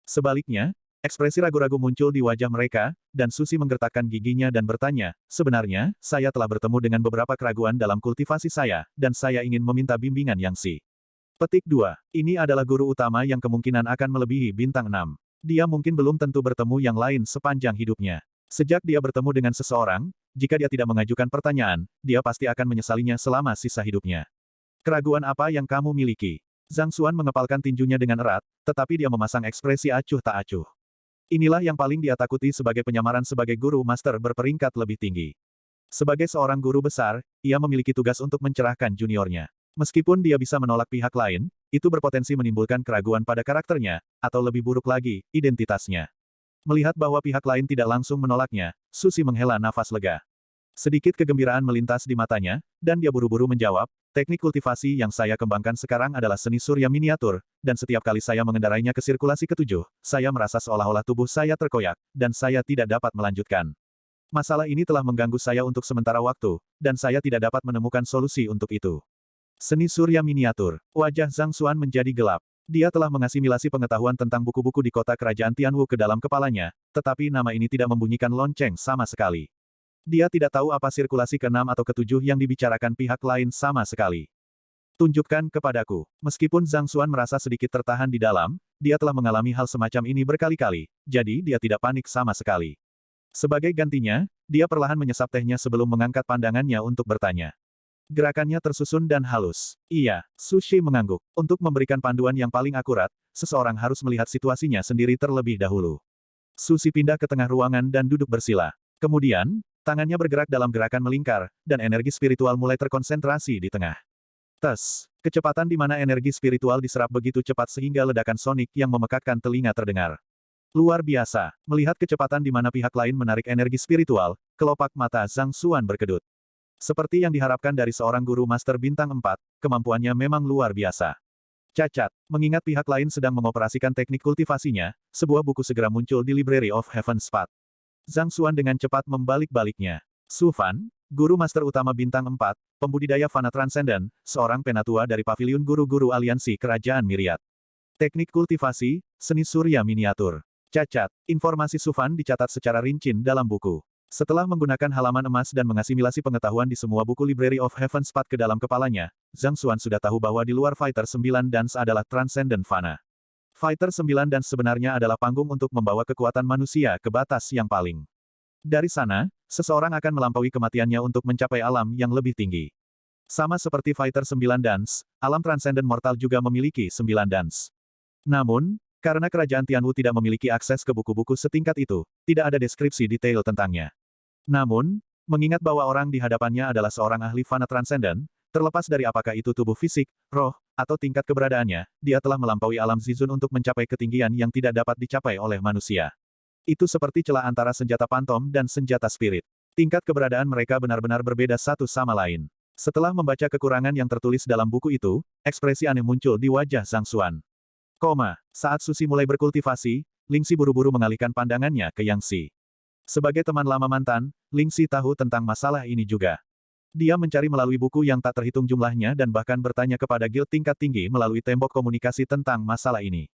Sebaliknya, ekspresi ragu-ragu muncul di wajah mereka, dan Susi menggertakkan giginya dan bertanya, sebenarnya, saya telah bertemu dengan beberapa keraguan dalam kultivasi saya, dan saya ingin meminta bimbingan Yang Si. Petik 2. Ini adalah guru utama yang kemungkinan akan melebihi bintang 6. Dia mungkin belum tentu bertemu yang lain sepanjang hidupnya. Sejak dia bertemu dengan seseorang, jika dia tidak mengajukan pertanyaan, dia pasti akan menyesalinya selama sisa hidupnya. Keraguan apa yang kamu miliki? Zhang Xuan mengepalkan tinjunya dengan erat, tetapi dia memasang ekspresi acuh tak acuh. Inilah yang paling dia takuti sebagai penyamaran sebagai guru master berperingkat lebih tinggi. Sebagai seorang guru besar, ia memiliki tugas untuk mencerahkan juniornya. Meskipun dia bisa menolak pihak lain, itu berpotensi menimbulkan keraguan pada karakternya, atau lebih buruk lagi, identitasnya. Melihat bahwa pihak lain tidak langsung menolaknya, Susi menghela nafas lega. Sedikit kegembiraan melintas di matanya, dan dia buru-buru menjawab, teknik kultivasi yang saya kembangkan sekarang adalah seni surya miniatur, dan setiap kali saya mengendarainya ke sirkulasi ketujuh, saya merasa seolah-olah tubuh saya terkoyak, dan saya tidak dapat melanjutkan. Masalah ini telah mengganggu saya untuk sementara waktu, dan saya tidak dapat menemukan solusi untuk itu. Seni surya miniatur. Wajah Zhang Xuan menjadi gelap. Dia telah mengasimilasi pengetahuan tentang buku-buku di kota kerajaan Tianwu ke dalam kepalanya, tetapi nama ini tidak membunyikan lonceng sama sekali. Dia tidak tahu apa sirkulasi ke-6 atau ke-7 yang dibicarakan pihak lain sama sekali. Tunjukkan kepadaku. Meskipun Zhang Xuan merasa sedikit tertahan di dalam, dia telah mengalami hal semacam ini berkali-kali, jadi dia tidak panik sama sekali. Sebagai gantinya, dia perlahan menyesap tehnya sebelum mengangkat pandangannya untuk bertanya. Gerakannya tersusun dan halus. Iya, Sushi mengangguk. Untuk memberikan panduan yang paling akurat, seseorang harus melihat situasinya sendiri terlebih dahulu. Sushi pindah ke tengah ruangan dan duduk bersila. Kemudian, tangannya bergerak dalam gerakan melingkar, dan energi spiritual mulai terkonsentrasi di tengah. Tes, kecepatan di mana energi spiritual diserap begitu cepat sehingga ledakan sonik yang memekakkan telinga terdengar. Luar biasa, melihat kecepatan di mana pihak lain menarik energi spiritual, kelopak mata Zhang Xuan berkedut. Seperti yang diharapkan dari seorang guru master bintang 4, kemampuannya memang luar biasa. Cacat, mengingat pihak lain sedang mengoperasikan teknik kultivasinya, sebuah buku segera muncul di Library of Heaven's Path. Zhang Xuan dengan cepat membalik-baliknya. Su Fan, guru master utama bintang 4, pembudidaya fana transenden, seorang penatua dari paviliun guru-guru aliansi kerajaan Myriad. Teknik kultivasi, seni surya miniatur. Cacat, informasi Su Fan dicatat secara rinci dalam buku. Setelah menggunakan halaman emas dan mengasimilasi pengetahuan di semua buku Library of Heaven's Path ke dalam kepalanya, Zhang Xuan sudah tahu bahwa di luar Fighter 9 Dance adalah Transcendent Fana. Fighter 9 Dance sebenarnya adalah panggung untuk membawa kekuatan manusia ke batas yang paling. Dari sana, seseorang akan melampaui kematiannya untuk mencapai alam yang lebih tinggi. Sama seperti Fighter 9 Dance, alam Transcendent Mortal juga memiliki 9 Dance. Namun, karena kerajaan Tianwu tidak memiliki akses ke buku-buku setingkat itu, tidak ada deskripsi detail tentangnya. Namun, mengingat bahwa orang di hadapannya adalah seorang ahli fana transenden, terlepas dari apakah itu tubuh fisik, roh, atau tingkat keberadaannya, dia telah melampaui alam Zizun untuk mencapai ketinggian yang tidak dapat dicapai oleh manusia. Itu seperti celah antara senjata pantom dan senjata spirit. Tingkat keberadaan mereka benar-benar berbeda satu sama lain. Setelah membaca kekurangan yang tertulis dalam buku itu, ekspresi aneh muncul di wajah Zhang Xuan. Saat Sushi mulai berkultivasi, Lingxi buru-buru mengalihkan pandangannya ke Yang Xi. Sebagai teman lama mantan, Lingxi tahu tentang masalah ini juga. Dia mencari melalui buku yang tak terhitung jumlahnya dan bahkan bertanya kepada guild tingkat tinggi melalui tembok komunikasi tentang masalah ini.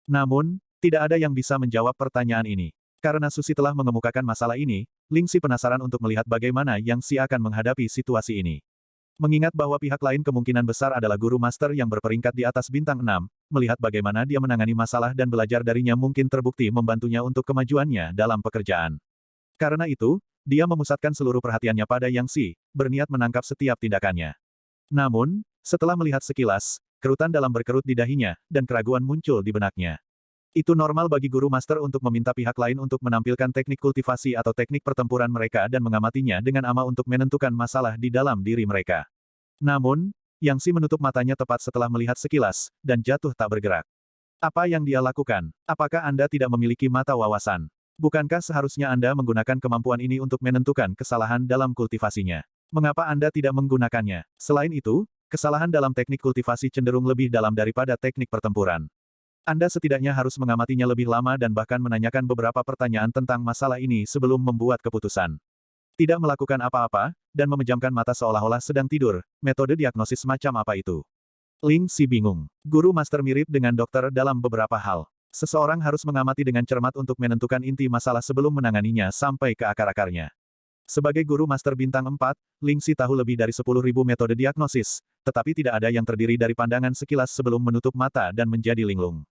Namun, tidak ada yang bisa menjawab pertanyaan ini. Karena Sushi telah mengemukakan masalah ini, Lingxi penasaran untuk melihat bagaimana Yang Xi akan menghadapi situasi ini. Mengingat bahwa pihak lain kemungkinan besar adalah guru master yang berperingkat di atas bintang 6, melihat bagaimana dia menangani masalah dan belajar darinya mungkin terbukti membantunya untuk kemajuannya dalam pekerjaan. Karena itu, dia memusatkan seluruh perhatiannya pada Yang Xi, berniat menangkap setiap tindakannya. Namun, setelah melihat sekilas, kerutan dalam berkerut di dahinya, dan keraguan muncul di benaknya. Itu normal bagi guru master untuk meminta pihak lain untuk menampilkan teknik kultivasi atau teknik pertempuran mereka dan mengamatinya dengan ama untuk menentukan masalah di dalam diri mereka. Namun, Yang Xi menutup matanya tepat setelah melihat sekilas, dan jatuh tak bergerak. Apa yang dia lakukan? Apakah Anda tidak memiliki mata wawasan? Bukankah seharusnya Anda menggunakan kemampuan ini untuk menentukan kesalahan dalam kultivasinya? Mengapa Anda tidak menggunakannya? Selain itu, kesalahan dalam teknik kultivasi cenderung lebih dalam daripada teknik pertempuran. Anda setidaknya harus mengamatinya lebih lama dan bahkan menanyakan beberapa pertanyaan tentang masalah ini sebelum membuat keputusan. Tidak melakukan apa-apa, dan memejamkan mata seolah-olah sedang tidur, metode diagnosis macam apa itu? Lingxi bingung. Guru master mirip dengan dokter dalam beberapa hal. Seseorang harus mengamati dengan cermat untuk menentukan inti masalah sebelum menanganinya sampai ke akar-akarnya. Sebagai guru master bintang 4, Lingxi tahu lebih dari 10.000 metode diagnosis, tetapi tidak ada yang terdiri dari pandangan sekilas sebelum menutup mata dan menjadi linglung.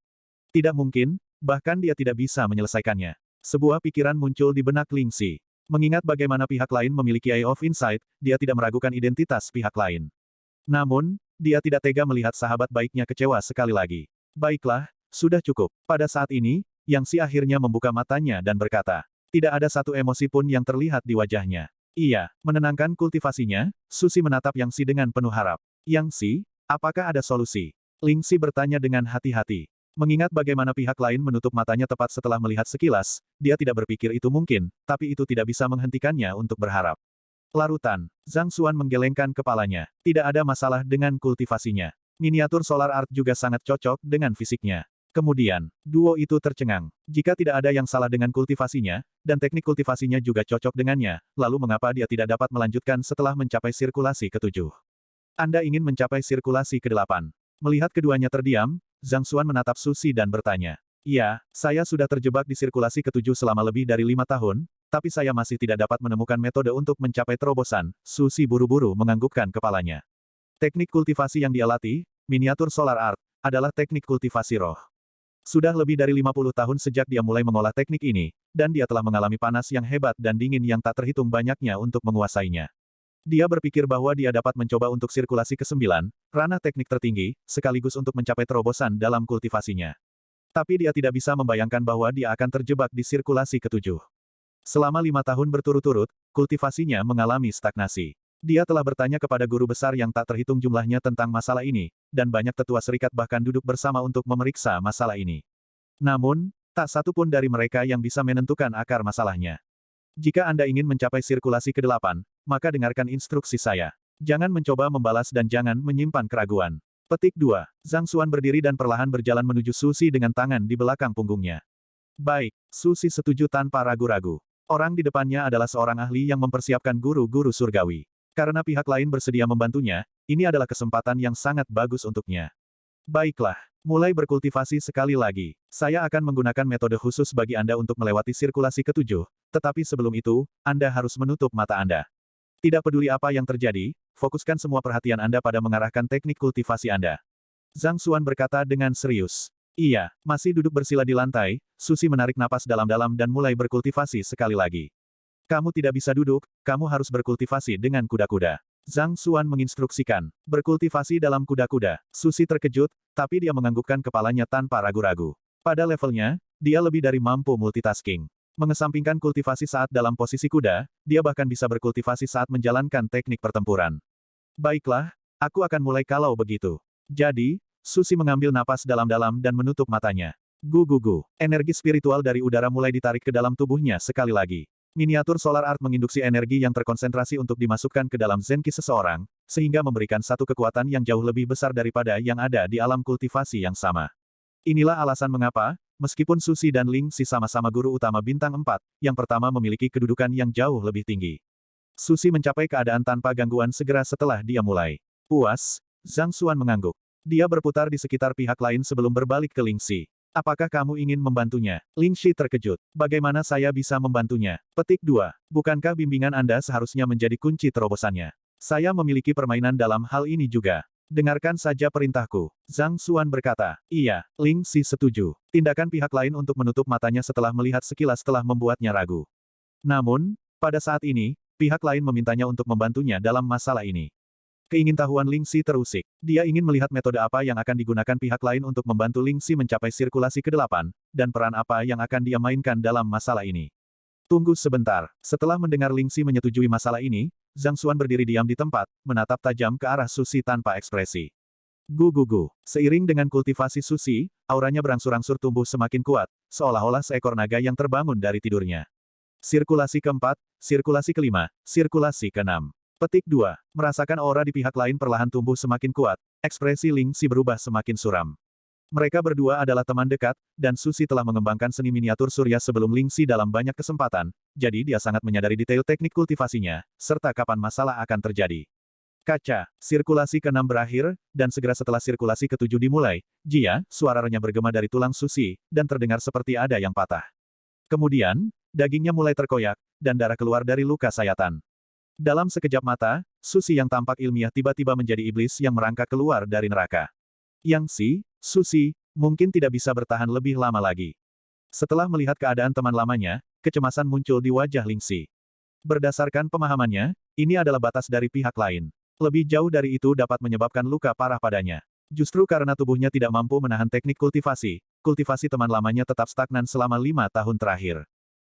Tidak mungkin, bahkan dia tidak bisa menyelesaikannya. Sebuah pikiran muncul di benak Lingxi. Mengingat bagaimana pihak lain memiliki Eye of Insight, dia tidak meragukan identitas pihak lain. Namun, dia tidak tega melihat sahabat baiknya kecewa sekali lagi. Baiklah, sudah cukup. Pada saat ini, Yang Xi akhirnya membuka matanya dan berkata, tidak ada satu emosi pun yang terlihat di wajahnya. Iya, menenangkan kultivasinya, Sushi menatap Yang Xi dengan penuh harap. Yang Xi, apakah ada solusi? Lingxi bertanya dengan hati-hati. Mengingat bagaimana pihak lain menutup matanya tepat setelah melihat sekilas, dia tidak berpikir itu mungkin, tapi itu tidak bisa menghentikannya untuk berharap. Larutan, Zhang Xuan menggelengkan kepalanya. Tidak ada masalah dengan kultivasinya. Miniatur solar art juga sangat cocok dengan fisiknya. Kemudian, duo itu tercengang. Jika tidak ada yang salah dengan kultivasinya, dan teknik kultivasinya juga cocok dengannya, lalu mengapa dia tidak dapat melanjutkan setelah mencapai sirkulasi ke-7? Anda ingin mencapai sirkulasi ke-8. Melihat keduanya terdiam, Zhang Xuan menatap Sushi dan bertanya. Ya, saya sudah terjebak di sirkulasi ke-7 selama lebih dari 5 tahun, tapi saya masih tidak dapat menemukan metode untuk mencapai terobosan. Sushi buru-buru menganggukkan kepalanya. Teknik kultivasi yang dia latih, miniatur solar art, adalah teknik kultivasi roh. Sudah lebih dari 50 tahun sejak dia mulai mengolah teknik ini, dan dia telah mengalami panas yang hebat dan dingin yang tak terhitung banyaknya untuk menguasainya. Dia berpikir bahwa dia dapat mencoba untuk sirkulasi ke-9, ranah teknik tertinggi, sekaligus untuk mencapai terobosan dalam kultivasinya. Tapi dia tidak bisa membayangkan bahwa dia akan terjebak di sirkulasi ke-7. Selama 5 tahun berturut-turut, kultivasinya mengalami stagnasi. Dia telah bertanya kepada guru besar yang tak terhitung jumlahnya tentang masalah ini, dan banyak tetua serikat bahkan duduk bersama untuk memeriksa masalah ini. Namun, tak satu pun dari mereka yang bisa menentukan akar masalahnya. Jika Anda ingin mencapai sirkulasi ke-8, maka dengarkan instruksi saya. Jangan mencoba membalas dan jangan menyimpan keraguan. Petik 2. Zhang Xuan berdiri dan perlahan berjalan menuju Susi dengan tangan di belakang punggungnya. Baik, Susi setuju tanpa ragu-ragu. Orang di depannya adalah seorang ahli yang mempersiapkan guru-guru surgawi. Karena pihak lain bersedia membantunya, ini adalah kesempatan yang sangat bagus untuknya. Baiklah, mulai berkultivasi sekali lagi. Saya akan menggunakan metode khusus bagi Anda untuk melewati sirkulasi ke-7, tetapi sebelum itu, Anda harus menutup mata Anda. Tidak peduli apa yang terjadi, fokuskan semua perhatian Anda pada mengarahkan teknik kultivasi Anda. Zhang Xuan berkata dengan serius. Iya, masih duduk bersila di lantai, Susi menarik napas dalam-dalam dan mulai berkultivasi sekali lagi. Kamu tidak bisa duduk, kamu harus berkultivasi dengan kuda-kuda. Zhang Xuan menginstruksikan. Berkultivasi dalam kuda-kuda. Susi terkejut, tapi dia menganggukkan kepalanya tanpa ragu-ragu. Pada levelnya, dia lebih dari mampu multitasking. Mengesampingkan kultivasi saat dalam posisi kuda, dia bahkan bisa berkultivasi saat menjalankan teknik pertempuran. Baiklah, aku akan mulai kalau begitu. Jadi, Susi mengambil napas dalam-dalam dan menutup matanya. Gu-gu-gu. Energi spiritual dari udara mulai ditarik ke dalam tubuhnya sekali lagi. Miniatur solar art menginduksi energi yang terkonsentrasi untuk dimasukkan ke dalam zenki seseorang, sehingga memberikan satu kekuatan yang jauh lebih besar daripada yang ada di alam kultivasi yang sama. Inilah alasan mengapa, meskipun Susi dan Ling Si sama-sama guru utama bintang 4, yang pertama memiliki kedudukan yang jauh lebih tinggi. Susi mencapai keadaan tanpa gangguan segera setelah dia mulai. Puas, Zhang Xuan mengangguk. Dia berputar di sekitar pihak lain sebelum berbalik ke Ling Si. Apakah kamu ingin membantunya? Ling Shi terkejut. Bagaimana saya bisa membantunya? Petik 2. Bukankah bimbingan Anda seharusnya menjadi kunci terobosannya? Saya memiliki permainan dalam hal ini juga. Dengarkan saja perintahku. Zhang Xuan berkata. Iya, Ling Shi setuju. Tindakan pihak lain untuk menutup matanya setelah melihat sekilas telah membuatnya ragu. Namun, pada saat ini, pihak lain memintanya untuk membantunya dalam masalah ini. Keingintahuan Ling Si terusik. Dia ingin melihat metode apa yang akan digunakan pihak lain untuk membantu Ling Si mencapai sirkulasi ke-8, dan peran apa yang akan dia mainkan dalam masalah ini. Tunggu sebentar. Setelah mendengar Ling Si menyetujui masalah ini, Zhang Xuan berdiri diam di tempat, menatap tajam ke arah Susi tanpa ekspresi. Gu-gu-gu. Seiring dengan kultivasi Susi, auranya berangsur-angsur tumbuh semakin kuat, seolah-olah seekor naga yang terbangun dari tidurnya. Sirkulasi ke-4, sirkulasi ke-5, sirkulasi ke-6. Petik 2. Merasakan aura di pihak lain perlahan tumbuh semakin kuat, ekspresi Ling Si berubah semakin suram. Mereka berdua adalah teman dekat, dan Susi telah mengembangkan seni miniatur surya sebelum Ling Si dalam banyak kesempatan, jadi dia sangat menyadari detail teknik kultivasinya, serta kapan masalah akan terjadi. Kaca, sirkulasi ke-6 berakhir, dan segera setelah sirkulasi ke-7 dimulai, Jia, suara renyah bergema dari tulang Susi, dan terdengar seperti ada yang patah. Kemudian, dagingnya mulai terkoyak, dan darah keluar dari luka sayatan. Dalam sekejap mata, Susi yang tampak ilmiah tiba-tiba menjadi iblis yang merangkak keluar dari neraka. Yang Si, Susi, mungkin tidak bisa bertahan lebih lama lagi. Setelah melihat keadaan teman lamanya, kecemasan muncul di wajah Ling Si. Berdasarkan pemahamannya, ini adalah batas dari pihak lain. Lebih jauh dari itu dapat menyebabkan luka parah padanya. Justru karena tubuhnya tidak mampu menahan teknik kultivasi teman lamanya tetap stagnan selama 5 tahun terakhir.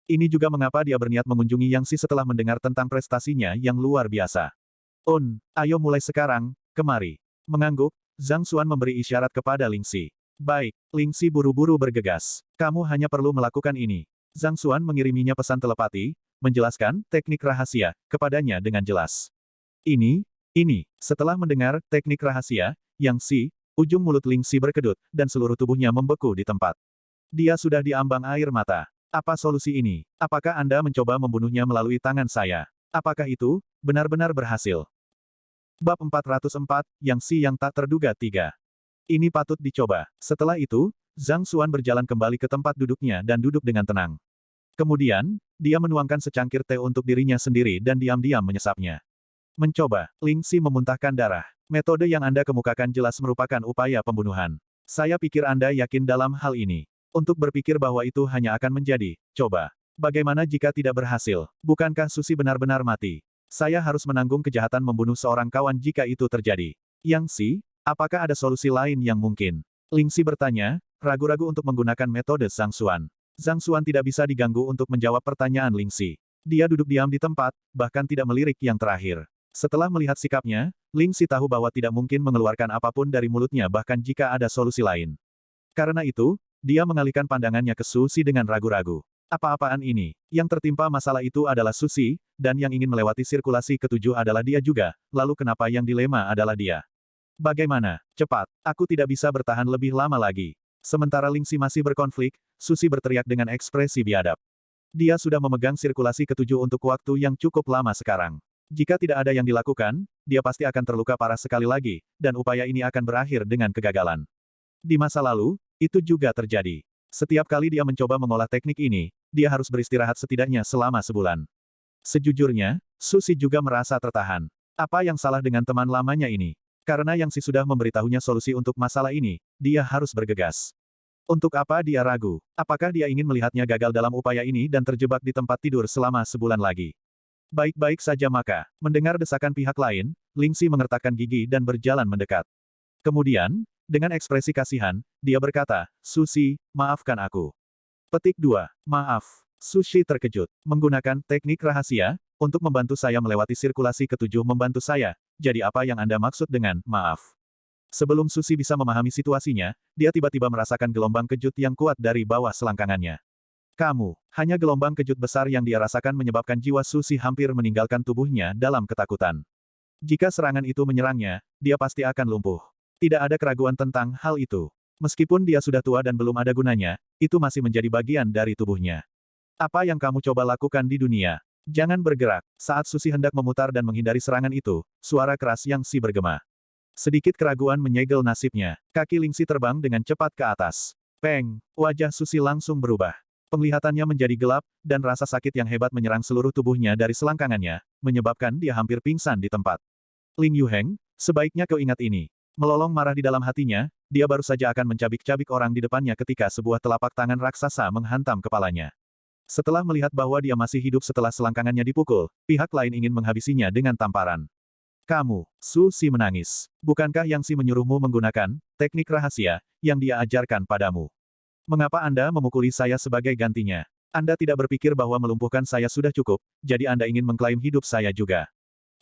Ini juga mengapa dia berniat mengunjungi Yang Si setelah mendengar tentang prestasinya yang luar biasa. Ayo mulai sekarang, kemari. Mengangguk, Zhang Xuan memberi isyarat kepada Ling Si. Baik, Ling Si buru-buru bergegas. Kamu hanya perlu melakukan ini. Zhang Xuan mengiriminya pesan telepati, menjelaskan teknik rahasia kepadanya dengan jelas. Ini. Setelah mendengar teknik rahasia, Yang Si, ujung mulut Ling Si berkedut, dan seluruh tubuhnya membeku di tempat. Dia sudah diambang air mata. Apa solusi ini? Apakah Anda mencoba membunuhnya melalui tangan saya? Apakah itu benar-benar berhasil? Bab 404, Yang Si yang tak terduga 3. Ini patut dicoba. Setelah itu, Zhang Xuan berjalan kembali ke tempat duduknya dan duduk dengan tenang. Kemudian, dia menuangkan secangkir teh untuk dirinya sendiri dan diam-diam menyesapnya. Mencoba, Ling Si memuntahkan darah. Metode yang Anda kemukakan jelas merupakan upaya pembunuhan. Saya pikir Anda yakin dalam hal ini. Untuk berpikir bahwa itu hanya akan menjadi, coba. Bagaimana jika tidak berhasil? Bukankah Susi benar-benar mati? Saya harus menanggung kejahatan membunuh seorang kawan jika itu terjadi. Yang Si, apakah ada solusi lain yang mungkin? Ling Si bertanya, ragu-ragu untuk menggunakan metode Zhang Xuan. Zhang Xuan tidak bisa diganggu untuk menjawab pertanyaan Ling Si. Dia duduk diam di tempat, bahkan tidak melirik yang terakhir. Setelah melihat sikapnya, Ling Si tahu bahwa tidak mungkin mengeluarkan apapun dari mulutnya bahkan jika ada solusi lain. Karena itu, dia mengalihkan pandangannya ke Susi dengan ragu-ragu. Apa-apaan ini? Yang tertimpa masalah itu adalah Susi, dan yang ingin melewati sirkulasi ketujuh adalah dia juga, lalu kenapa yang dilema adalah dia? Bagaimana? Cepat, aku tidak bisa bertahan lebih lama lagi. Sementara Ling Si masih berkonflik, Susi berteriak dengan ekspresi biadab. Dia sudah memegang sirkulasi ketujuh untuk waktu yang cukup lama sekarang. Jika tidak ada yang dilakukan, dia pasti akan terluka parah sekali lagi, dan upaya ini akan berakhir dengan kegagalan. Di masa lalu, itu juga terjadi. Setiap kali dia mencoba mengolah teknik ini, dia harus beristirahat setidaknya selama sebulan. Sejujurnya, Susi juga merasa tertahan. Apa yang salah dengan teman lamanya ini? Karena Yang Si sudah memberitahunya solusi untuk masalah ini, dia harus bergegas. Untuk apa dia ragu? Apakah dia ingin melihatnya gagal dalam upaya ini dan terjebak di tempat tidur selama sebulan lagi? Baik-baik saja maka, mendengar desakan pihak lain, Ling Si mengertakkan gigi dan berjalan mendekat. Kemudian, dengan ekspresi kasihan, dia berkata, Susi, maafkan aku. Petik 2. Maaf. Sushi terkejut. Menggunakan teknik rahasia, untuk membantu saya melewati sirkulasi ketujuh membantu saya, jadi apa yang Anda maksud dengan, maaf? Sebelum Susi bisa memahami situasinya, dia tiba-tiba merasakan gelombang kejut yang kuat dari bawah selangkangannya. Hanya gelombang kejut besar yang dia rasakan menyebabkan jiwa Susi hampir meninggalkan tubuhnya dalam ketakutan. Jika serangan itu menyerangnya, dia pasti akan lumpuh. Tidak ada keraguan tentang hal itu. Meskipun dia sudah tua dan belum ada gunanya, itu masih menjadi bagian dari tubuhnya. Apa yang kamu coba lakukan di dunia? Jangan bergerak. Saat Susi hendak memutar dan menghindari serangan itu, suara keras Yang Si bergema. Sedikit keraguan menyegel nasibnya. Kaki Ling Si terbang dengan cepat ke atas. Peng! Wajah Susi langsung berubah. Penglihatannya menjadi gelap, dan rasa sakit yang hebat menyerang seluruh tubuhnya dari selangkangannya, menyebabkan dia hampir pingsan di tempat. Ling Yuheng, sebaiknya kau ingat ini. Melolong marah di dalam hatinya, dia baru saja akan mencabik-cabik orang di depannya ketika sebuah telapak tangan raksasa menghantam kepalanya. Setelah melihat bahwa dia masih hidup setelah selangkangannya dipukul, pihak lain ingin menghabisinya dengan tamparan. Kamu, Susi menangis. Bukankah Yang Si menyuruhmu menggunakan teknik rahasia yang dia ajarkan padamu? Mengapa Anda memukuli saya sebagai gantinya? Anda tidak berpikir bahwa melumpuhkan saya sudah cukup, jadi Anda ingin mengklaim hidup saya juga.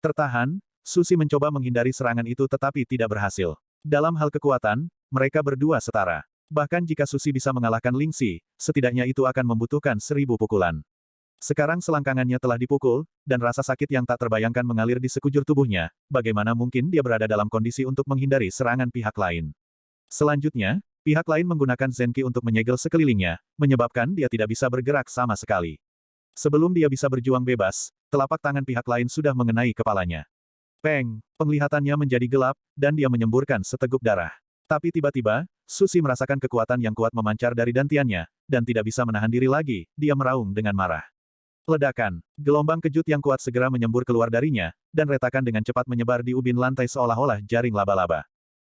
Tertahan, Susi mencoba menghindari serangan itu tetapi tidak berhasil. Dalam hal kekuatan, mereka berdua setara. Bahkan jika Susi bisa mengalahkan Ling Si, setidaknya itu akan membutuhkan 1000 pukulan. Sekarang selangkangannya telah dipukul, dan rasa sakit yang tak terbayangkan mengalir di sekujur tubuhnya, bagaimana mungkin dia berada dalam kondisi untuk menghindari serangan pihak lain. Selanjutnya, pihak lain menggunakan Zenki untuk menyegel sekelilingnya, menyebabkan dia tidak bisa bergerak sama sekali. Sebelum dia bisa berjuang bebas, telapak tangan pihak lain sudah mengenai kepalanya. Peng! Penglihatannya menjadi gelap, dan dia menyemburkan seteguk darah. Tapi tiba-tiba, Susi merasakan kekuatan yang kuat memancar dari dantiannya, dan tidak bisa menahan diri lagi, dia meraung dengan marah. Ledakan! Gelombang kejut yang kuat segera menyembur keluar darinya, dan retakan dengan cepat menyebar di ubin lantai seolah-olah jaring laba-laba.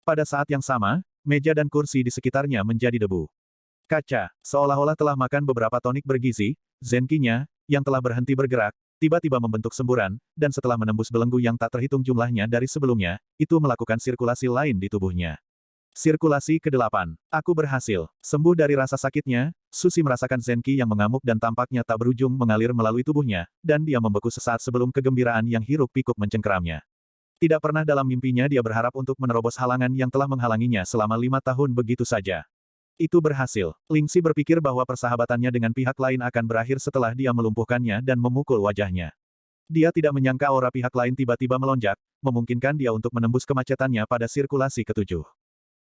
Pada saat yang sama, meja dan kursi di sekitarnya menjadi debu. Kaca, seolah-olah telah makan beberapa tonik bergizi, Zenkinya, yang telah berhenti bergerak, tiba-tiba membentuk semburan, dan setelah menembus belenggu yang tak terhitung jumlahnya dari sebelumnya, itu melakukan sirkulasi lain di tubuhnya. Sirkulasi ke-8. Aku berhasil. Sembuh dari rasa sakitnya, Susi merasakan Zenki yang mengamuk dan tampaknya tak berujung mengalir melalui tubuhnya, dan dia membeku sesaat sebelum kegembiraan yang hiruk-pikuk mencengkeramnya. Tidak pernah dalam mimpinya dia berharap untuk menerobos halangan yang telah menghalanginya selama 5 tahun begitu saja. Itu berhasil. Ling Si berpikir bahwa persahabatannya dengan pihak lain akan berakhir setelah dia melumpuhkannya dan memukul wajahnya. Dia tidak menyangka aura pihak lain tiba-tiba melonjak, memungkinkan dia untuk menembus kemacetannya pada sirkulasi ketujuh.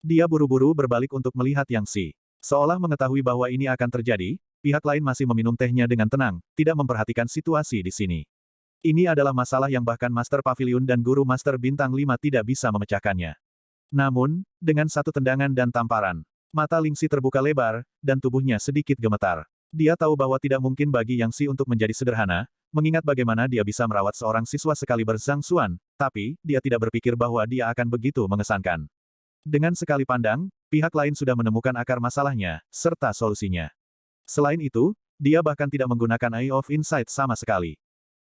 Dia buru-buru berbalik untuk melihat Yang Si. Seolah mengetahui bahwa ini akan terjadi, pihak lain masih meminum tehnya dengan tenang, tidak memperhatikan situasi di sini. Ini adalah masalah yang bahkan Master Pavilion dan Guru Master Bintang 5 tidak bisa memecahkannya. Namun, dengan satu tendangan dan tamparan, mata Ling Si terbuka lebar, dan tubuhnya sedikit gemetar. Dia tahu bahwa tidak mungkin bagi Yang Si untuk menjadi sederhana, mengingat bagaimana dia bisa merawat seorang siswa sekaliber Zhang Xuan, tapi, dia tidak berpikir bahwa dia akan begitu mengesankan. Dengan sekali pandang, pihak lain sudah menemukan akar masalahnya, serta solusinya. Selain itu, dia bahkan tidak menggunakan Eye of Insight sama sekali.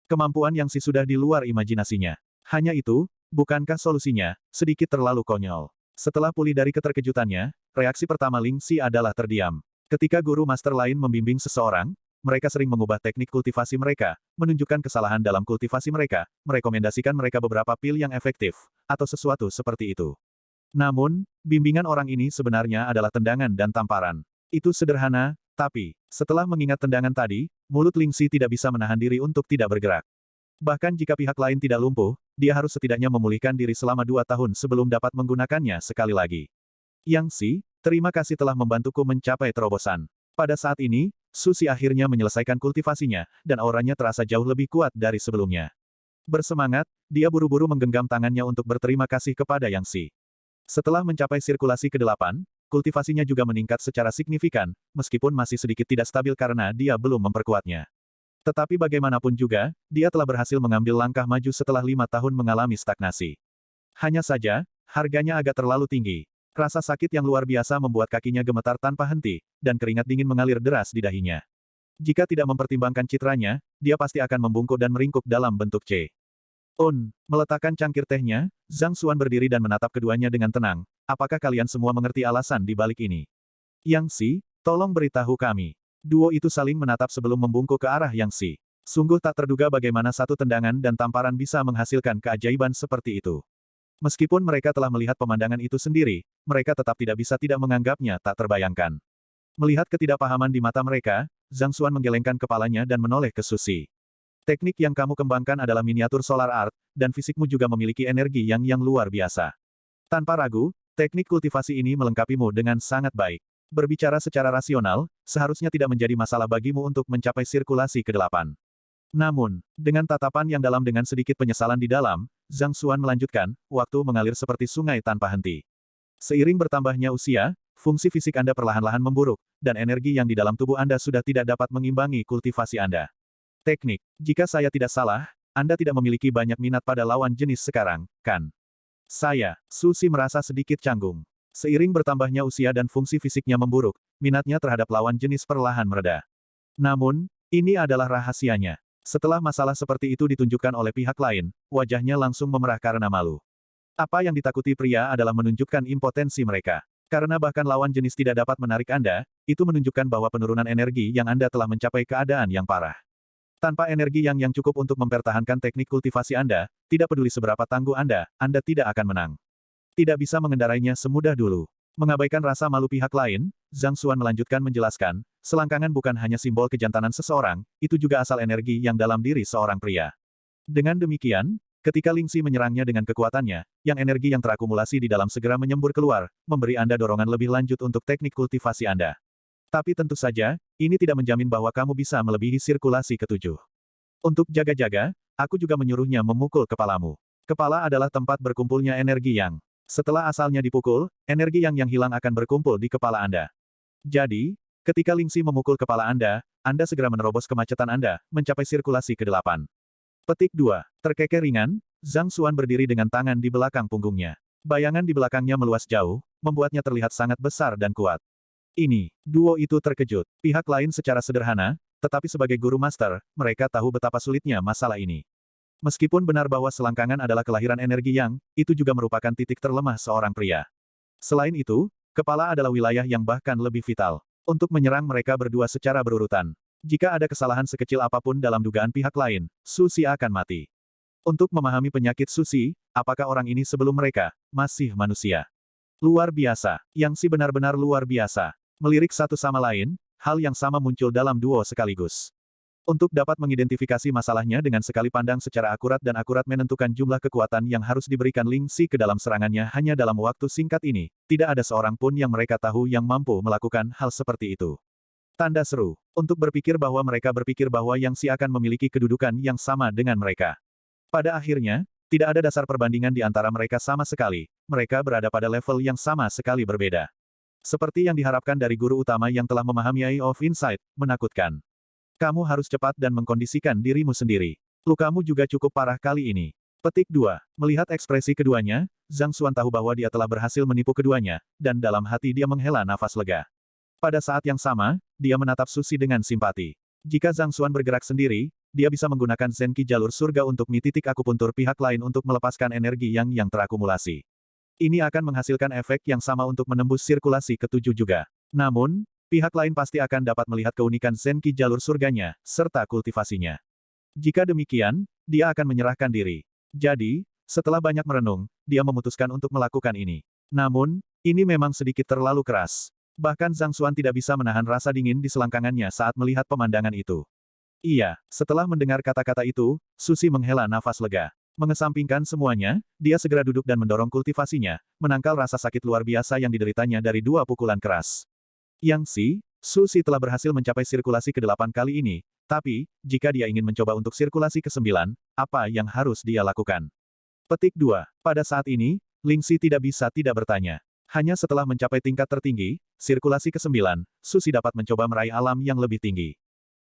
Kemampuan Yang Si sudah di luar imajinasinya. Hanya itu, bukankah solusinya sedikit terlalu konyol? Setelah pulih dari keterkejutannya, reaksi pertama Ling Si adalah terdiam. Ketika guru master lain membimbing seseorang, mereka sering mengubah teknik kultivasi mereka, menunjukkan kesalahan dalam kultivasi mereka, merekomendasikan mereka beberapa pil yang efektif, atau sesuatu seperti itu. Namun, bimbingan orang ini sebenarnya adalah tendangan dan tamparan. Itu sederhana, tapi, setelah mengingat tendangan tadi, mulut Ling Si tidak bisa menahan diri untuk tidak bergerak. Bahkan jika pihak lain tidak lumpuh, dia harus setidaknya memulihkan diri selama 2 tahun sebelum dapat menggunakannya sekali lagi. Yang Si, terima kasih telah membantuku mencapai terobosan. Pada saat ini, Susi akhirnya menyelesaikan kultivasinya, dan auranya terasa jauh lebih kuat dari sebelumnya. Bersemangat, dia buru-buru menggenggam tangannya untuk berterima kasih kepada Yang Si. Setelah mencapai sirkulasi ke-8, kultivasinya juga meningkat secara signifikan, meskipun masih sedikit tidak stabil karena dia belum memperkuatnya. Tetapi bagaimanapun juga, dia telah berhasil mengambil langkah maju setelah 5 tahun mengalami stagnasi. Hanya saja, harganya agak terlalu tinggi. Rasa sakit yang luar biasa membuat kakinya gemetar tanpa henti, dan keringat dingin mengalir deras di dahinya. Jika tidak mempertimbangkan citranya, dia pasti akan membungkuk dan meringkuk dalam bentuk C. Meletakkan cangkir tehnya, Zhang Xuan berdiri dan menatap keduanya dengan tenang. Apakah kalian semua mengerti alasan di balik ini? Yang Si, tolong beritahu kami. Duo itu saling menatap sebelum membungkuk ke arah Yang Si. Sungguh tak terduga bagaimana satu tendangan dan tamparan bisa menghasilkan keajaiban seperti itu. Meskipun mereka telah melihat pemandangan itu sendiri, mereka tetap tidak bisa tidak menganggapnya tak terbayangkan. Melihat ketidakpahaman di mata mereka, Zhang Xuan menggelengkan kepalanya dan menoleh ke Susi. Teknik yang kamu kembangkan adalah miniatur solar art, dan fisikmu juga memiliki energi yang luar biasa. Tanpa ragu, teknik kultivasi ini melengkapimu dengan sangat baik. Berbicara secara rasional, seharusnya tidak menjadi masalah bagimu untuk mencapai sirkulasi ke-8. Namun, dengan tatapan yang dalam dengan sedikit penyesalan di dalam, Zhang Xuan melanjutkan, waktu mengalir seperti sungai tanpa henti. Seiring bertambahnya usia, fungsi fisik Anda perlahan-lahan memburuk, dan energi yang di dalam tubuh Anda sudah tidak dapat mengimbangi kultivasi Anda. Teknik, jika saya tidak salah, Anda tidak memiliki banyak minat pada lawan jenis sekarang, kan? Susi merasa sedikit canggung. Seiring bertambahnya usia dan fungsi fisiknya memburuk, minatnya terhadap lawan jenis perlahan mereda. Namun, ini adalah rahasianya. Setelah masalah seperti itu ditunjukkan oleh pihak lain, wajahnya langsung memerah karena malu. Apa yang ditakuti pria adalah menunjukkan impotensi mereka. Karena bahkan lawan jenis tidak dapat menarik Anda, itu menunjukkan bahwa penurunan energi yang Anda telah mencapai keadaan yang parah. Tanpa energi yang cukup untuk mempertahankan teknik kultivasi Anda, tidak peduli seberapa tangguh Anda tidak akan menang. Tidak bisa mengendarainya semudah dulu. Mengabaikan rasa malu pihak lain, Zhang Xuan melanjutkan menjelaskan, selangkangan bukan hanya simbol kejantanan seseorang, itu juga asal energi yang dalam diri seorang pria. Dengan demikian, ketika Ling Si menyerangnya dengan kekuatannya, yang energi yang terakumulasi di dalam segera menyembur keluar, memberi Anda dorongan lebih lanjut untuk teknik kultivasi Anda. Tapi tentu saja, ini tidak menjamin bahwa kamu bisa melebihi sirkulasi ke-7. Untuk jaga-jaga, aku juga menyuruhnya memukul kepalamu. Kepala adalah tempat berkumpulnya energi yang. Setelah asalnya dipukul, energi yang hilang akan berkumpul di kepala Anda. Jadi, ketika Ling Si memukul kepala Anda segera menerobos kemacetan Anda, mencapai sirkulasi ke-8. Petik 2. Terkekeh ringan, Zhang Xuan berdiri dengan tangan di belakang punggungnya. Bayangan di belakangnya meluas jauh, membuatnya terlihat sangat besar dan kuat. Duo itu terkejut. Pihak lain secara sederhana, tetapi sebagai guru master, mereka tahu betapa sulitnya masalah ini. Meskipun benar bahwa selangkangan adalah kelahiran energi yang, itu juga merupakan titik terlemah seorang pria. Selain itu, kepala adalah wilayah yang bahkan lebih vital. Untuk menyerang mereka berdua secara berurutan. Jika ada kesalahan sekecil apapun dalam dugaan pihak lain, Susi akan mati. Untuk memahami penyakit Susi, apakah orang ini sebelum mereka, masih manusia. Luar biasa. Yang Si benar-benar luar biasa. Melirik satu sama lain, hal yang sama muncul dalam duo sekaligus. Untuk dapat mengidentifikasi masalahnya dengan sekali pandang secara akurat dan akurat menentukan jumlah kekuatan yang harus diberikan Ling Si ke dalam serangannya hanya dalam waktu singkat ini, tidak ada seorang pun yang mereka tahu yang mampu melakukan hal seperti itu. Tanda seru. Untuk berpikir bahwa mereka berpikir bahwa Yang Si akan memiliki kedudukan yang sama dengan mereka. Pada akhirnya, tidak ada dasar perbandingan di antara mereka sama sekali, mereka berada pada level yang sama sekali berbeda. Seperti yang diharapkan dari guru utama yang telah memahami Eye of Insight, menakutkan. Kamu harus cepat dan mengkondisikan dirimu sendiri. Lukamu juga cukup parah kali ini. Petik 2. Melihat ekspresi keduanya, Zhang Xuan tahu bahwa dia telah berhasil menipu keduanya, dan dalam hati dia menghela nafas lega. Pada saat yang sama, dia menatap Susi dengan simpati. Jika Zhang Xuan bergerak sendiri, dia bisa menggunakan Zenki jalur surga untuk titik akupuntur pihak lain untuk melepaskan energi yang terakumulasi. Ini akan menghasilkan efek yang sama untuk menembus sirkulasi ketujuh juga. Namun, pihak lain pasti akan dapat melihat keunikan Zenki jalur surganya, serta kultivasinya. Jika demikian, dia akan menyerahkan diri. Jadi, setelah banyak merenung, dia memutuskan untuk melakukan ini. Namun, ini memang sedikit terlalu keras. Bahkan Zhang Xuan tidak bisa menahan rasa dingin di selangkangannya saat melihat pemandangan itu. Iya, setelah mendengar kata-kata itu, Susi menghela nafas lega. Mengesampingkan semuanya, dia segera duduk dan mendorong kultivasinya, menangkal rasa sakit luar biasa yang dideritanya dari dua pukulan keras. Susi telah berhasil mencapai sirkulasi ke-8 kali ini, tapi, jika dia ingin mencoba untuk sirkulasi ke-9, apa yang harus dia lakukan? Petik 2. Pada saat ini, Lingxi tidak bisa tidak bertanya. Hanya setelah mencapai tingkat tertinggi, sirkulasi ke-9, Susi dapat mencoba meraih alam yang lebih tinggi.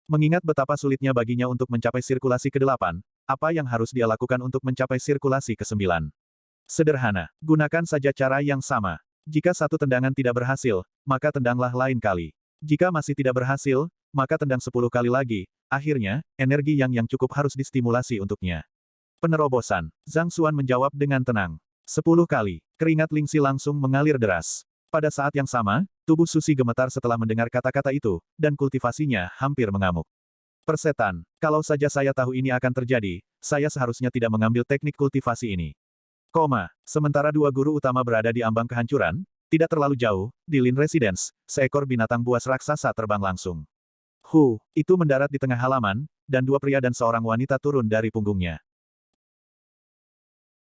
Mengingat betapa sulitnya baginya untuk mencapai sirkulasi ke-8, apa yang harus dia lakukan untuk mencapai sirkulasi ke-9? Sederhana, gunakan saja cara yang sama. Jika satu tendangan tidak berhasil, maka tendanglah lain kali. Jika masih tidak berhasil, maka tendang 10 kali lagi. Akhirnya, energi yang cukup harus distimulasi untuknya. Penerobosan. Zhang Xuan menjawab dengan tenang. 10 kali. Keringat Lingxi langsung mengalir deras. Pada saat yang sama, tubuh Susi gemetar setelah mendengar kata-kata itu, dan kultivasinya hampir mengamuk. Persetan, kalau saja saya tahu ini akan terjadi, saya seharusnya tidak mengambil teknik kultivasi ini. Sementara dua guru utama berada di ambang kehancuran, tidak terlalu jauh, di Lin Residence, seekor binatang buas raksasa terbang langsung. Itu mendarat di tengah halaman, dan dua pria dan seorang wanita turun dari punggungnya.